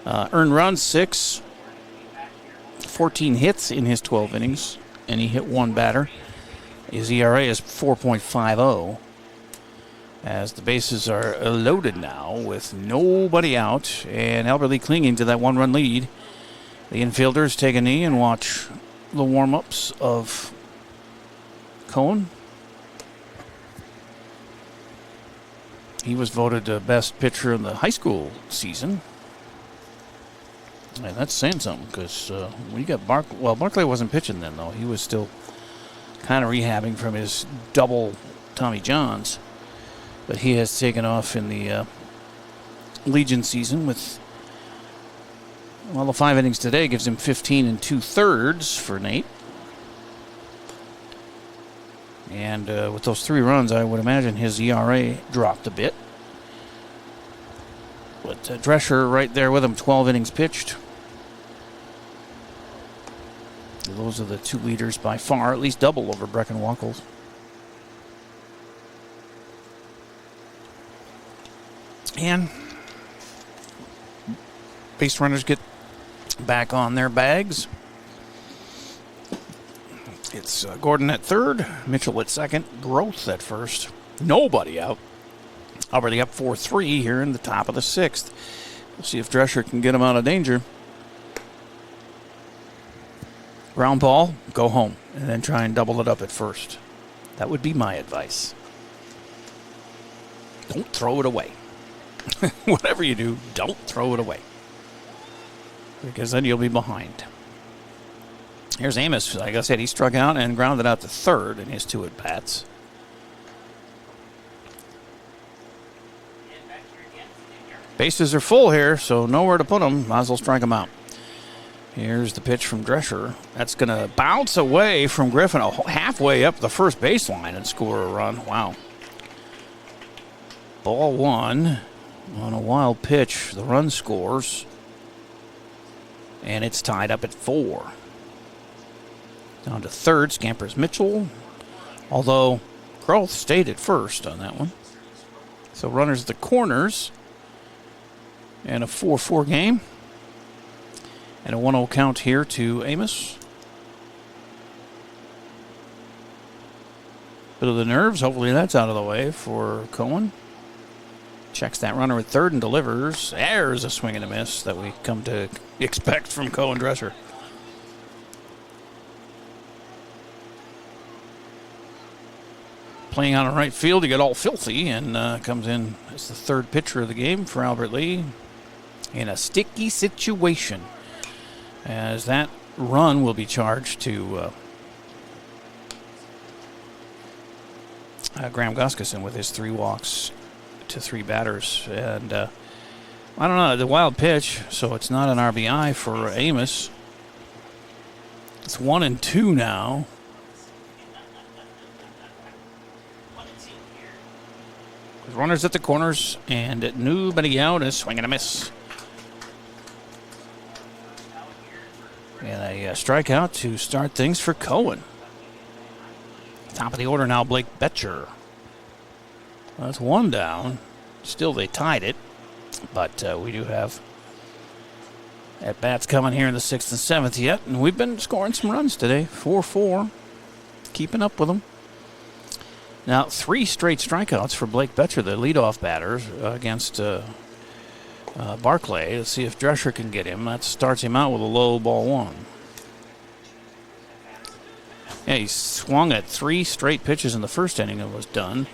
Earned runs 6, 14 hits in his 12 innings, and he hit 1 batter. His ERA is 4.50. As the bases are loaded now with nobody out, and Albert Lee clinging to that 1-run lead. The infielders take a knee and watch the warm-ups of Cohen. He was voted the best pitcher in the high school season. And that's saying something, because when you got Barclay wasn't pitching then, though. He was still kind of rehabbing from his double Tommy Johns. But he has taken off in the Legion season with, the 5 innings today gives him 15 2/3 for Nate. And with those 3 runs, I would imagine his ERA dropped a bit. But Drescher right there with him, 12 innings pitched. Those are the 2 leaders by far, at least double over Brecken Wackels. And base runners get back on their bags. It's Gordon at third, Mitchell at second, Groth at first. Nobody out. Already up 4-3 here in the top of the 6th. We'll see if Drescher can get him out of danger. Ground ball, go home, and then try and double it up at first. That would be my advice. Don't throw it away. Whatever you do, don't throw it away, because then you'll be behind. Here's Amos. Like I said, he struck out and grounded out to third in his 2 at-bats. Bases are full here, so nowhere to put them. Might as well strike them out. Here's the pitch from Drescher. That's going to bounce away from Griffin halfway up the first baseline and score a run. Wow. Ball 1. On a wild pitch, the run scores, and it's tied up at 4. Down to third, scampers Mitchell, although Groth stayed at first on that one. So runners at the corners, and a 4-4 game, and a 1-0 count here to Amos. Bit of the nerves, hopefully that's out of the way for Cohen. Checks that runner at third and delivers. There's a swing and a miss that we come to expect from Cohen Drescher. Playing out in right field, he got all filthy and comes in as the 3rd pitcher of the game for Albert Lee in a sticky situation, as that run will be charged to Graham Gustafson with his 3 walks to 3 batters. And I don't know, the wild pitch, so it's not an RBI for Amos. It's 1-2 now. With runners at the corners and nobody out, a swing and a miss. And a strikeout to start things for Cohen. Top of the order now, Blake Betcher. Well, that's 1 down. Still, they tied it. But we do have at-bats coming here in the 6th and 7th yet. And we've been scoring some runs today. 4-4. Keeping up with them. Now, 3 straight strikeouts for Blake Betcher, the leadoff batter, against Barclay. Let's see if Drescher can get him. That starts him out with a low ball 1. Yeah, he swung at 3 straight pitches in the first inning and was done.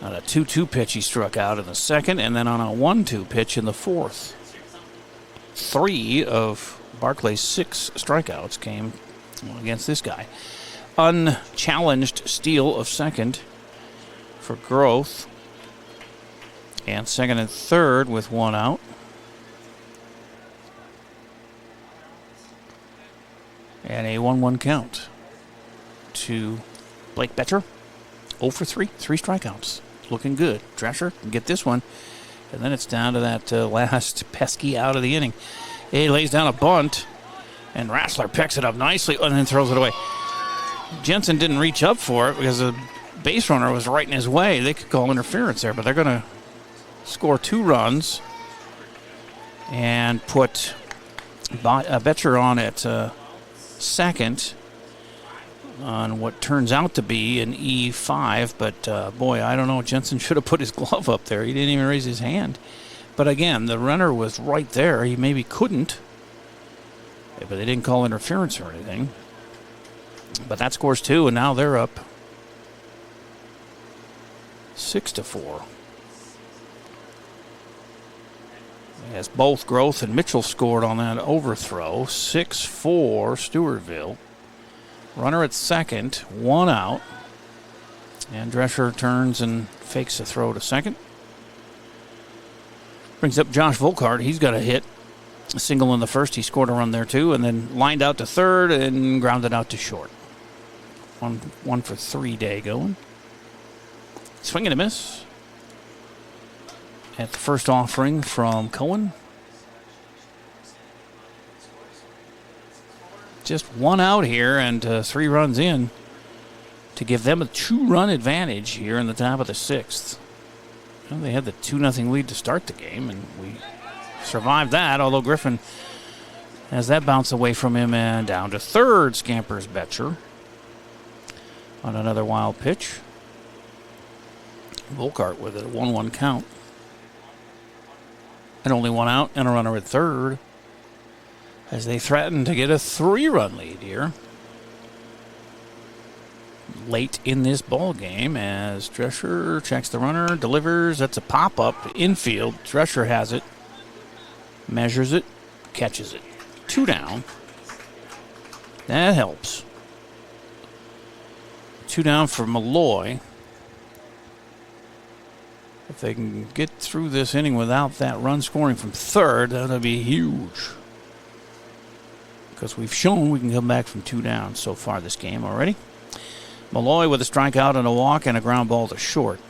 On a 2-2 pitch, he struck out in the second, and then on a 1-2 pitch in the 4th. 3 of Barclay's 6 strikeouts came against this guy. Unchallenged steal of second for Groth. And second and third with 1 out. And a 1-1 count to Blake Betcher. 0 for 3, 3 strikeouts. Looking good. Drescher can get this one. And then it's down to that last pesky out of the inning. He lays down a bunt, and Rassler picks it up nicely and then throws it away. Jensen didn't reach up for it because the base runner was right in his way. They could call interference there, but they're going to score 2 runs and put Betcher on at second on what turns out to be an E5. But, boy, I don't know. Jensen should have put his glove up there. He didn't even raise his hand. But, again, the runner was right there. He maybe couldn't. But they didn't call interference or anything. But that scores 2, and now they're up 6-4. As both Groth and Mitchell scored on that overthrow. 6-4 Stewartville. Runner at second, 1 out. And Drescher turns and fakes a throw to second. Brings up Josh Volkart. He's got a hit. A single in the first. He scored a run there too, and then lined out to third and grounded out to short. One for 3 day going. Swing and a miss. At the first offering from Cohen. Just 1 out here and 3 runs in to give them a 2-run advantage here in the top of the 6th. Well, they had the 2-0 lead to start the game, and we survived that, although Griffin has that bounce away from him, and down to third scampers Betcher on another wild pitch. Volkart with a 1-1 count. And only 1 out and a runner at third as they threaten to get a 3-run lead here late in this ball game as Drescher checks the runner, delivers. That's a pop-up infield. Drescher has it, measures it, catches it. 2 down. That helps. 2 down for Malloy. If they can get through this inning without that run scoring from third, that would be huge. Because we've shown we can come back from 2 down so far this game already. Malloy with a strikeout and a walk and a ground ball to short.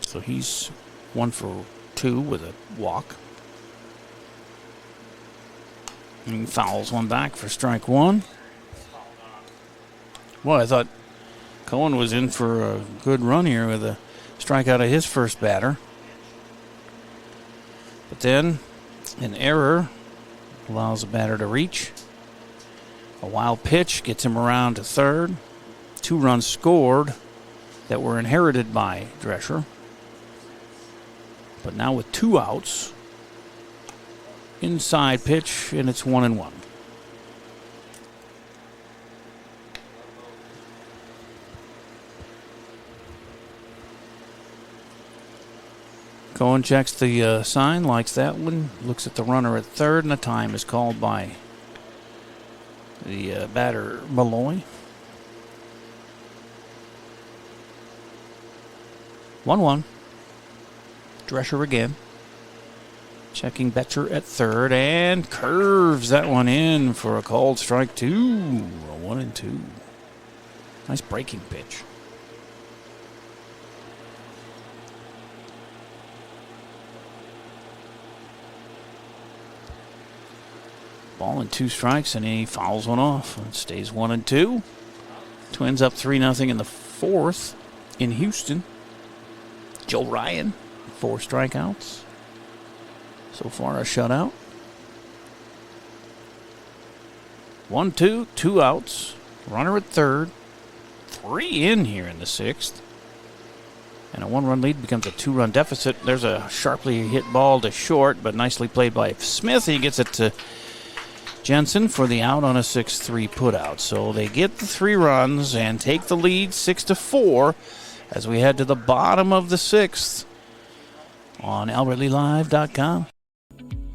So he's 1 for 2 with a walk. And he fouls one back for strike 1. Well, I thought Cohen was in for a good run here with a strikeout of his first batter. But then an error allows the batter to reach. A wild pitch gets him around to third. 2 runs scored that were inherited by Drescher. But now with 2 outs, inside pitch, and it's 1-1. Cohen checks the sign, likes that one, looks at the runner at third, and the time is called by the batter, Malloy. 1-1. Drescher again. Checking Betcher at third and curves that one in for a called strike 2. A 1-2. Nice breaking pitch. Ball and 2 strikes, and he fouls one off. It stays 1-2. Twins up 3-0 in the 4th in Houston. Joe Ryan, 4 strikeouts. So far a shutout. 1-2, 2 outs. Runner at third. 3 in here in the 6th. And a 1-run lead becomes a 2-run deficit. There's a sharply hit ball to short, but nicely played by Smith. He gets it to Jensen for the out on a 6-3 putout. So they get the 3 runs and take the lead 6-4 as we head to the bottom of the 6th on AlbertLeeLive.com.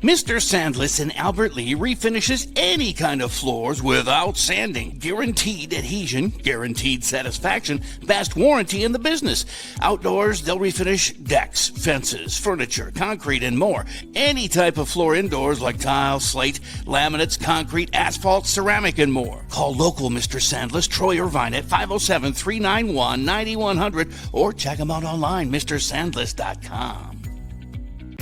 Mr. Sandless in Albert Lea refinishes any kind of floors without sanding. Guaranteed adhesion, guaranteed satisfaction, best warranty in the business. Outdoors, they'll refinish decks, fences, furniture, concrete, and more. Any type of floor indoors like tile, slate, laminates, concrete, asphalt, ceramic, and more. Call local Mr. Sandless, Troy Irvine at 507-391-9100 or check him out online, MrSandless.com.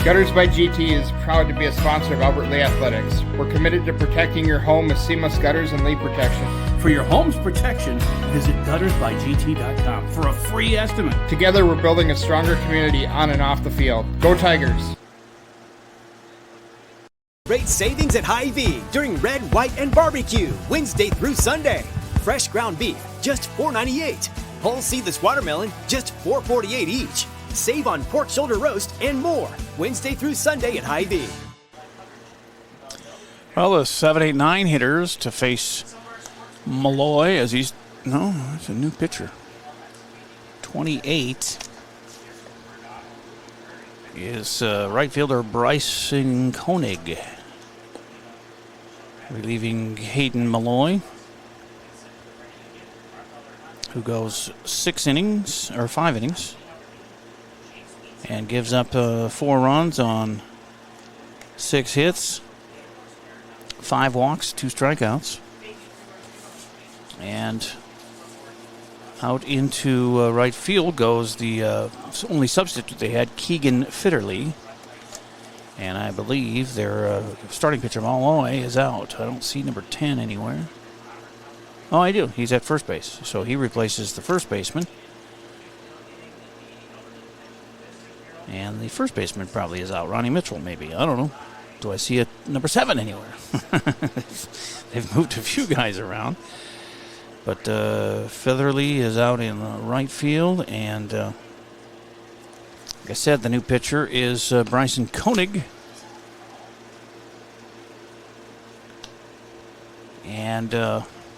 Gutters by GT is proud to be a sponsor of Albert Lee Athletics. We're committed to protecting your home with seamless gutters and leak protection. For your home's protection, visit guttersbygt.com for a free estimate. Together, we're building a stronger community on and off the field. Go Tigers! Great savings at Hy-Vee during Red, White, and Barbecue, Wednesday through Sunday. Fresh ground beef, just $4.98. Whole seedless watermelon, just $4.48 each. Save on pork shoulder roast and more, Wednesday through Sunday at Hy-Vee. Well, the 7-8-9 hitters to face Malloy as he's... No, it's a new pitcher. 28 is right fielder Bryson Koenig, relieving Hayden Malloy, who goes 5 innings, and gives up 4 runs on 6 hits, 5 walks, 2 strikeouts. And out into right field goes the only substitute they had, Keegan Fitterly. And I believe their starting pitcher, Malloy, is out. I don't see number 10 anywhere. Oh, I do. He's at first base. So he replaces the first baseman. And the first baseman probably is out. Ronnie Mitchell, maybe. I don't know. Do I see a number 7 anywhere? They've moved a few guys around. But Featherly is out in right field. And like I said, the new pitcher is Bryson Koenig. And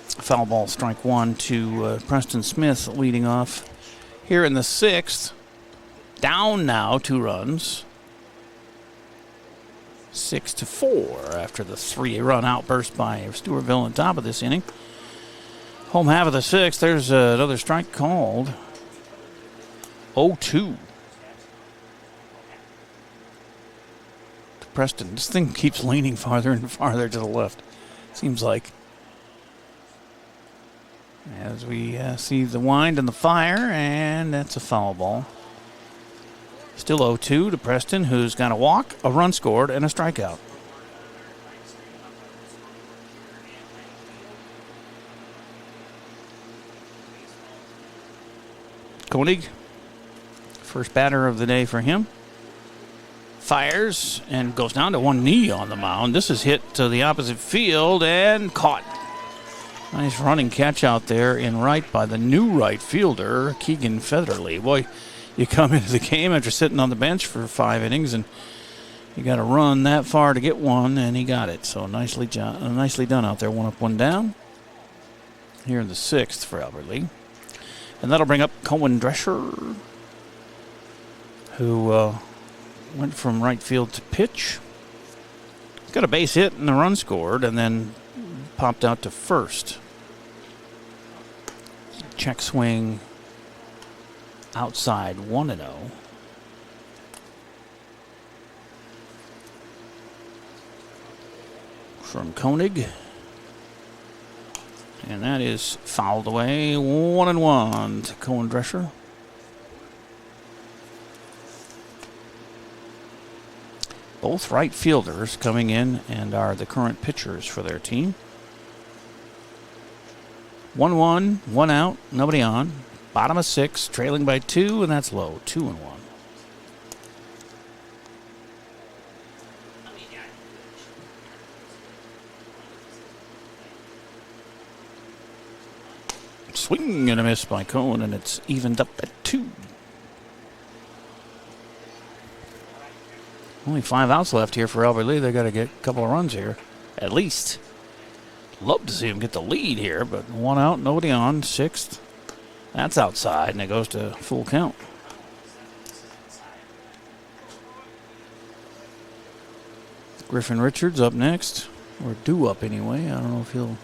foul ball, strike 1 to Preston Smith leading off here in the 6th. Down now 2 runs. 6-4 after the 3-run outburst by Stewartville on top of this inning. Home half of the 6th. There's another strike called. 0-2 to Preston. This thing keeps leaning farther and farther to the left. Seems like. As we see the wind and the fire, and that's a foul ball. Still 0-2 to Preston, who's got a walk, a run scored, and a strikeout. Koenig, first batter of the day for him. Fires and goes down to one knee on the mound. This is hit to the opposite field and caught. Nice running catch out there in right by the new right fielder, Keegan Featherly. Boy, you come into the game after sitting on the bench for 5 innings, and you got to run that far to get one, and he got it. So nicely done out there. 1 up, 1 down. Here in the 6th for Albert Lee. And that'll bring up Cohen Drescher, who went from right field to pitch. Got a base hit and a run scored, and then popped out to first. Check swing outside, 1-0. From Koenig. And that is fouled away. 1-1 to Cohen Drescher. Both right fielders coming in and are the current pitchers for their team. 1-1, 1 out, nobody on. Bottom of 6, trailing by 2, and that's low. 2-1. Swing and a miss by Cohen, and it's evened up at 2. Only 5 outs left here for Albert Lee. They got to get a couple of runs here, at least. Love to see him get the lead here, but 1 out, nobody on. 6th. That's outside, and it goes to full count. Griffin Richards up next, or due up anyway. I don't know if he'll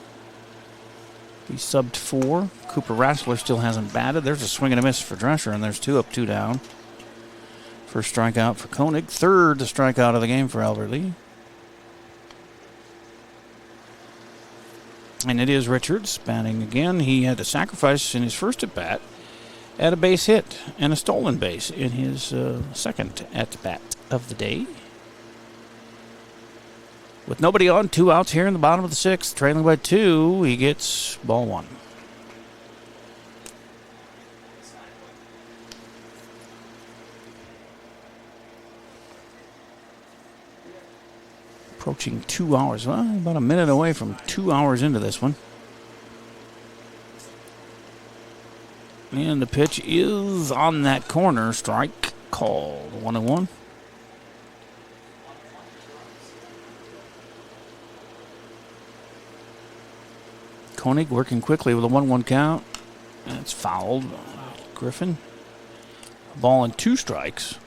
be subbed 4. Cooper Rassler still hasn't batted. There's a swing and a miss for Drescher, and there's 2 up, 2 down. First strikeout for Koenig. 3rd strikeout of the game for Albert Lee. And it is Richards batting again. He had to sacrifice in his first at-bat at a base hit and a stolen base in his second at-bat. of the day. With nobody on, 2 outs here in the bottom of the 6th, trailing by 2, he gets ball 1. Approaching 2 hours, well, about a minute away from 2 hours into this one. And the pitch is on that corner, strike called, 1-1. Koenig working quickly with a 1-1 count. That's fouled. Griffin. Ball and 2 strikes.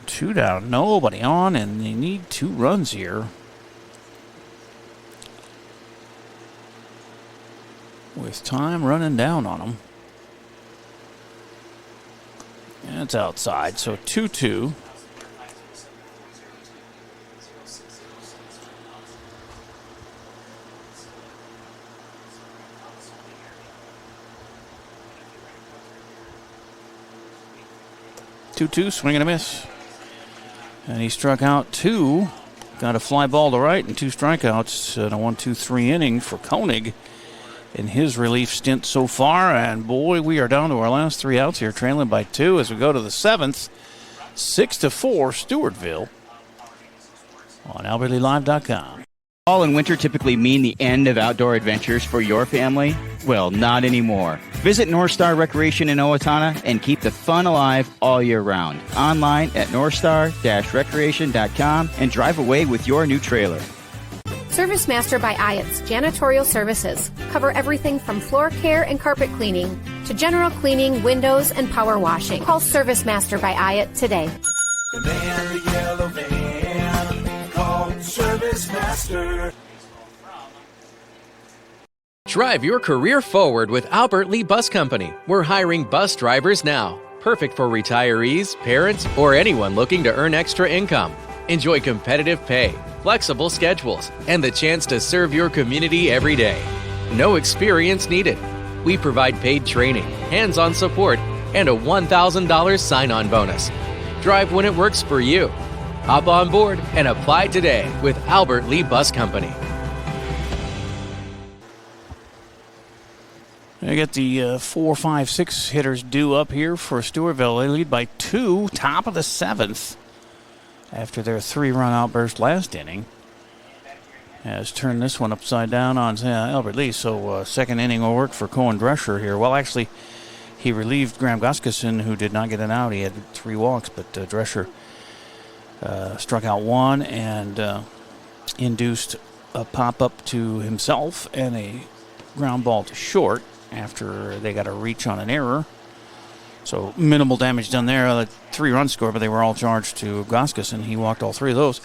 2 down, nobody on, and they need 2 runs here. With time running down on them. That's outside, so 2-2. Swing and a miss. And he struck out 2. Got a fly ball to right and 2 strikeouts in a 1-2-3 inning for Koenig in his relief stint so far. And boy, we are down to our last 3 outs here, trailing by 2 as we go to the 7th. 6-4, Stewartville on AlbertLeeLive.com. Fall and winter typically mean the end of outdoor adventures for your family? Well, not anymore. Visit North Star Recreation in Owatonna and keep the fun alive all year round. Online at northstar-recreation.com and drive away with your new trailer. Service Master by Ayatt's Janitorial Services cover everything from floor care and carpet cleaning to general cleaning, windows, and power washing. Call Service Master by Ayatt today. The man, the yellow van, call Service Master. Drive your career forward with Albert Lee Bus Company. We're hiring bus drivers now. Perfect for retirees, parents, or anyone looking to earn extra income. Enjoy competitive pay, flexible schedules, and the chance to serve your community every day. No experience needed. We provide paid training, hands-on support, and a $1,000 sign-on bonus. Drive when it works for you. Hop on board and apply today with Albert Lee Bus Company. I got the 4, 5, 6 hitters due up here for Stewartville. They lead by 2, top of the 7th. After their 3-run outburst last inning. Has turned this one upside down on Albert Lee. So second inning will work for Cohen Drescher here. Well, actually, he relieved Graham Gustafson, who did not get an out. He had 3 walks, but Drescher struck out 1 and induced a pop-up to himself and a ground ball to short after they got a reach on an error. So minimal damage done there. A 3-run score, but they were all charged to Gustafson. He walked all 3 of those.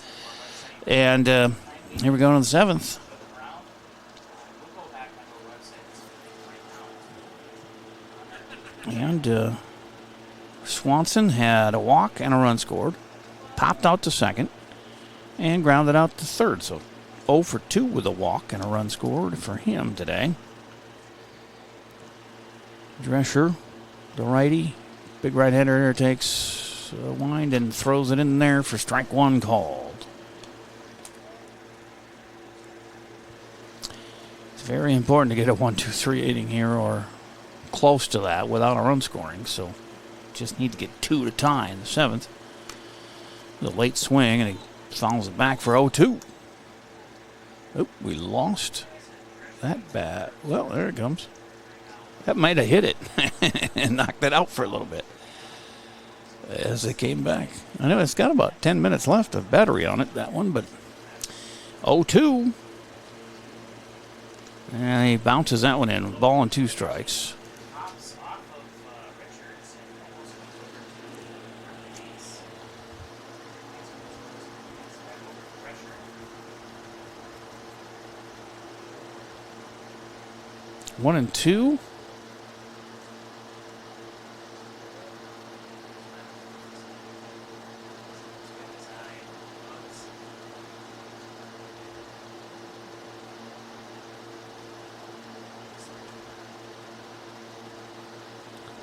And here we go to the 7th. And Swanson had a walk and a run scored. Popped out to second and grounded out to third. So 0 for 2 with a walk and a run scored for him today. Drescher, the righty, big right-hander, takes a wind and throws it in there for strike 1 called. It's very important to get a 1-2-3 inning here or close to that without a run scoring. So just need to get 2 to tie in the 7th. The late swing, and he fouls it back for 0-2. Oh, we lost that bat. Well, there it comes. That might have hit it and knocked it out for a little bit as it came back. I know it's got about 10 minutes left of battery on it, that one, but 0-2. And he bounces that one in. Ball and 2 strikes. One and 2.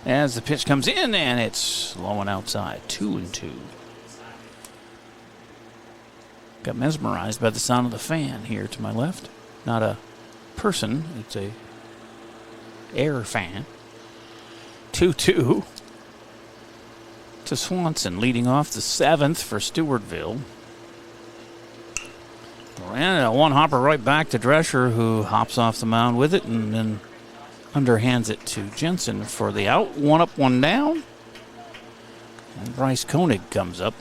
as the pitch comes in, and it's low and outside. 2-2. Got mesmerized by the sound of the fan here to my left. Not a person, it's a air fan. 2-2 to Swanson, leading off the 7th for Stewartville. And a one hopper right back to Drescher, who hops off the mound with it and then underhands it to Jensen for the out. One up, one down. And Bryce Koenig comes up.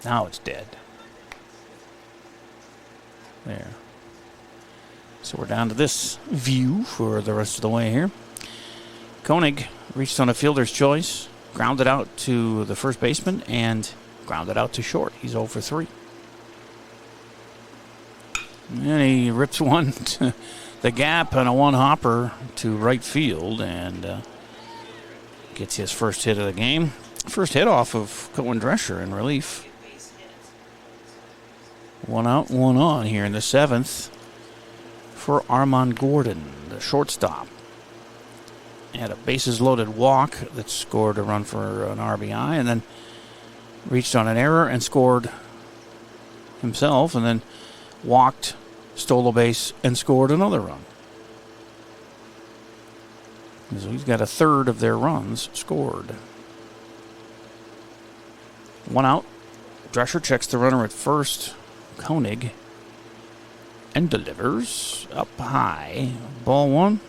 Now it's dead. There. So we're down to this view for the rest of the way here. Koenig reached on a fielder's choice, grounded out to the first baseman, and grounded out to short. He's 0 for 3. And he rips one to the gap and a one-hopper to right field and gets his first hit of the game. First hit off of Cohen Drescher in relief. One out, one on here in the 7th for Armand Gordon, the shortstop. Had a bases-loaded walk that scored a run for an RBI, and then reached on an error and scored himself, and then walked, stole a base, and scored another run. So he's got a third of their runs scored. One out. Drescher checks the runner at first. Koenig and delivers up high. Ball one.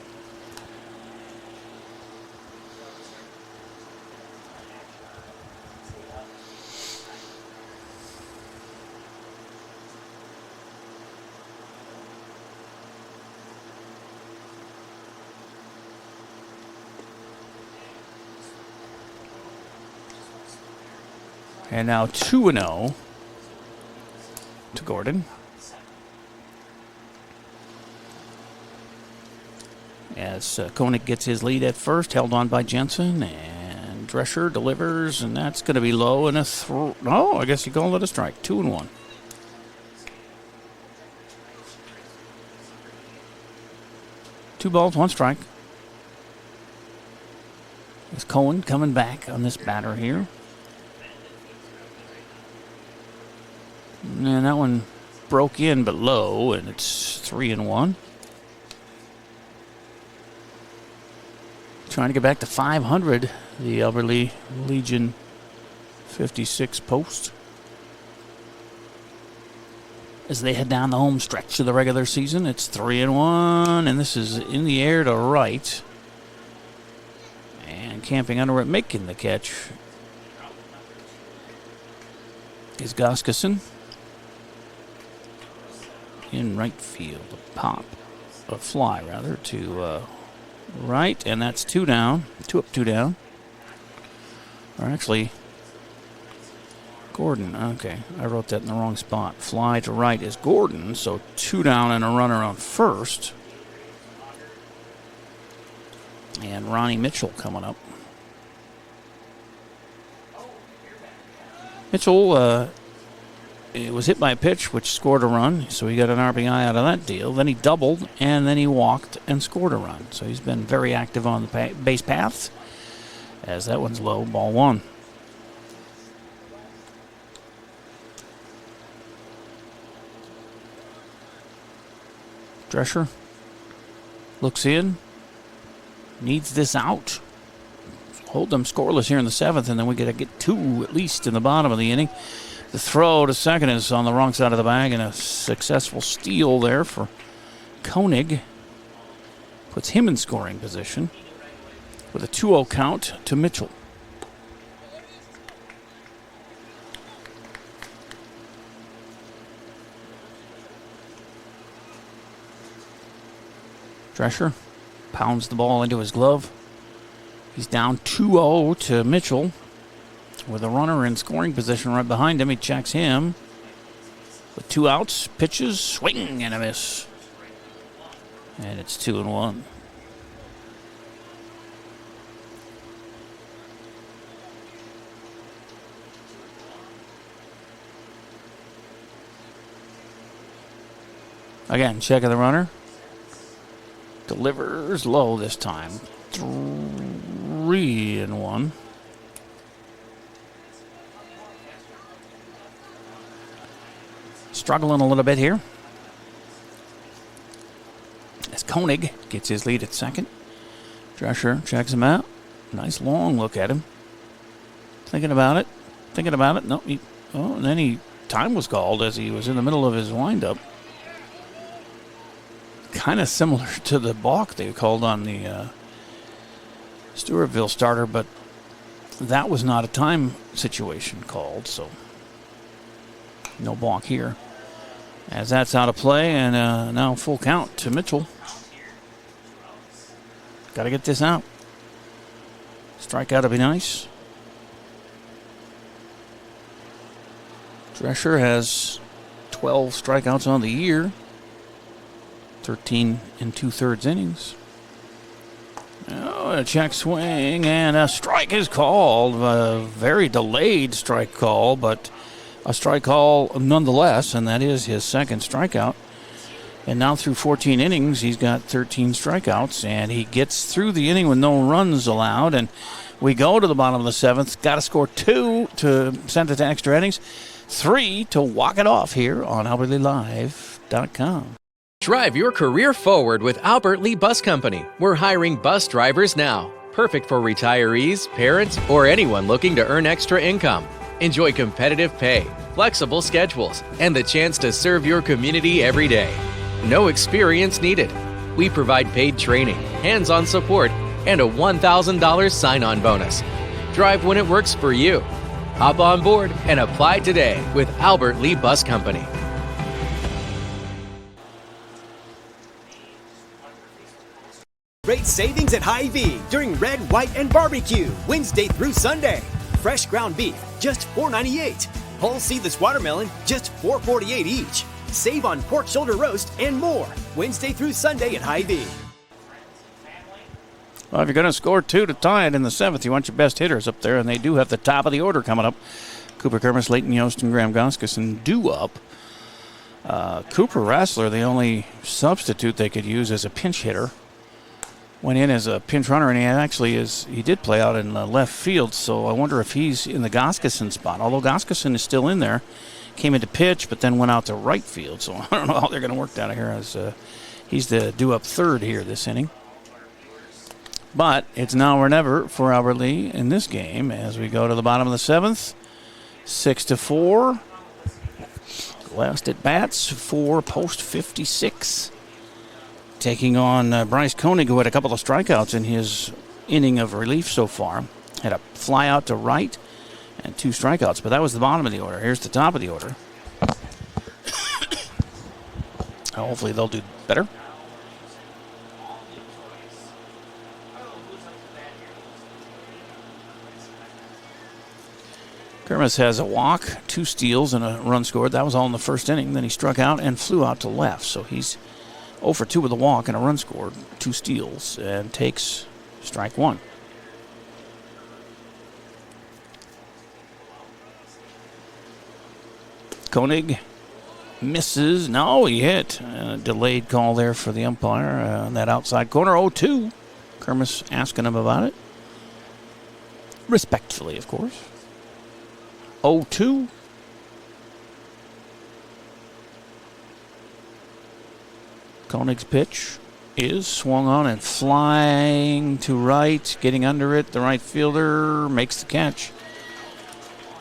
And now 2-0 to Gordon. As Koenig gets his lead at first, held on by Jensen, and Drescher delivers, and that's going to be low and a throw. Oh, I guess you call it a strike. 2-1. Two balls, one strike. Is Cohen coming back on this batter here? And that one broke in but low, and it's 3-1. Trying to get back to 500, the Albert Lee Legion 56 post. As they head down the home stretch of the regular season, it's 3-1, and this is in the air to right. And camping under it, making the catch is Goskeson. In right field, a fly rather, to right, and that's 2 down. 2 up, 2 down. Or actually, Gordon. Okay, I wrote that in the wrong spot. Fly to right is Gordon, so 2 down and a runner on first. And Ronnie Mitchell coming up. Mitchell it was hit by a pitch which scored a run, so he got an RBI out of that deal. Then he doubled, and then he walked and scored a run. So he's been very active on the base paths, as that one's low, ball one. Drescher looks in, needs this out. Hold them scoreless here in the 7th, and then we got to get 2 at least in the bottom of the inning. The throw to second is on the wrong side of the bag, and a successful steal there for Koenig. Puts him in scoring position with a 2-0 count to Mitchell. Drescher pounds the ball into his glove. He's down 2-0 to Mitchell. With a runner in scoring position right behind him, he checks him. With 2 outs, pitches, swing, and a miss. And it's 2-1. Again, checking the runner. Delivers low this time. 3-1. Struggling a little bit here. As Koenig gets his lead at second. Drescher checks him out. Nice long look at him. Thinking about it. No, and then time was called as he was in the middle of his windup. Kind of similar to the balk they called on the Stewartville starter, but that was not a time situation called, so no balk here. As that's out of play, and now full count to Mitchell. Got to get this out. Strikeout would be nice. Drescher has 12 strikeouts on the year. 13 2/3 innings. Oh, a check swing, and a strike is called. A very delayed strike call, but a strike call nonetheless, and that is his second strikeout. And now through 14 innings, he's got 13 strikeouts, and he gets through the inning with no runs allowed. And we go to the bottom of the seventh. Got to score 2 to send it to extra innings, 3 to walk it off here on AlbertLeeLive.com. Drive your career forward with Albert Lee Bus Company. We're hiring bus drivers now. Perfect for retirees, parents, or anyone looking to earn extra income. Enjoy competitive pay, flexible schedules, and the chance to serve your community every day. No experience needed. We provide paid training, hands-on support, and a $1,000 sign-on bonus. Drive when it works for you. Hop on board and apply today with Albert Lee Bus Company. Great savings at Hy-Vee during Red, White, and Barbecue, Wednesday through Sunday. Fresh ground beef, just $4.98. Whole seedless watermelon, just $4.48 each. Save on pork shoulder roast and more, Wednesday through Sunday at Hy-Vee. Well, if you're going to score 2 to tie it in the seventh, you want your best hitters up there, and they do have the top of the order coming up. Cooper Kermis, Leighton Yost, and Graham Goskeson due up. Cooper Rassler, the only substitute they could use as a pinch hitter, went in as a pinch runner, and he did play out in left field, so I wonder if he's in the Goskeson spot. Although Goskeson is still in there, came into pitch, but then went out to right field, so I don't know how they're going to work that here, as he's the due-up third here this inning. But it's now or never for Albert Lee in this game as we go to the bottom of the seventh. 6-4. Last at bats for post 56. Taking on Bryce Koenig, who had a couple of strikeouts in his inning of relief so far. Had a fly out to right and 2 strikeouts, but that was the bottom of the order. Here's the top of the order. Hopefully they'll do better. Kermis has a walk, 2 steals, and a run scored. That was all in the first inning. Then he struck out and flew out to left, so he's 0 for 2 with a walk and a run scored, 2 steals, and takes strike 1. Koenig misses. No, he hit. Delayed call there for the umpire on that outside corner. 0-2. Kermis asking him about it. Respectfully, of course. 0-2. Koenig's pitch is swung on and flying to right, getting under it. The right fielder makes the catch.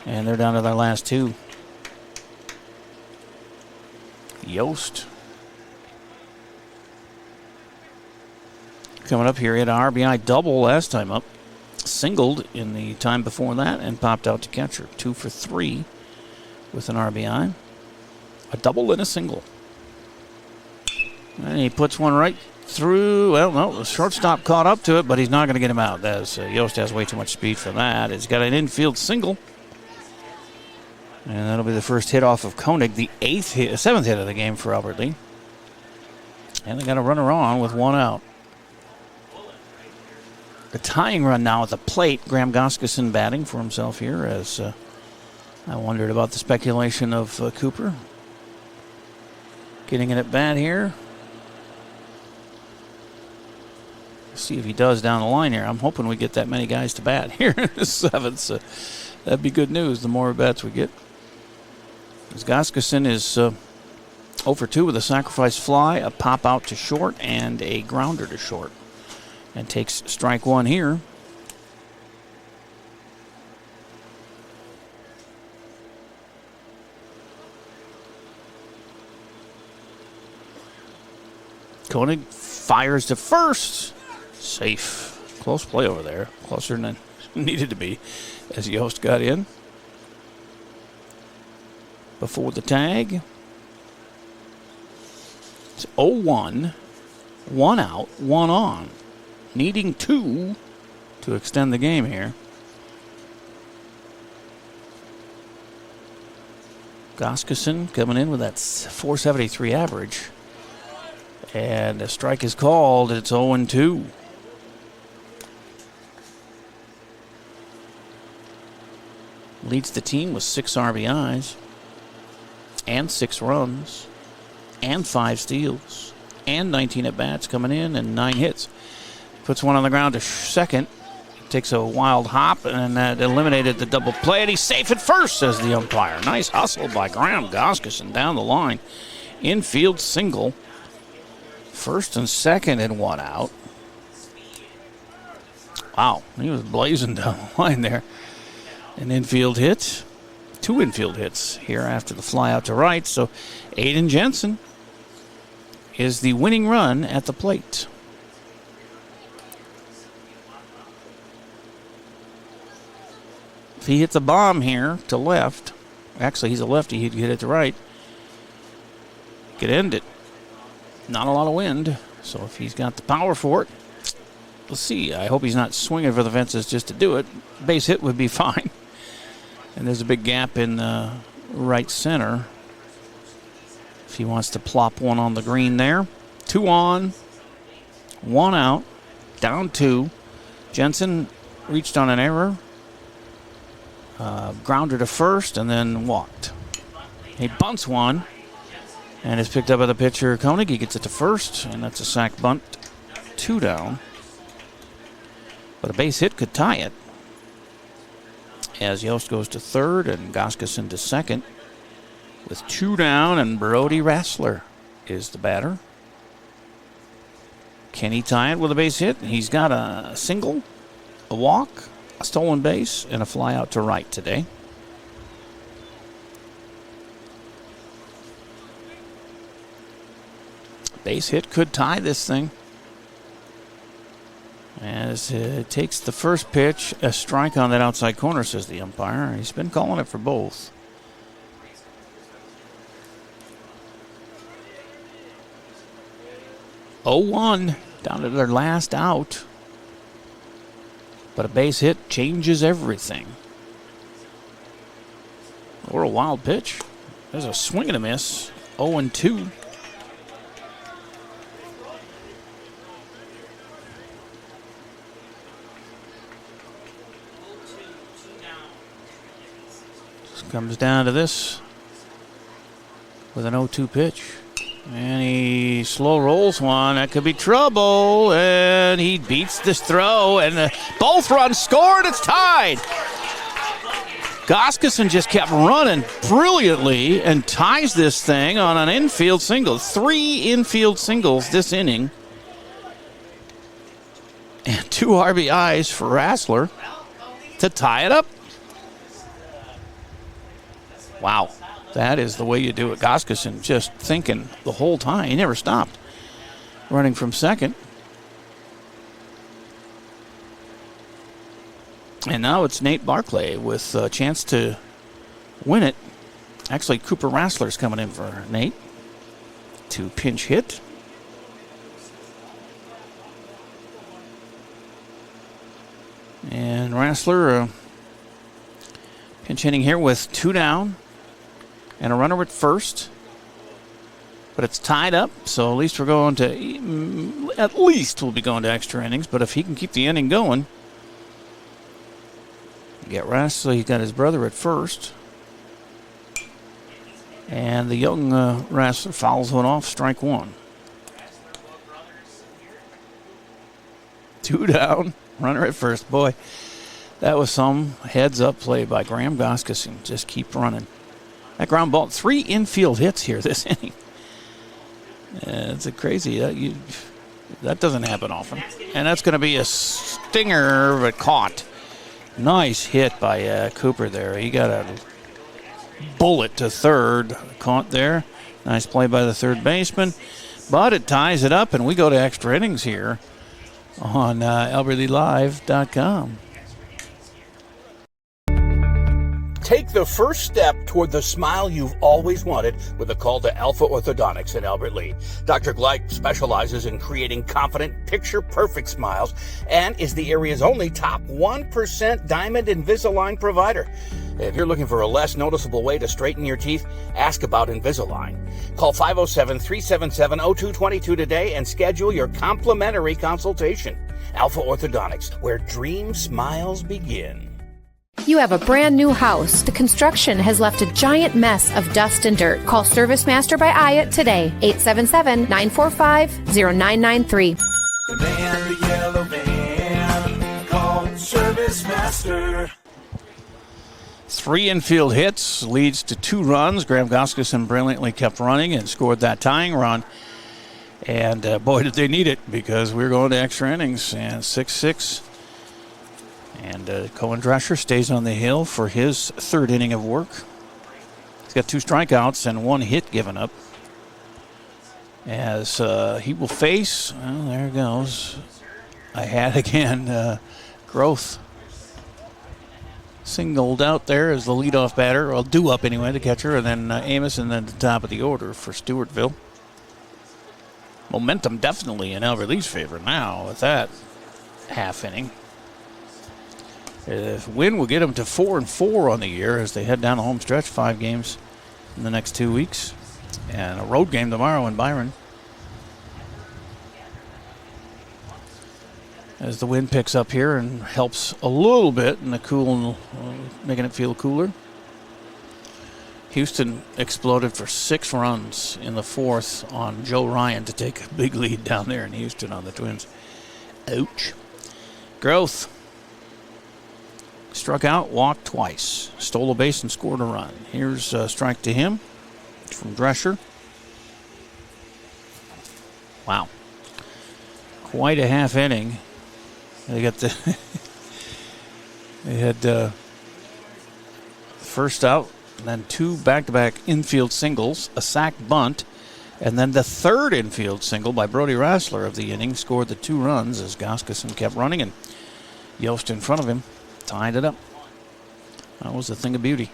And they're down to their last 2. Yost. Coming up here, he had an RBI double last time up. Singled in the time before that and popped out to catcher. 2 for 3 with an RBI. A double and a single. And he puts one right through. Well, no, the shortstop caught up to it, but he's not going to get him out. Yost has way too much speed for that. He's got an infield single. And that'll be the first hit off of Koenig, the 7th hit of the game for Albert Lee. And they got a runner on with 1 out. The tying run now at the plate. Graham Goskeson batting for himself here, as I wondered about the speculation of Cooper. getting an at-bat here. See if he does down the line here. I'm hoping we get that many guys to bat here in the 7th. So that'd be good news the more bats we get. As Goskeson is 0 for 2 with a sacrifice fly, a pop out to short, and a grounder to short. And takes strike 1 here. Koenig fires to first. Safe. Close play over there. Closer than it needed to be as Yost got in. Before the tag. It's 0-1. 1 out, 1 on. Needing 2 to extend the game here. Goskeson coming in with that .473 average. And a strike is called. It's 0-2. Leads the team with 6 RBIs and 6 runs and 5 steals and 19 at-bats coming in and 9 hits. Puts one on the ground to second. Takes a wild hop, and that eliminated the double play, and he's safe at first, says the umpire. Nice hustle by Graham Goskeson down the line. Infield single. First and second and 1 out. Wow, he was blazing down the line there. An infield hit. 2 infield hits here after the fly out to right. So Aiden Jensen is the winning run at the plate. If he hits a bomb here to left, actually he's a lefty, he'd hit it to right, could end it. Not a lot of wind, so if he's got the power for it, we'll see. I hope he's not swinging for the fences just to do it. Base hit would be fine. And there's a big gap in right center. If he wants to plop one on the green there. 2 on, 1 out, down 2. Jensen reached on an error. Grounder to first and then walked. He bunts one and is picked up by the pitcher Koenig. He gets it to first, and that's a sac bunt. 2 down. But a base hit could tie it. As Yost goes to third and Goskeson to second. With 2 down, and Brody Rassler is the batter. Can he tie it with a base hit? He's got a single, a walk, a stolen base, and a fly out to right today. Base hit could tie this thing. As it takes the first pitch, a strike on that outside corner, says the umpire. He's been calling it for both. (0-1) down to their last out. But a base hit changes everything. Or a wild pitch. There's a swing and a miss. 0-2. Comes down to this with an 0-2 pitch. And he slow rolls one. That could be trouble. And he beats this throw. And both runs scored. It's tied. Goskeson just kept running brilliantly and ties this thing on an infield single. 3 infield singles this inning. And 2 RBIs for Rassler to tie it up. Wow, that is the way you do it. Goskeson just thinking the whole time. He never stopped. Running from second. And now it's Nate Barclay with a chance to win it. Actually, Cooper Rassler's coming in for Nate to pinch hit. And Rassler pinch hitting here with 2 down. And a runner at first. But it's tied up, so at least we're going to, at least we'll be going to extra innings. But if he can keep the inning going, get Rassler, he's got his brother at first. And the young wrestler fouls one off, strike one. 2 down, runner at first. Boy, that was some heads-up play by Graham Goskeson. Just keep running. That ground ball, 3 infield hits here this inning. It's a crazy. That doesn't happen often. And that's going to be a stinger, but caught. Nice hit by Cooper there. He got a bullet to third. Caught there. Nice play by the third baseman. But it ties it up, and we go to extra innings here on AlbertLeeLive.com. Take the first step toward the smile you've always wanted with a call to Alpha Orthodontics in Albert Lea. Dr. Gleich specializes in creating confident, picture-perfect smiles and is the area's only top 1% Diamond Invisalign provider. If you're looking for a less noticeable way to straighten your teeth, ask about Invisalign. Call 507-377-0222 today and schedule your complimentary consultation. Alpha Orthodontics, where dream smiles begin. You have a brand new house. The construction has left a giant mess of dust and dirt. Call Service Master by Ayat today, 877-945-0993. The man, the yellow van, call Service Master. 3 infield hits leads to 2 runs. Graham Goskeson brilliantly kept running and scored that tying run. And boy, did they need it, because we're going to extra innings and 6-6. And Cohen Drescher stays on the hill for his 3rd inning of work. He's got 2 strikeouts and 1 hit given up. As he will face, well, there it goes. I had again, Growth. Singled out there as the leadoff batter, or due up anyway, the catcher, and then Amos, and then the top of the order for Stewartville. Momentum definitely in Albert Lee's favor now with that half inning. Win will get them to 4-4 on the year as they head down the home stretch, 5 games in the next 2 weeks, and a road game tomorrow in Byron. As the wind picks up here and helps a little bit in the cool, making it feel cooler. Houston exploded for 6 runs in the 4th on Joe Ryan to take a big lead down there in Houston on the Twins. Ouch. Growth. Struck out, walked twice. Stole a base and scored a run. Here's a strike to him from Drescher. Wow. Quite a half inning. They got the they had first out, and then 2 back-to-back infield singles, a sac bunt, and then the 3rd infield single by Brody Rassler of the inning scored the 2 runs as Goskeson kept running, and Yost in front of him tied it up. That was a thing of beauty.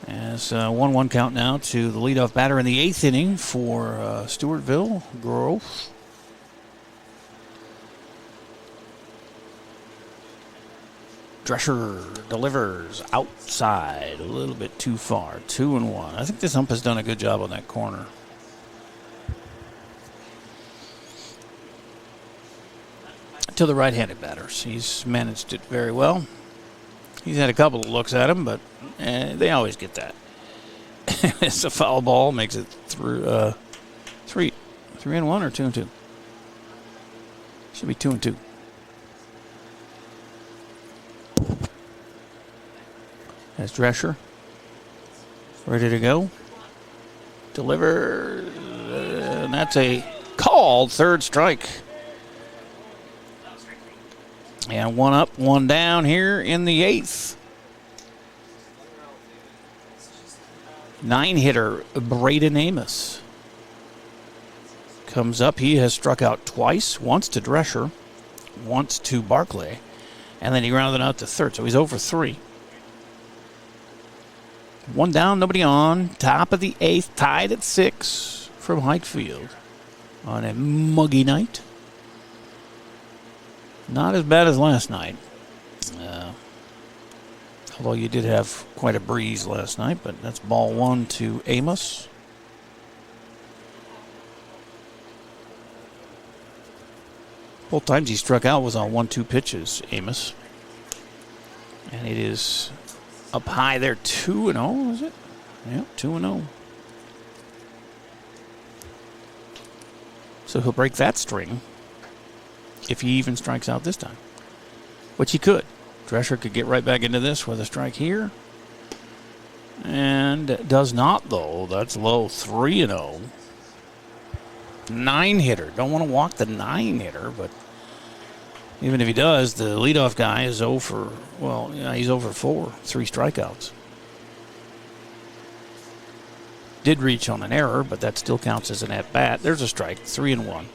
As 1-1 count now to the leadoff batter in the 8th inning for Stewartville, Grove. Drescher delivers outside, a little bit too far, 2-1. I think this ump has done a good job on that corner. To the right-handed batters, he's managed it very well. He's had a couple of looks at him, but they always get that. It's a foul ball, makes it through 3-1 or 2-2. Should be 2-2. As Drescher ready to go. Deliver, and that's a called 3rd strike. And 1 up, 1 down here in the 8th. 9-hitter Braden Amos comes up. He has struck out twice, once to Drescher, once to Barclay, and then he rounded out to 3rd, so he's over 3. 1 down, nobody on. Top of the 8th, tied at 6 from Hike Field on a muggy night. Not as bad as last night. Although you did have quite a breeze last night, but that's ball 1 to Amos. Both times he struck out was on 1-2 pitches, Amos. And it is up high there, 2-0, is it? Yeah, 2-0. So he'll break that string if he even strikes out this time, which he could. Drescher could get right back into this with a strike here. And does not, though. That's low. 3-0. 9-hitter. Don't want to walk the 9-hitter, but even if he does, the leadoff guy is 0 for, well, yeah, he's 0 for 4. 3 strikeouts. Did reach on an error, but that still counts as an at-bat. There's a strike. 3-1.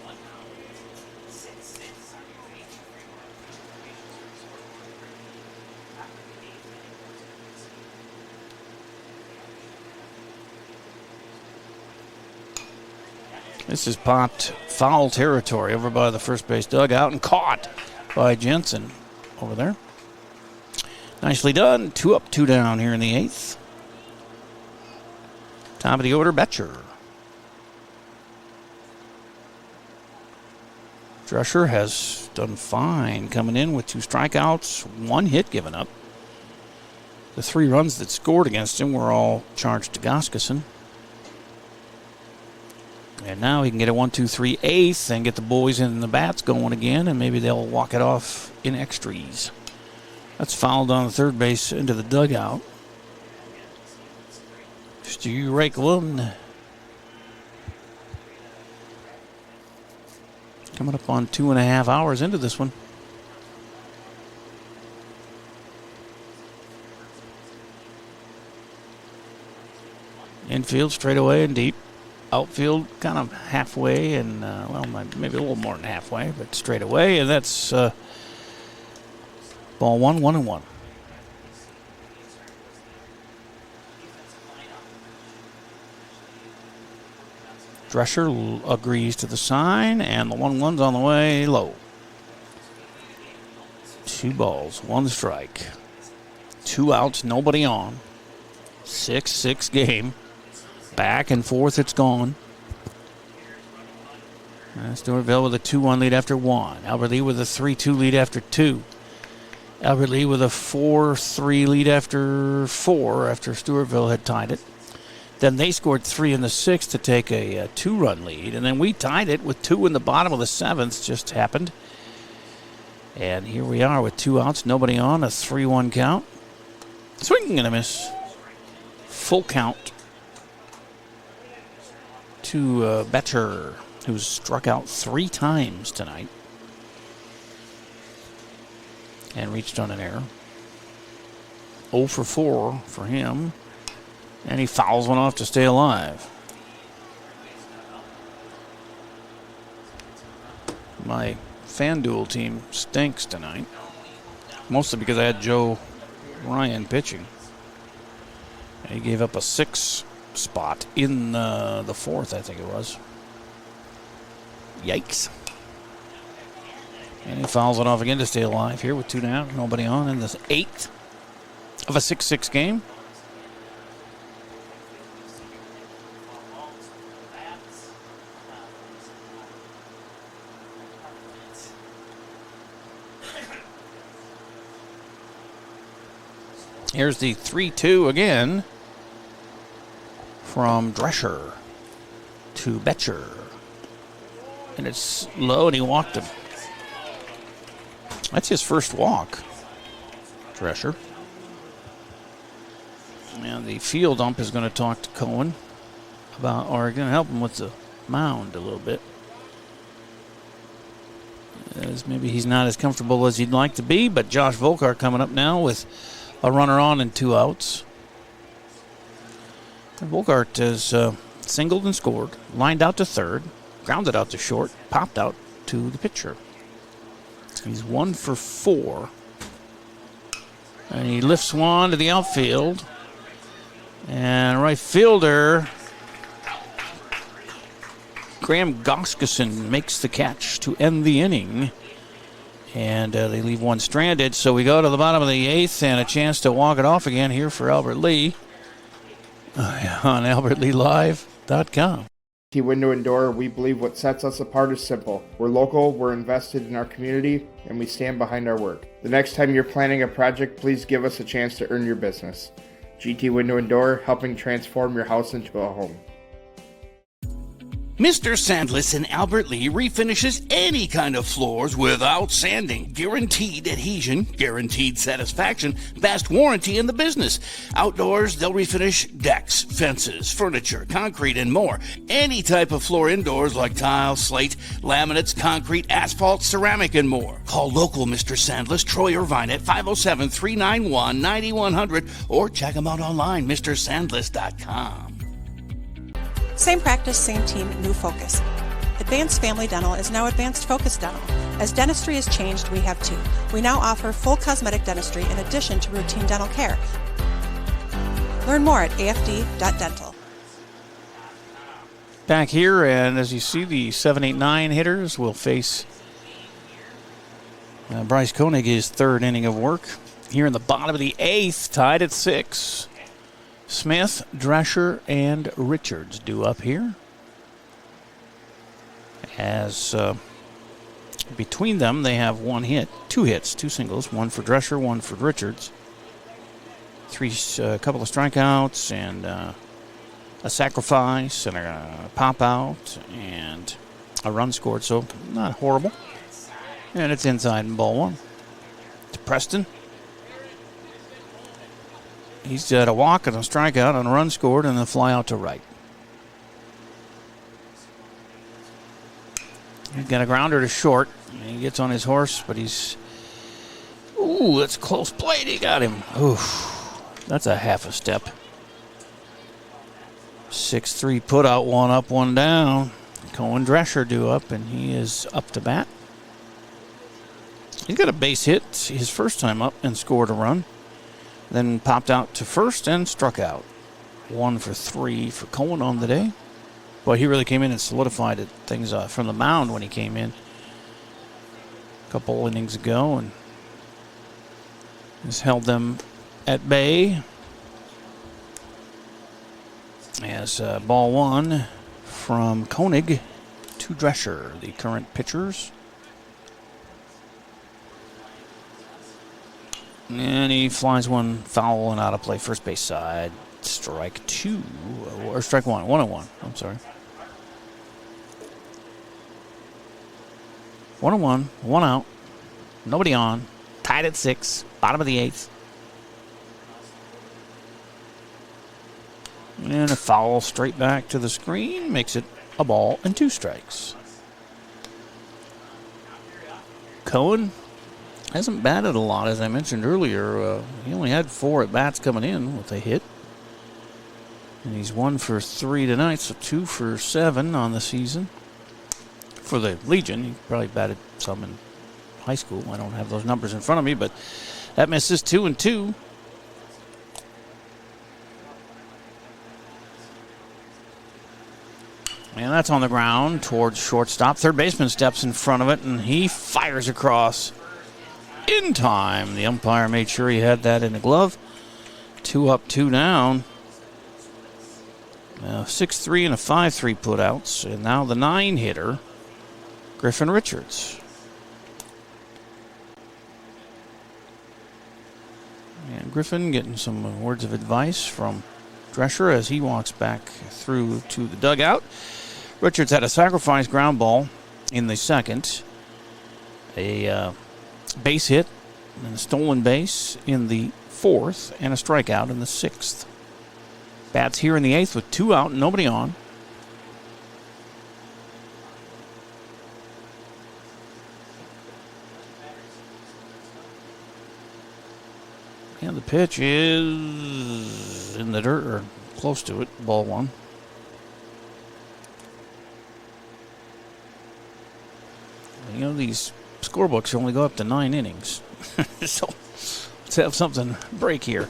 This is popped foul territory over by the first base dugout and caught by Jensen over there. Nicely done. 2 up, 2 down here in the 8th. Top of the order, Betcher. Drescher has done fine coming in with 2 strikeouts, 1 hit given up. The 3 runs that scored against him were all charged to Goskeson. And now he can get a 1-2-3 eighth and get the boys in the bats going again, and maybe they'll walk it off in extras. That's fouled on the third base into the dugout. Strike 1. Coming up on 2.5 hours into this one. Infield straight away and deep. Outfield kind of halfway and, well, maybe a little more than halfway, but straight away. And that's ball 1, 1-1. Drescher agrees to the sign, and the 1-1's on the way low. 2 balls, 1 strike. 2 outs, nobody on. 6-6 game. Back and forth, it's gone. Stewartville with a 2-1 lead after 1. Albert Lee with a 3-2 lead after 2. Albert Lee with a 4-3 lead after 4, after Stewartville had tied it. Then they scored 3 in the 6th to take a 2-run lead. And then we tied it with 2 in the bottom of the 7th, just happened. And here we are with 2 outs, nobody on, a 3-1 count. Swing and a miss. Full count to Betcher, who's struck out 3 times tonight and reached on an error. 0 for 4 for him, and he fouls one off to stay alive. My FanDuel team stinks tonight, mostly because I had Joe Ryan pitching. He gave up a 6 spot in the 4th, I think it was. Yikes. And he fouls it off again to stay alive here with 2 down, nobody on in this 8th of a 6-6 game. Here's the 3-2 again from Drescher to Betcher. And it's low, and he walked him. That's his first walk, Drescher. And the field ump is going to talk to Cohen about, or going to help him with the mound a little bit. As maybe he's not as comfortable as he'd like to be, but Josh Volkart coming up now with a runner on and 2 outs. And Volkart has singled and scored, lined out to third, grounded out to short, popped out to the pitcher. He's 1 for 4. And he lifts one to the outfield. And right fielder Graham Goskeson makes the catch to end the inning. And they leave one stranded. So we go to the bottom of the 8th and a chance to walk it off again here for Albert Lee on albertleelive.com. Window and Door, we believe what sets us apart is simple. We're local, we're invested in our community, and we stand behind our work. The next time you're planning a project, please give us a chance to earn your business. GT Window and Door, helping transform your house into a home. Mr. Sandless in Albert Lee refinishes any kind of floors without sanding. Guaranteed adhesion, guaranteed satisfaction, best warranty in the business. Outdoors, they'll refinish decks, fences, furniture, concrete, and more. Any type of floor indoors like tile, slate, laminates, concrete, asphalt, ceramic, and more. Call local Mr. Sandless, Troy Irvine at 507-391-9100 or check him out online, mrsandless.com. Same practice, same team, new focus. Advanced Family Dental is now Advanced Focus Dental. As dentistry has changed, we have too. We now offer full cosmetic dentistry in addition to routine dental care. Learn more at afd.dental. Back here, and as you see, the 7, 8, 9 hitters will face Bryce Koenig, his third inning of work. Here in the bottom of the 8th, tied at 6. Smith, Drescher, and Richards due up here. As between them, they have two hits, two singles, one for Drescher, one for Richards. A couple of strikeouts, and a sacrifice, and a pop out, and a run scored, so not horrible. And it's inside in ball one. To Preston. He's got a walk and a strikeout and a run scored and a fly out to right. He's got a grounder to short. He gets on his horse, but he's... Ooh, that's a close plate. He got him. Oof. That's a half a step. 6-3 put out, one up, one down. Cohen Drescher due up, and he is up to bat. He got a base hit his first time up and scored a run. Then popped out to first and struck out. 1 for 3 for Cohen on the day. Boy, he really came in and solidified things from the mound when he came in a couple innings ago and has held them at bay. As ball one from Koenig to Drescher, the current pitchers. And he flies one foul and out of play, first base side. Strike two, or strike one, 1-1. I'm sorry. 1-1, one out, nobody on, tied at 6, bottom of the 8th. And a foul straight back to the screen makes it a ball and 2 strikes. Cohen hasn't batted a lot, as I mentioned earlier. He only had 4 at-bats coming in with a hit. And he's 1 for 3 tonight, so 2 for 7 on the season. For the Legion, he probably batted some in high school. I don't have those numbers in front of me, but that misses 2-2. And that's on the ground towards shortstop. Third baseman steps in front of it, and he fires across in time. The umpire made sure he had that in the glove. 2 up, 2 down. 6-3 and a 5-3 putouts. And now the 9 hitter, Griffin Richards. And Griffin getting some words of advice from Drescher as he walks back through to the dugout. Richards had a sacrifice ground ball in the second. A base hit and a stolen base in the 4th, and a strikeout in the 6th. Bats here in the 8th with 2 out and nobody on. And the pitch is in the dirt, or close to it, ball 1. You know, these scorebooks only go up to 9 innings. So let's have something break here.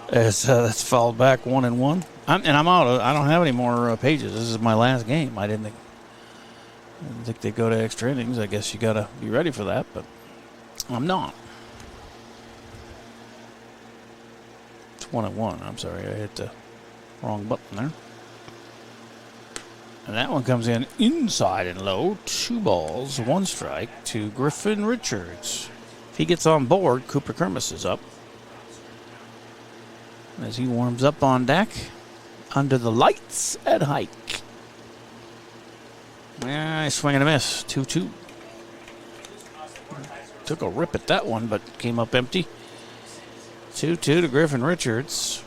As that's fouled back 1-1. I'm out. I don't have any more pages. This is my last game. I didn't think they'd go to extra innings. I guess you got to be ready for that, but I'm not. It's 1-1. I'm sorry. I hit the wrong button there. And that one comes in inside and low. 2 balls, 1 strike to Griffin Richards. If he gets on board, Cooper Kermis is up. as he warms up on deck under the lights at Hike. Swing and a miss. 2-2. Took a rip at that one, but came up empty. 2-2 to Griffin Richards.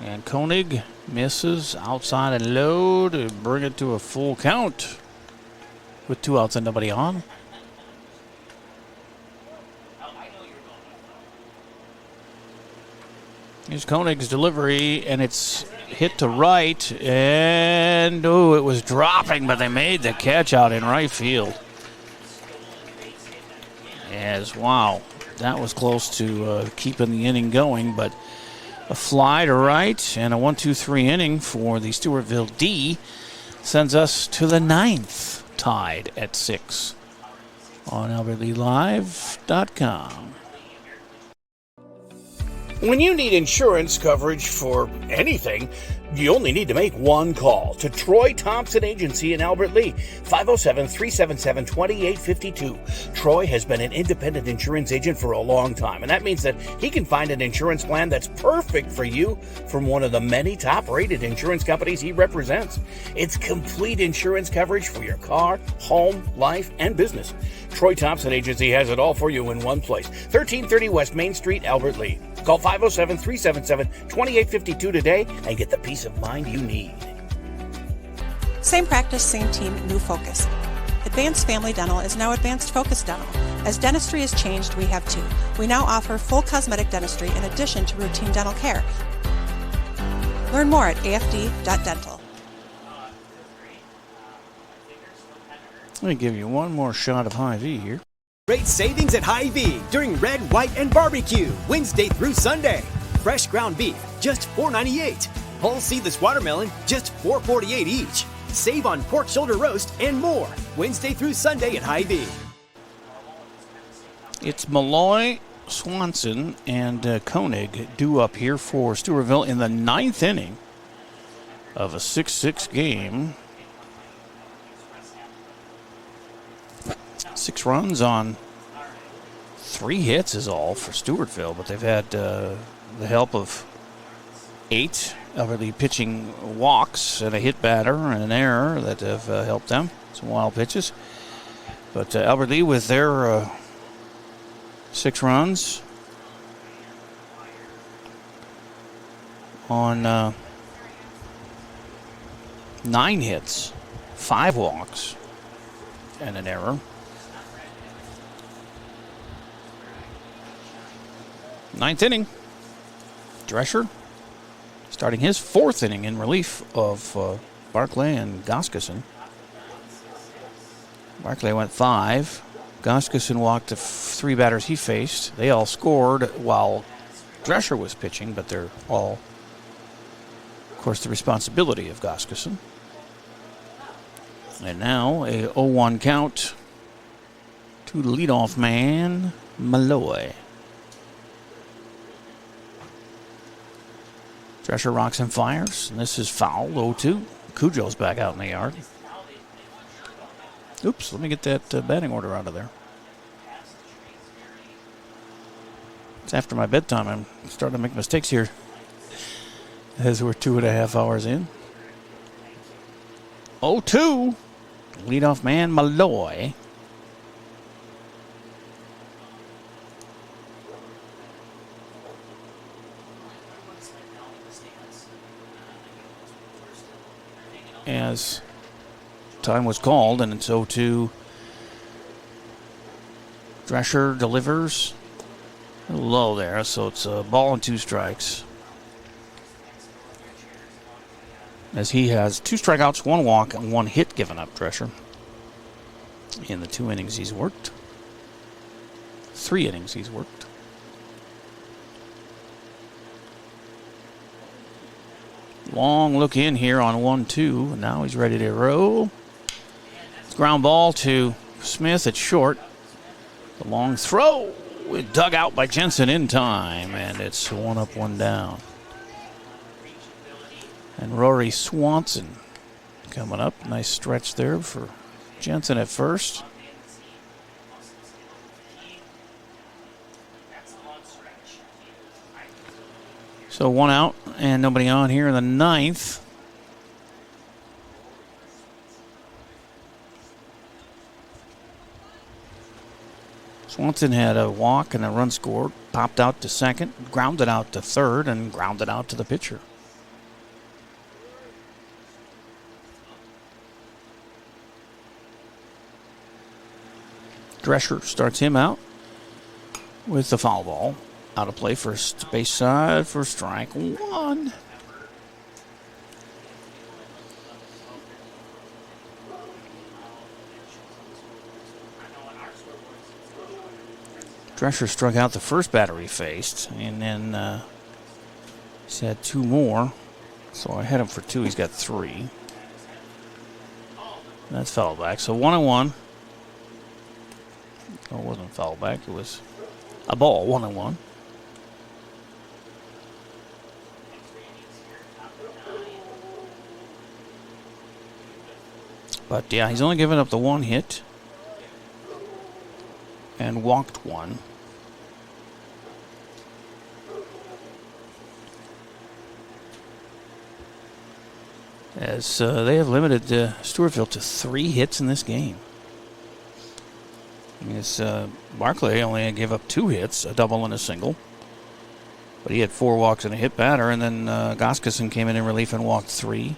And Koenig misses outside and low to bring it to a full count with 2 outs and nobody on. Here's Koenig's delivery, and it's hit to right, and it was dropping, but they made the catch out in right field. Wow, that was close to keeping the inning going, but a fly to right and a 1-2-3 inning for the Stewartville D sends us to the 9th, tied at 6 on AlbertLeeLive.com. When you need insurance coverage for anything, you only need to make one call to Troy Thompson Agency in Albert Lea, 507-377-2852. Troy has been an independent insurance agent for a long time, and that means that he can find an insurance plan that's perfect for you from one of the many top-rated insurance companies he represents. It's complete insurance coverage for your car, home, life, and business. Troy Thompson Agency has it all for you in one place, 1330 West Main Street, Albert Lea. Call 507-377-2852 today and get the peace of mind you need. Same practice, same team, new focus. Advanced Family Dental is now Advanced Focus Dental. As dentistry has changed, we have too. We now offer full cosmetic dentistry in addition to routine dental care. Learn more at afd.dental. Let me give you one more shot of Hy-Vee here. Great savings at Hy-Vee during Red, White, and Barbecue, Wednesday through Sunday. Fresh ground beef, just $4.98. Whole seedless watermelon, just $4.48 each. Save on pork shoulder roast and more, Wednesday through Sunday at Hy-Vee. It's Malloy, Swanson, and Koenig due up here for Stewartville in the 9th inning of a 6-6 game. 6 runs on 3 hits is all for Stewartville, but they've had the help of 8 Albertley pitching walks and a hit batter and an error that have helped them. Some wild pitches. But Albertley with their 6 runs on 9 hits, 5 walks, and an error. 9th inning. Drescher starting his 4th inning in relief of Barclay and Goskeson. Barclay went 5. Goskeson walked the 3 batters he faced. They all scored while Drescher was pitching, but they're all, of course, the responsibility of Goskeson. And now a 0-1 count to the leadoff man, Malloy. Drescher rocks and fires, and this is foul, 0-2. Cujo's back out in the yard. Oops, let me get that batting order out of there. It's after my bedtime. I'm starting to make mistakes here as we're 2.5 hours in. 0-2. Leadoff man, Malloy. As time was called, and it's 0-2. Drescher delivers. A little low there, so it's a ball and 2 strikes. As he has 2 strikeouts, 1 walk, and 1 hit given up, Drescher, in the 2 innings he's worked. 3 innings he's worked. Long look in here on 1-2. Now he's ready to roll. Ground ball to Smith at short. The long throw dug out by Jensen in time, and it's 1 up, 1 down. And Rory Swanson coming up. Nice stretch there for Jensen at first. So 1 out and nobody on here in the 9th. Swanson had a walk and a run scored, popped out to second, grounded out to third, and grounded out to the pitcher. Drescher starts him out with the foul ball. Out of play, first base side for strike 1. Drescher struck out the first batter he faced, and then he's had 2 more. So I had him for 2. He's got 3. That's foul back. So 1-1. Oh, it wasn't foul back. It was a ball. 1-1. But yeah, he's only given up the 1 hit and walked 1. As they have limited Stewartville to 3 hits in this game. Barclay only gave up 2 hits, a double and a single. But he had 4 walks and a hit batter, and then Goskason came in relief and walked 3.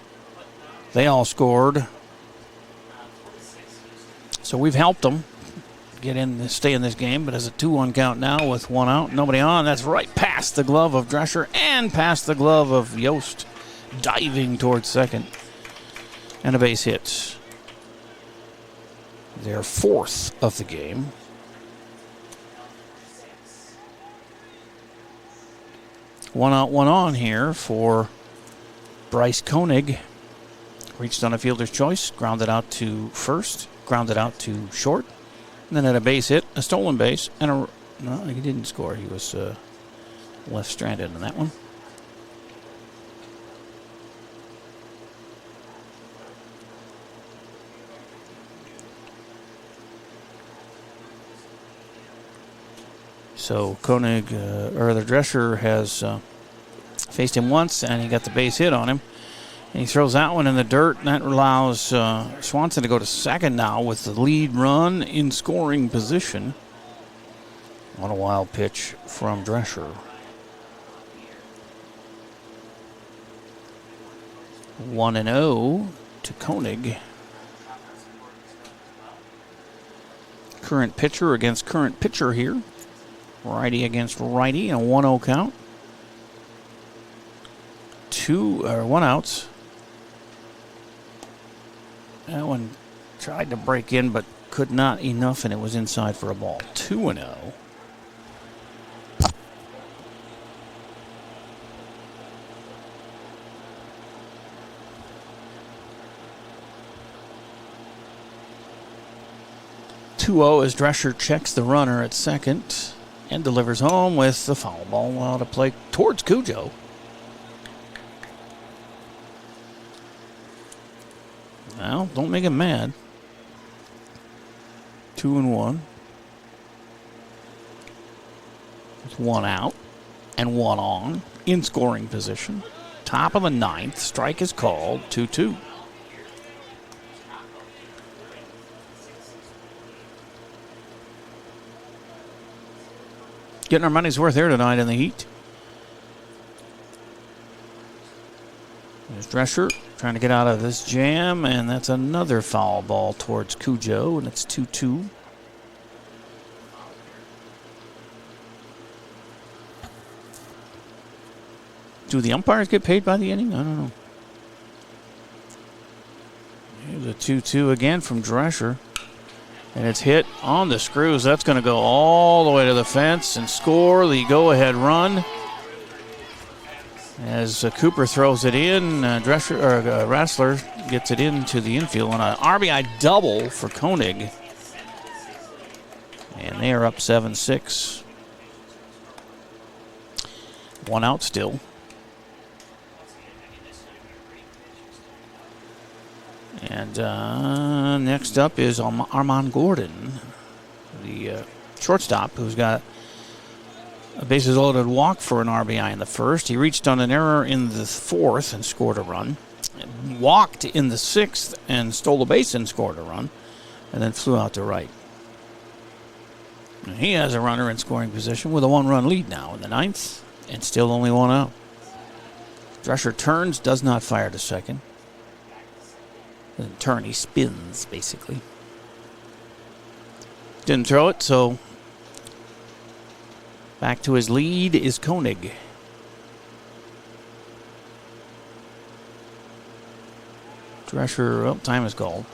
They all scored. So we've helped them stay in this game, but as a 2-1 count now with 1 out, nobody on. That's right past the glove of Drescher and past the glove of Yost, diving towards second. And a base hit. Their 4th of the game. One out, 1 on here for Bryce Koenig. Reached on a fielder's choice, grounded out to first, grounded out to short, and then had a base hit, a stolen base, and no, he didn't score. He was left stranded in that one. So Koenig, or the Drescher, has faced him once, and he got the base hit on him. And he throws that one in the dirt, and that allows Swanson to go to second now with the lead run in scoring position. What a wild pitch from Drescher. 1-0 to Koenig. Current pitcher against current pitcher here. Righty against righty, and a 1-0 count. 1 outs. That one tried to break in, but could not enough, and it was inside for a ball. 2-0. As Drescher checks the runner at second and delivers home with the foul ball out of play towards Cujo. Well, don't make him mad. 2-1. With 1 out and 1 on in scoring position. Top of the 9th. Strike is called. 2-2. Getting our money's worth here tonight in the heat. There's Drescher trying to get out of this jam, and that's another foul ball towards Cujo, and it's 2-2. Do the umpires get paid by the inning? I don't know. Here's a 2-2 again from Drescher. And it's hit on the screws. That's going to go all the way to the fence and score the go-ahead run. As Cooper throws it in, Rassler gets it into the infield on an RBI double for Koenig. And they are up 7-6. 1 out still. And next up is Armand Gordon, the shortstop, who's got a bases loaded walk for an RBI in the first. He reached on an error in the fourth and scored a run. Walked in the sixth and stole a base and scored a run, and then flew out to right. And he has a runner in scoring position with a 1-run lead now in the ninth, and still only 1 out. Drescher turns, does not fire to second. Doesn't turn, he spins, basically. Didn't throw it, so back to his lead is Koenig. Drescher, well, time is called.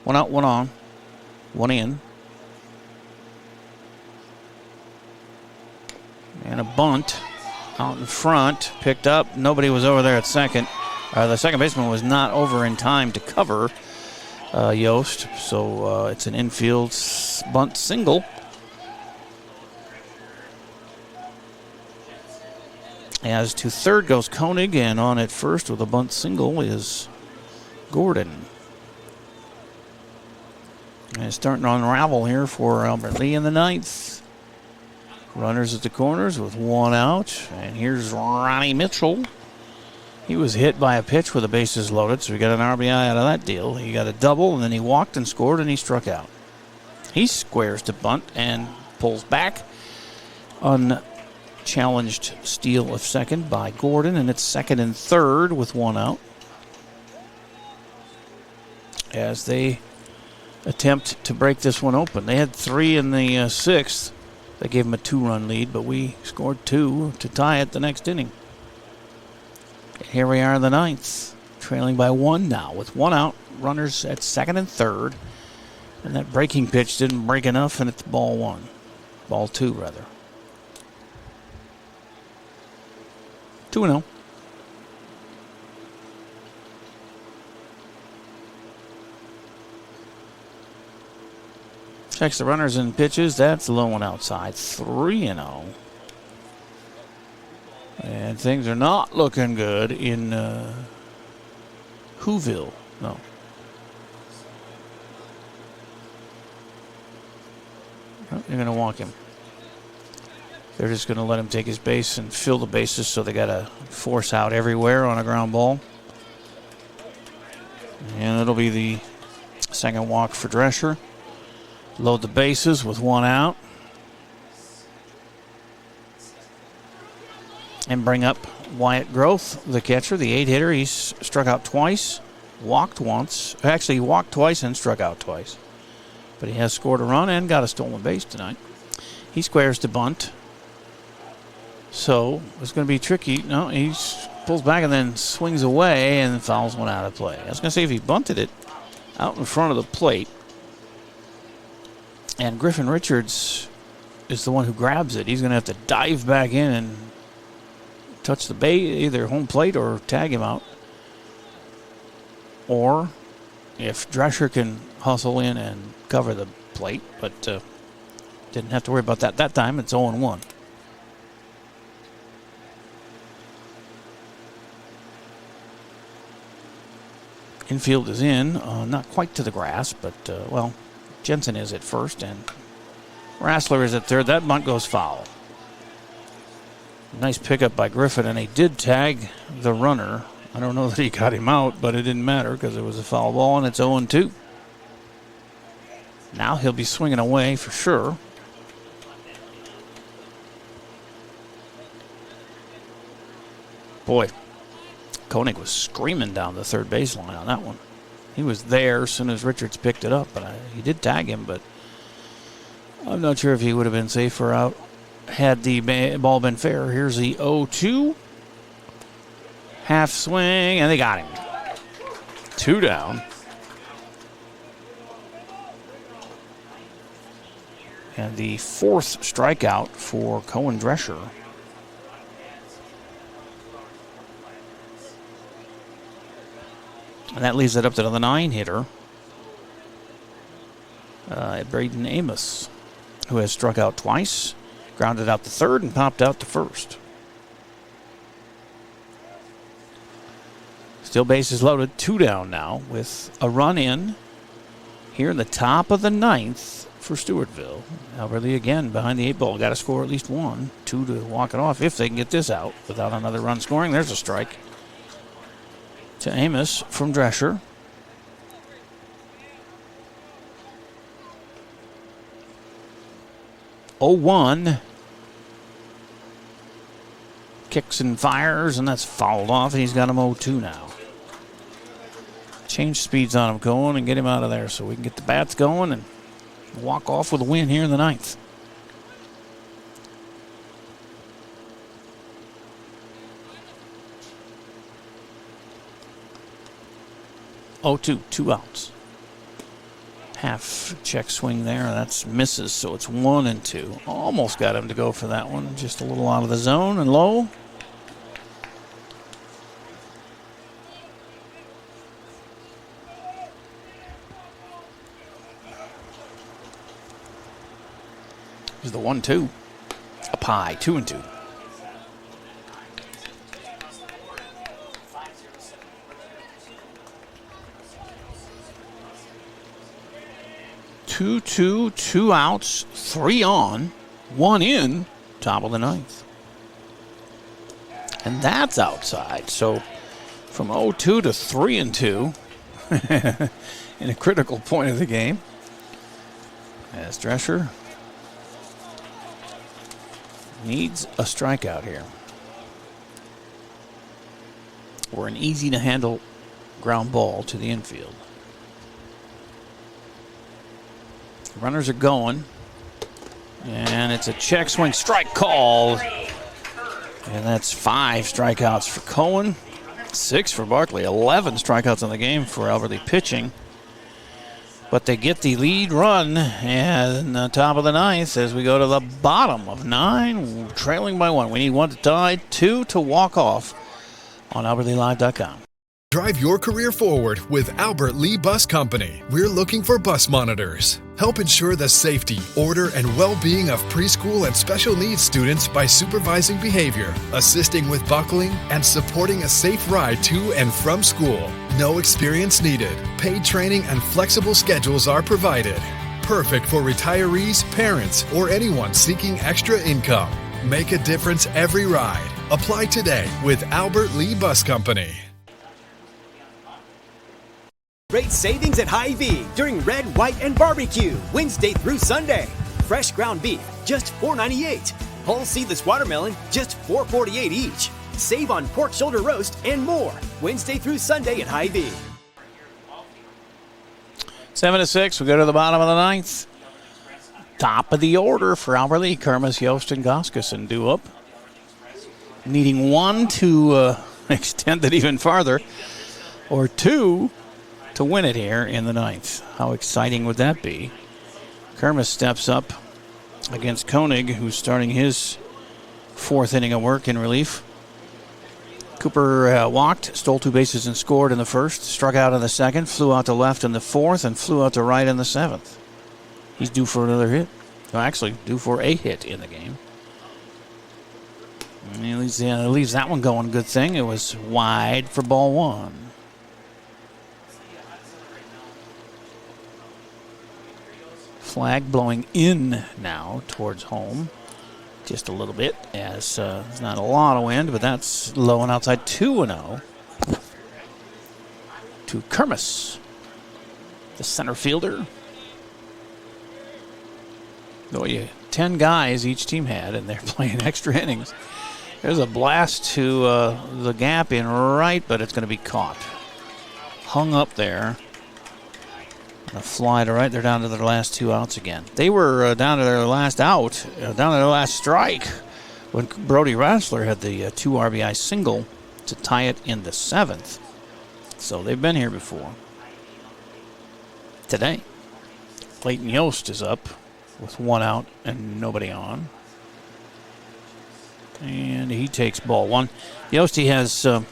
One out, one on, one in. And a bunt out in front, picked up. Nobody was over there at second. The second baseman was not over in time to cover Yost, so it's an infield bunt single. As to third goes Koenig, and on at first with a bunt single is Gordon. And it's starting to unravel here for Albert Lee in the ninth. Runners at the corners with 1 out. And here's Ronnie Mitchell. He was hit by a pitch with the bases loaded, so he got an RBI out of that deal. He got a double, and then he walked and scored, and he struck out. He squares to bunt and pulls back. Unchallenged steal of second by Gordon, and it's second and third with 1 out. As they attempt to break this one open. They had 3 in the sixth. They gave him a 2-run lead, but we scored 2 to tie it the next inning. And here we are in the ninth, trailing by 1 now with 1 out. Runners at second and third. And that breaking pitch didn't break enough, and it's ball 1. Ball 2, rather. 2-0. Checks the runners and pitches. That's low and outside. 3-0. And things are not looking good in Whoville. No. Oh, they're going to walk him. They're just going to let him take his base and fill the bases, so they got to force out everywhere on a ground ball. And it'll be the second walk for Drescher. Load the bases with 1 out. And bring up Wyatt Groth, the catcher, the 8-hitter. He's struck out twice, walked once. Actually, he walked twice and struck out twice. But he has scored a run and got a stolen base tonight. He squares to bunt. So it's going to be tricky. No, he pulls back and then swings away and fouls one out of play. I was going to say if he bunted it out in front of the plate, and Griffin Richards is the one who grabs it, he's going to have to dive back in and touch the base, either home plate or tag him out. Or if Drescher can hustle in and cover the plate, but didn't have to worry about that time. It's 0-1. Infield is in, not quite to the grass, but, well, Jensen is at first, and Rassler is at third. That bunt goes foul. Nice pickup by Griffin, and he did tag the runner. I don't know that he got him out, but it didn't matter because it was a foul ball, and it's 0-2. Now he'll be swinging away for sure. Boy, Koenig was screaming down the third baseline on that one. He was there as soon as Richards picked it up, but he did tag him, but I'm not sure if he would have been safer out had the ball been fair. Here's the 0-2. Half swing, and they got him. 2 down. And the 4th strikeout for Cohen Drescher. And that leaves it up to the 9-hitter, Braden Amos, who has struck out twice, grounded out the third, and popped out the first. Still bases loaded, 2 down now with a run in here in the top of the ninth for Stewartville. Albertley again behind the 8 ball. Got to score at least 1, 2 to walk it off if they can get this out without another run scoring. There's a strike to Amos from Drescher. Oh, 1. Kicks and fires, and that's fouled off, and he's got him 0-2 now. Change speeds on him going and get him out of there so we can get the bats going and walk off with a win here in the ninth. Oh, 2 outs. Half check swing there. That's misses, so it's 1-2. Almost got him to go for that one. Just a little out of the zone and low. Here's the 1-2. Up high, 2-2. Two outs, 3 on, 1 in, top of the ninth. And that's outside. So from 0-2 to 3-2 in a critical point of the game. As Drescher needs a strikeout here. Or an easy to handle ground ball to the infield. Runners are going. And it's a check swing strike call. And that's 5 strikeouts for Cohen. 6 for Barkley. 11 strikeouts in the game for Albertley pitching. But they get the lead run and the top of the ninth as we go to the bottom of 9, trailing by 1. We need 1 to tie, 2 to walk off on AlbertLeeLive.com. Drive your career forward with Albert Lee Bus Company. We're looking for bus monitors. Help ensure the safety, order, and well-being of preschool and special needs students by supervising behavior, assisting with buckling, and supporting a safe ride to and from school. No experience needed. Paid training and flexible schedules are provided. Perfect for retirees, parents, or anyone seeking extra income. Make a difference every ride. Apply today with Albert Lee Bus Company. Great savings at Hy-Vee during Red, White, and Barbecue, Wednesday through Sunday. Fresh ground beef, just $4.98. Whole seedless watermelon, just $4.48 each. Save on pork shoulder roast and more, Wednesday through Sunday at Hy-Vee. 7-6, we go to the bottom of the ninth. Top of the order for Albertley, Kermis, Yost, and Goskuson due up. Needing 1 to extend it even farther, or 2 to win it here in the ninth. How exciting would that be? Kermis steps up against Koenig, who's starting his 4th inning of work in relief. Cooper walked, stole 2 bases and scored in the first, struck out in the second, flew out to left in the 4th, and flew out to right in the 7th. He's due for another hit. Well, actually, due for a hit in the game. And he leaves that one going. Good thing. It was wide for ball 1. Flag blowing in now towards home. Just a little bit, as there's not a lot of wind, but that's low and outside. 2-0 to Kermis, the center fielder. Though 10 guys each team had, and they're playing extra innings. There's a blast to the gap in right, but it's going to be caught. Hung up there. A fly to right. They're down to their last 2 outs again. They were down to their last out, down to their last strike, when Brody Rassler had the 2 RBI single to tie it in the 7th. So they've been here before. Today, Clayton Yost is up with 1 out and nobody on. And he takes ball 1. Yost, he has a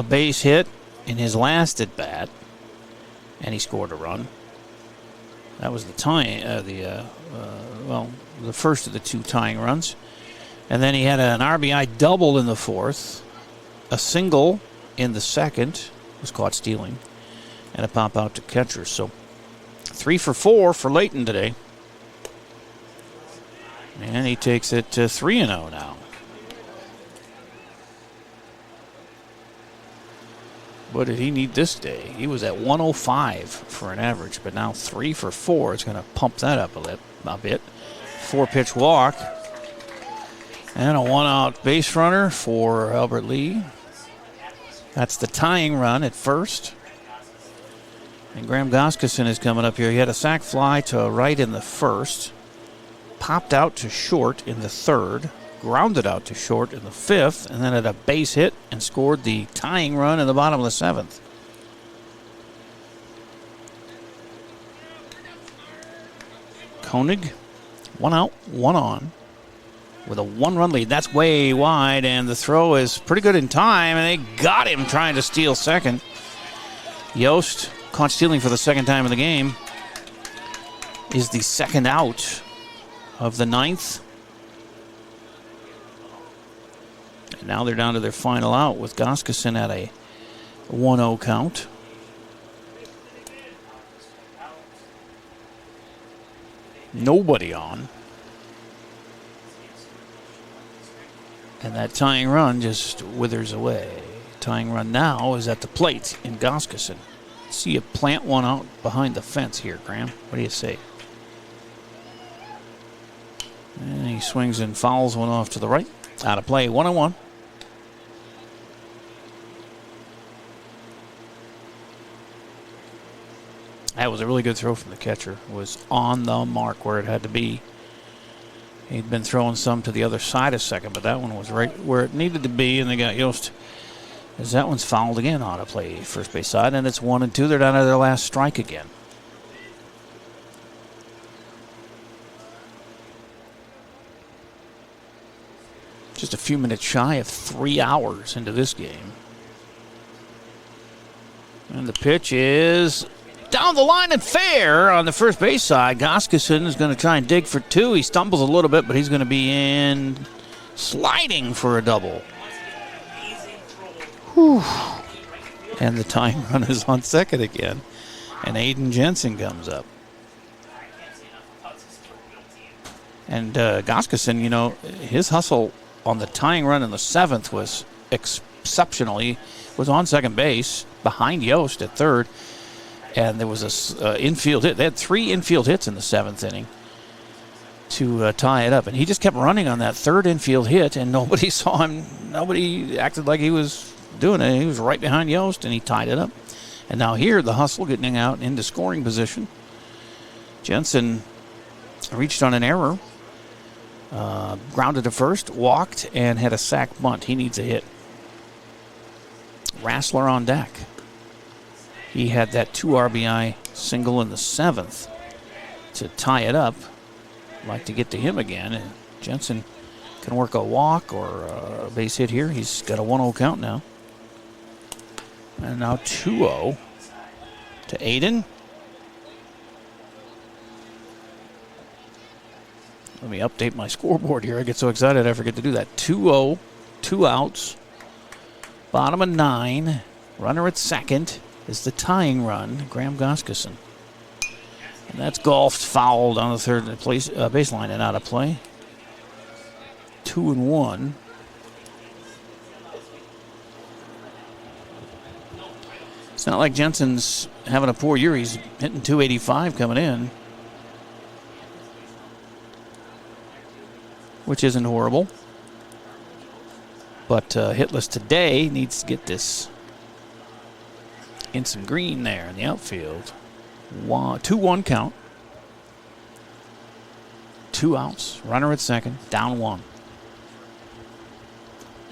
base hit in his last at bat, and he scored a run. That was the the first of the 2 tying runs. And then he had an RBI double in the 4th, a single in the 2nd, was caught stealing, and a pop out to catcher. So 3 for 4 for Layton today. And he takes it to 3-0 now. What did he need this day? He was at 105 for an average, but now 3 for 4. It's going to pump that up a bit. 4-pitch walk. And a 1-out base runner for Albert Lee. That's the tying run at first. And Graham Goskeson is coming up here. He had a sac fly to right in the first. Popped out to short in the third. Grounded out to short in the fifth. And then had a base hit and scored the tying run in the bottom of the seventh. Koenig, 1 out, 1 on. With a 1-run lead. That's way wide, and the throw is pretty good in time, and they got him trying to steal second. Yost, caught stealing for the second time in the game, is the second out of the ninth. And now they're down to their final out with Goskeson at a 1-0 count. Nobody on. And that tying run just withers away. Tying run now is at the plate in Goskeson. See you plant one out behind the fence here, Graham. What do you say? And he swings and fouls one off to the right. Out of play, 1-1. That was a really good throw from the catcher. It was on the mark where it had to be. He'd been throwing some to the other side of second, but that one was right where it needed to be, and they got Yost. As that one's fouled again on a play first base side, and it's 1-2. They're down to their last strike again. Just a few minutes shy of 3 hours into this game. And the pitch is down the line and fair on the first base side. Goskeson is going to try and dig for 2. He stumbles a little bit, but he's going to be in sliding for a double. Whew. And the tying run is on second again. And Aiden Jensen comes up. And Goskeson, you know, his hustle on the tying run in the seventh was exceptional. He was on second base behind Yost at third. And there was a infield hit. They had 3 infield hits in the seventh inning to tie it up. And he just kept running on that third infield hit, and nobody saw him. Nobody acted like he was doing it. He was right behind Yost, and he tied it up. And now here, the hustle getting out into scoring position. Jensen reached on an error, grounded to first, walked, and had a sac bunt. He needs a hit. Rassler on deck. He had that 2 RBI single in the seventh to tie it up. I'd like to get to him again. And Jensen can work a walk or a base hit here. He's got a 1-0 count now. And now 2-0 to Aiden. Let me update my scoreboard here. I get so excited I forget to do that. 2-0, 2 outs. Bottom of 9. Runner at second is the tying run, Graham Goskeson. And that's golfed, fouled on the third baseline and out of play. 2-1. It's not like Jensen's having a poor year. He's hitting .285 coming in, which isn't horrible. But hitless today needs to get this in some green there in the outfield. 2-1 count. 2 outs. Runner at second. Down 1.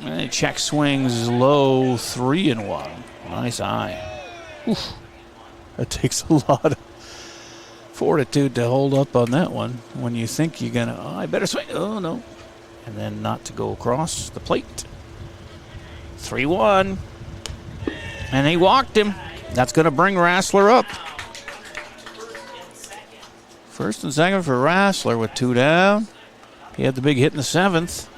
And check swings low. 3-1. Nice eye. Oof. That takes a lot of fortitude to hold up on that one when you think you're going to, I better swing. Oh, no. And then not to go across the plate. 3-1. And he walked him. That's going to bring Rassler up. First and second for Rassler with 2 down. He had the big hit in the seventh.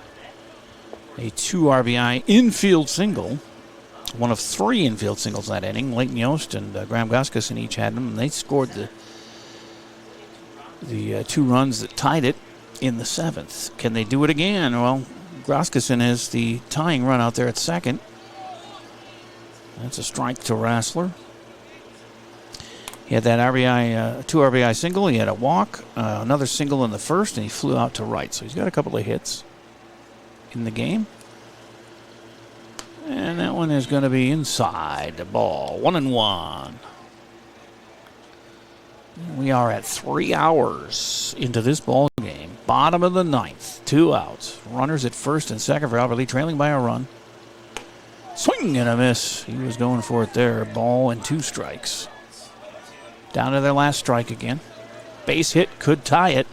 A 2 RBI infield single. One of 3 infield singles that inning. Leighton Yost and Graham Goskeson each had them, and they scored the the 2 runs that tied it in the 7th. Can they do it again? Well, Groskison has the tying run out there at second. That's a strike to Rassler. He had that RBI, 2 RBI single. He had a walk, another single in the first, and he flew out to right. So he's got a couple of hits in the game. And that one is going to be inside the ball. 1-1. We are at 3 hours into this ball game. Bottom of the 9th. 2 outs. Runners at first and second for Albert Lee, trailing by a run. Swing and a miss. He was going for it there. Ball and 2 strikes. Down to their last strike again. Base hit could tie it.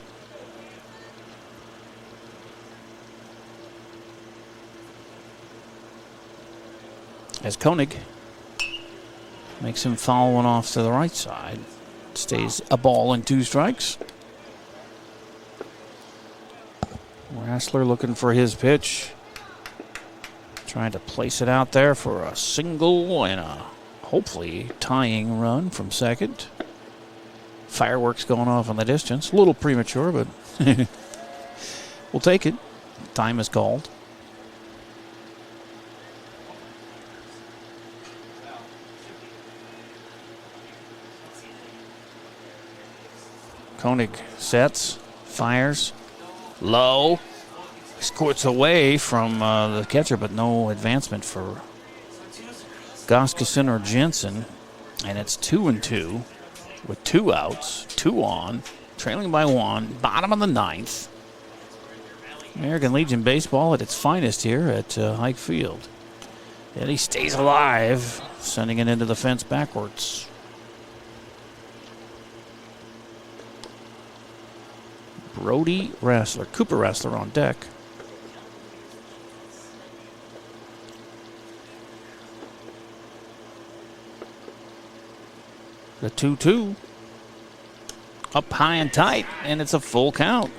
As Koenig makes him foul one off to the right side. Stays a ball and 2 strikes. Rassler looking for his pitch. Trying to place it out there for a single and a hopefully tying run from second. Fireworks going off in the distance. A little premature, but we'll take it. Time is called. Koenig sets, fires, low. Squirts away from the catcher, but no advancement for Goskison or Jensen. And it's 2-2 with 2 outs, 2 on, trailing by 1, bottom of the 9th. American Legion baseball at its finest here at Hike Field. And he stays alive, sending it into the fence backwards. Brody Rassler, Cooper Rassler on deck. The 2-2. Up high and tight, and it's a full count.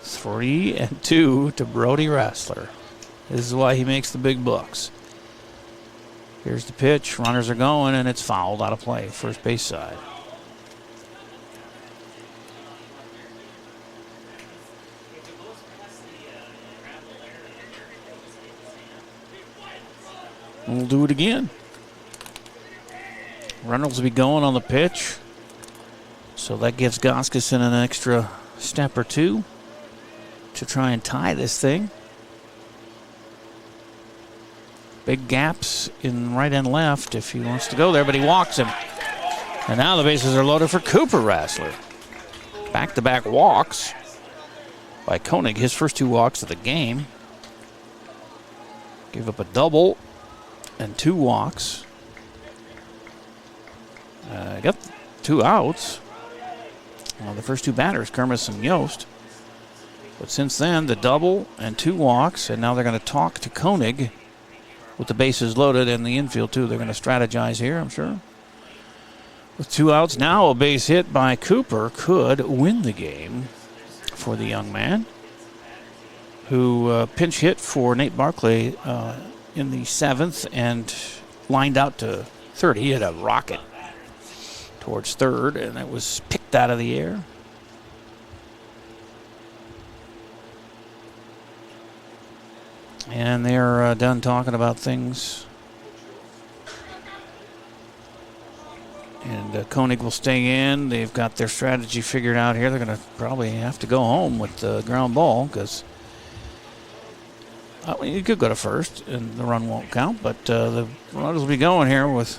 Three and 2 to Brody Rassler. This is why he makes the big bucks. Here's the pitch. Runners are going, and it's fouled out of play. First base side. We'll do it again. Reynolds will be going on the pitch. So that gives Goskison an extra step or 2 to try and tie this thing. Big gaps in right and left if he wants to go there, but he walks him. And now the bases are loaded for Cooper Rassler. Back-to-back walks by Koenig, his first 2 walks of the game. Gave up a double and 2 walks. Got 2 outs. Well, the first 2 batters, Kermis and Yost. But since then, the double and 2 walks, and now they're going to talk to Koenig with the bases loaded and the infield, too. They're going to strategize here, I'm sure. With 2 outs, now a base hit by Cooper could win the game for the young man, who pinch hit for Nate Barclay in the 7th and lined out to third. He hit a rocket towards third, and it was picked out of the air. And they're done talking about things. And Koenig will stay in. They've got their strategy figured out here. They're going to probably have to go home with the ground ball because you could go to first and the run won't count, but the runners will be going here with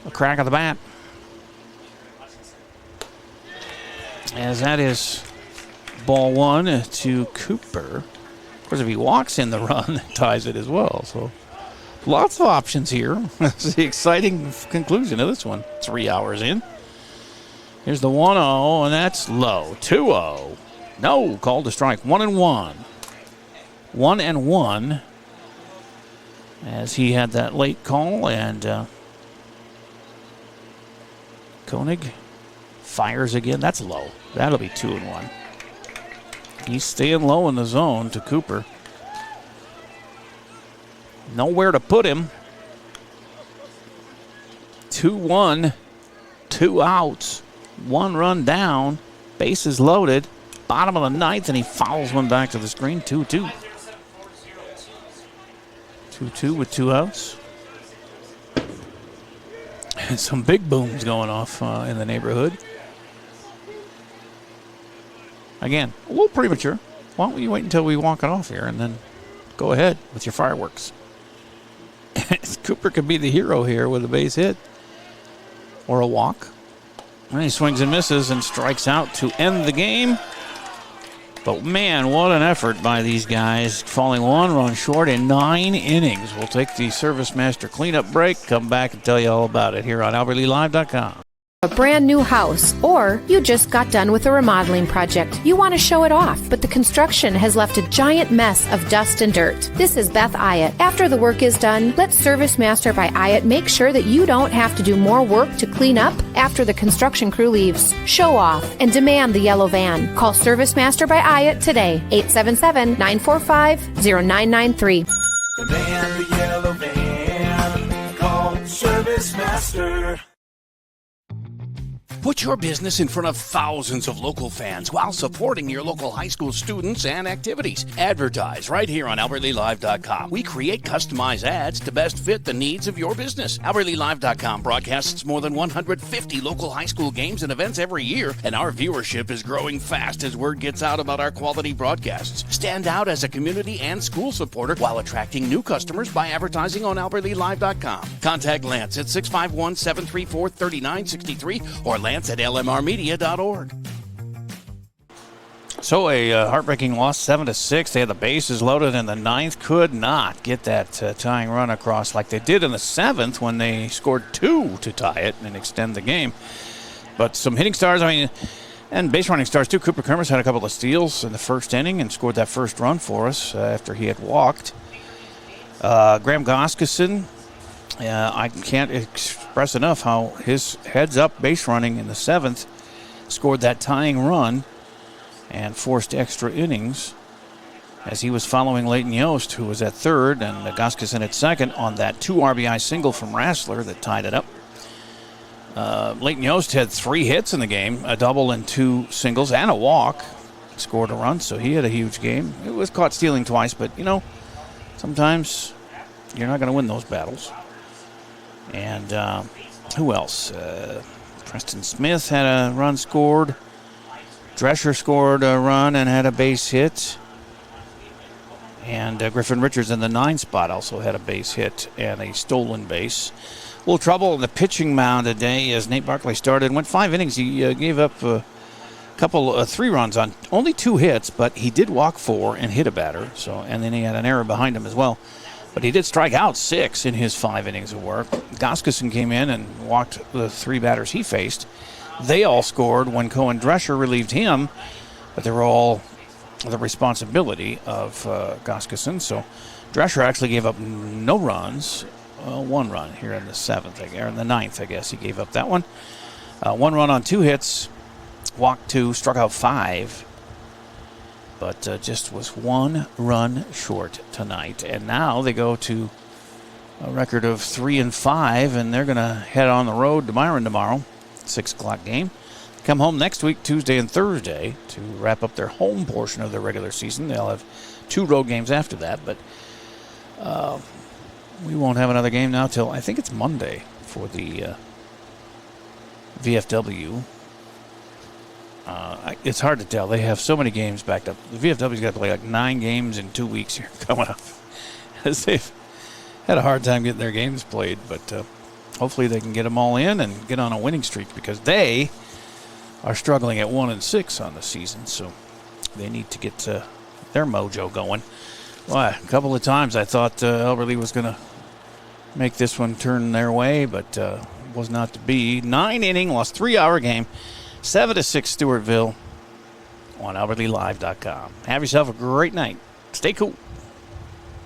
a crack of the bat. As that is ball 1 to Cooper. Of course, if he walks in the run, it ties it as well. So lots of options here. That's the exciting conclusion of this one. 3 hours in. Here's the 1-0, and that's low. 2-0. No, called to strike. 1-1. 1-1. As he had that late call, and Koenig fires again. That's low. That'll be 2-1. He's staying low in the zone to Cooper. Nowhere to put him. 2-1, 2 outs, 1 run down, bases loaded, bottom of the ninth, and he fouls one back to the screen. 2-2. 2-2 with 2 outs. And some big booms going off in the neighborhood. Again, a little premature. Why don't you wait until we walk it off here and then go ahead with your fireworks? Cooper could be the hero here with a base hit or a walk. And he swings and misses and strikes out to end the game. But, man, what an effort by these guys, falling 1 run short in 9 innings. We'll take the Service Master cleanup break, come back and tell you all about it here on AlbertLeeLive.com. A brand new house, or you just got done with a remodeling project. You want to show it off, but the construction has left a giant mess of dust and dirt. This is Beth Ayatt. After the work is done, let Service Master by Ayatt make sure that you don't have to do more work to clean up after the construction crew leaves. Show off and demand the yellow van. Call Service Master by Ayatt today, 877-945-0993. The man, the yellow van. Call Service Master. Put your business in front of thousands of local fans while supporting your local high school students and activities. Advertise right here on AlbertLeeLive.com. We create customized ads to best fit the needs of your business. AlbertLeeLive.com broadcasts more than 150 local high school games and events every year, and our viewership is growing fast as word gets out about our quality broadcasts. Stand out as a community and school supporter while attracting new customers by advertising on AlbertLeeLive.com. Contact Lance at 651-734-3963 or Lance at lmrmedia.org. So a heartbreaking loss, 7-6. They had the bases loaded in the ninth. Could not get that tying run across like they did in the seventh when they scored 2 to tie it and extend the game. But some hitting stars, and base running stars too. Cooper Kermis had a couple of steals in the first inning and scored that first run for us after he had walked. Graham Goskeson, I can't express enough how his heads-up base running in the seventh scored that tying run and forced extra innings as he was following Leighton Yost, who was at third, and Goskeson at second on that 2 RBI single from Rassler that tied it up. Leighton Yost had 3 hits in the game, a double and 2 singles and a walk, scored a run, so he had a huge game. It was caught stealing twice, but, sometimes you're not going to win those battles. And who else? Preston Smith had a run scored. Drescher scored a run and had a base hit. And Griffin Richards in the 9 spot also had a base hit and a stolen base. A little trouble on the pitching mound today as Nate Barkley started. Went 5 innings. He gave up a couple, 3 runs on only 2 hits, but he did walk 4 and hit a batter. And then he had an error behind him as well. But he did strike out 6 in his 5 innings of work. Goskeson came in and walked the 3 batters he faced. They all scored when Cohen Drescher relieved him, but they were all the responsibility of Goskeson. So Drescher actually gave up no runs. 1 run here in the 7th, or in the 9th, I guess. He gave up that one. 1 run on 2 hits, walked 2, struck out 5. But just was 1 run short tonight. And now they go to a record of 3-5, and they're going to head on the road to Myron tomorrow, 6 o'clock game. Come home next week, Tuesday and Thursday, to wrap up their home portion of their regular season. They'll have 2 road games after that, but we won't have another game now till I think it's Monday for the VFW. It's hard to tell. They have so many games backed up. The VFW's got to play like 9 games in 2 weeks here coming up. As they've had a hard time getting their games played, but hopefully they can get them all in and get on a winning streak because they are struggling at 1-6 on the season. So they need to get their mojo going. Well, a couple of times I thought Albert Lee was going to make this one turn their way, but was not to be. 9-inning, lost 3-hour game. 7-6 Stewartville on AlbertLeeLive.com. Have yourself a great night. Stay cool.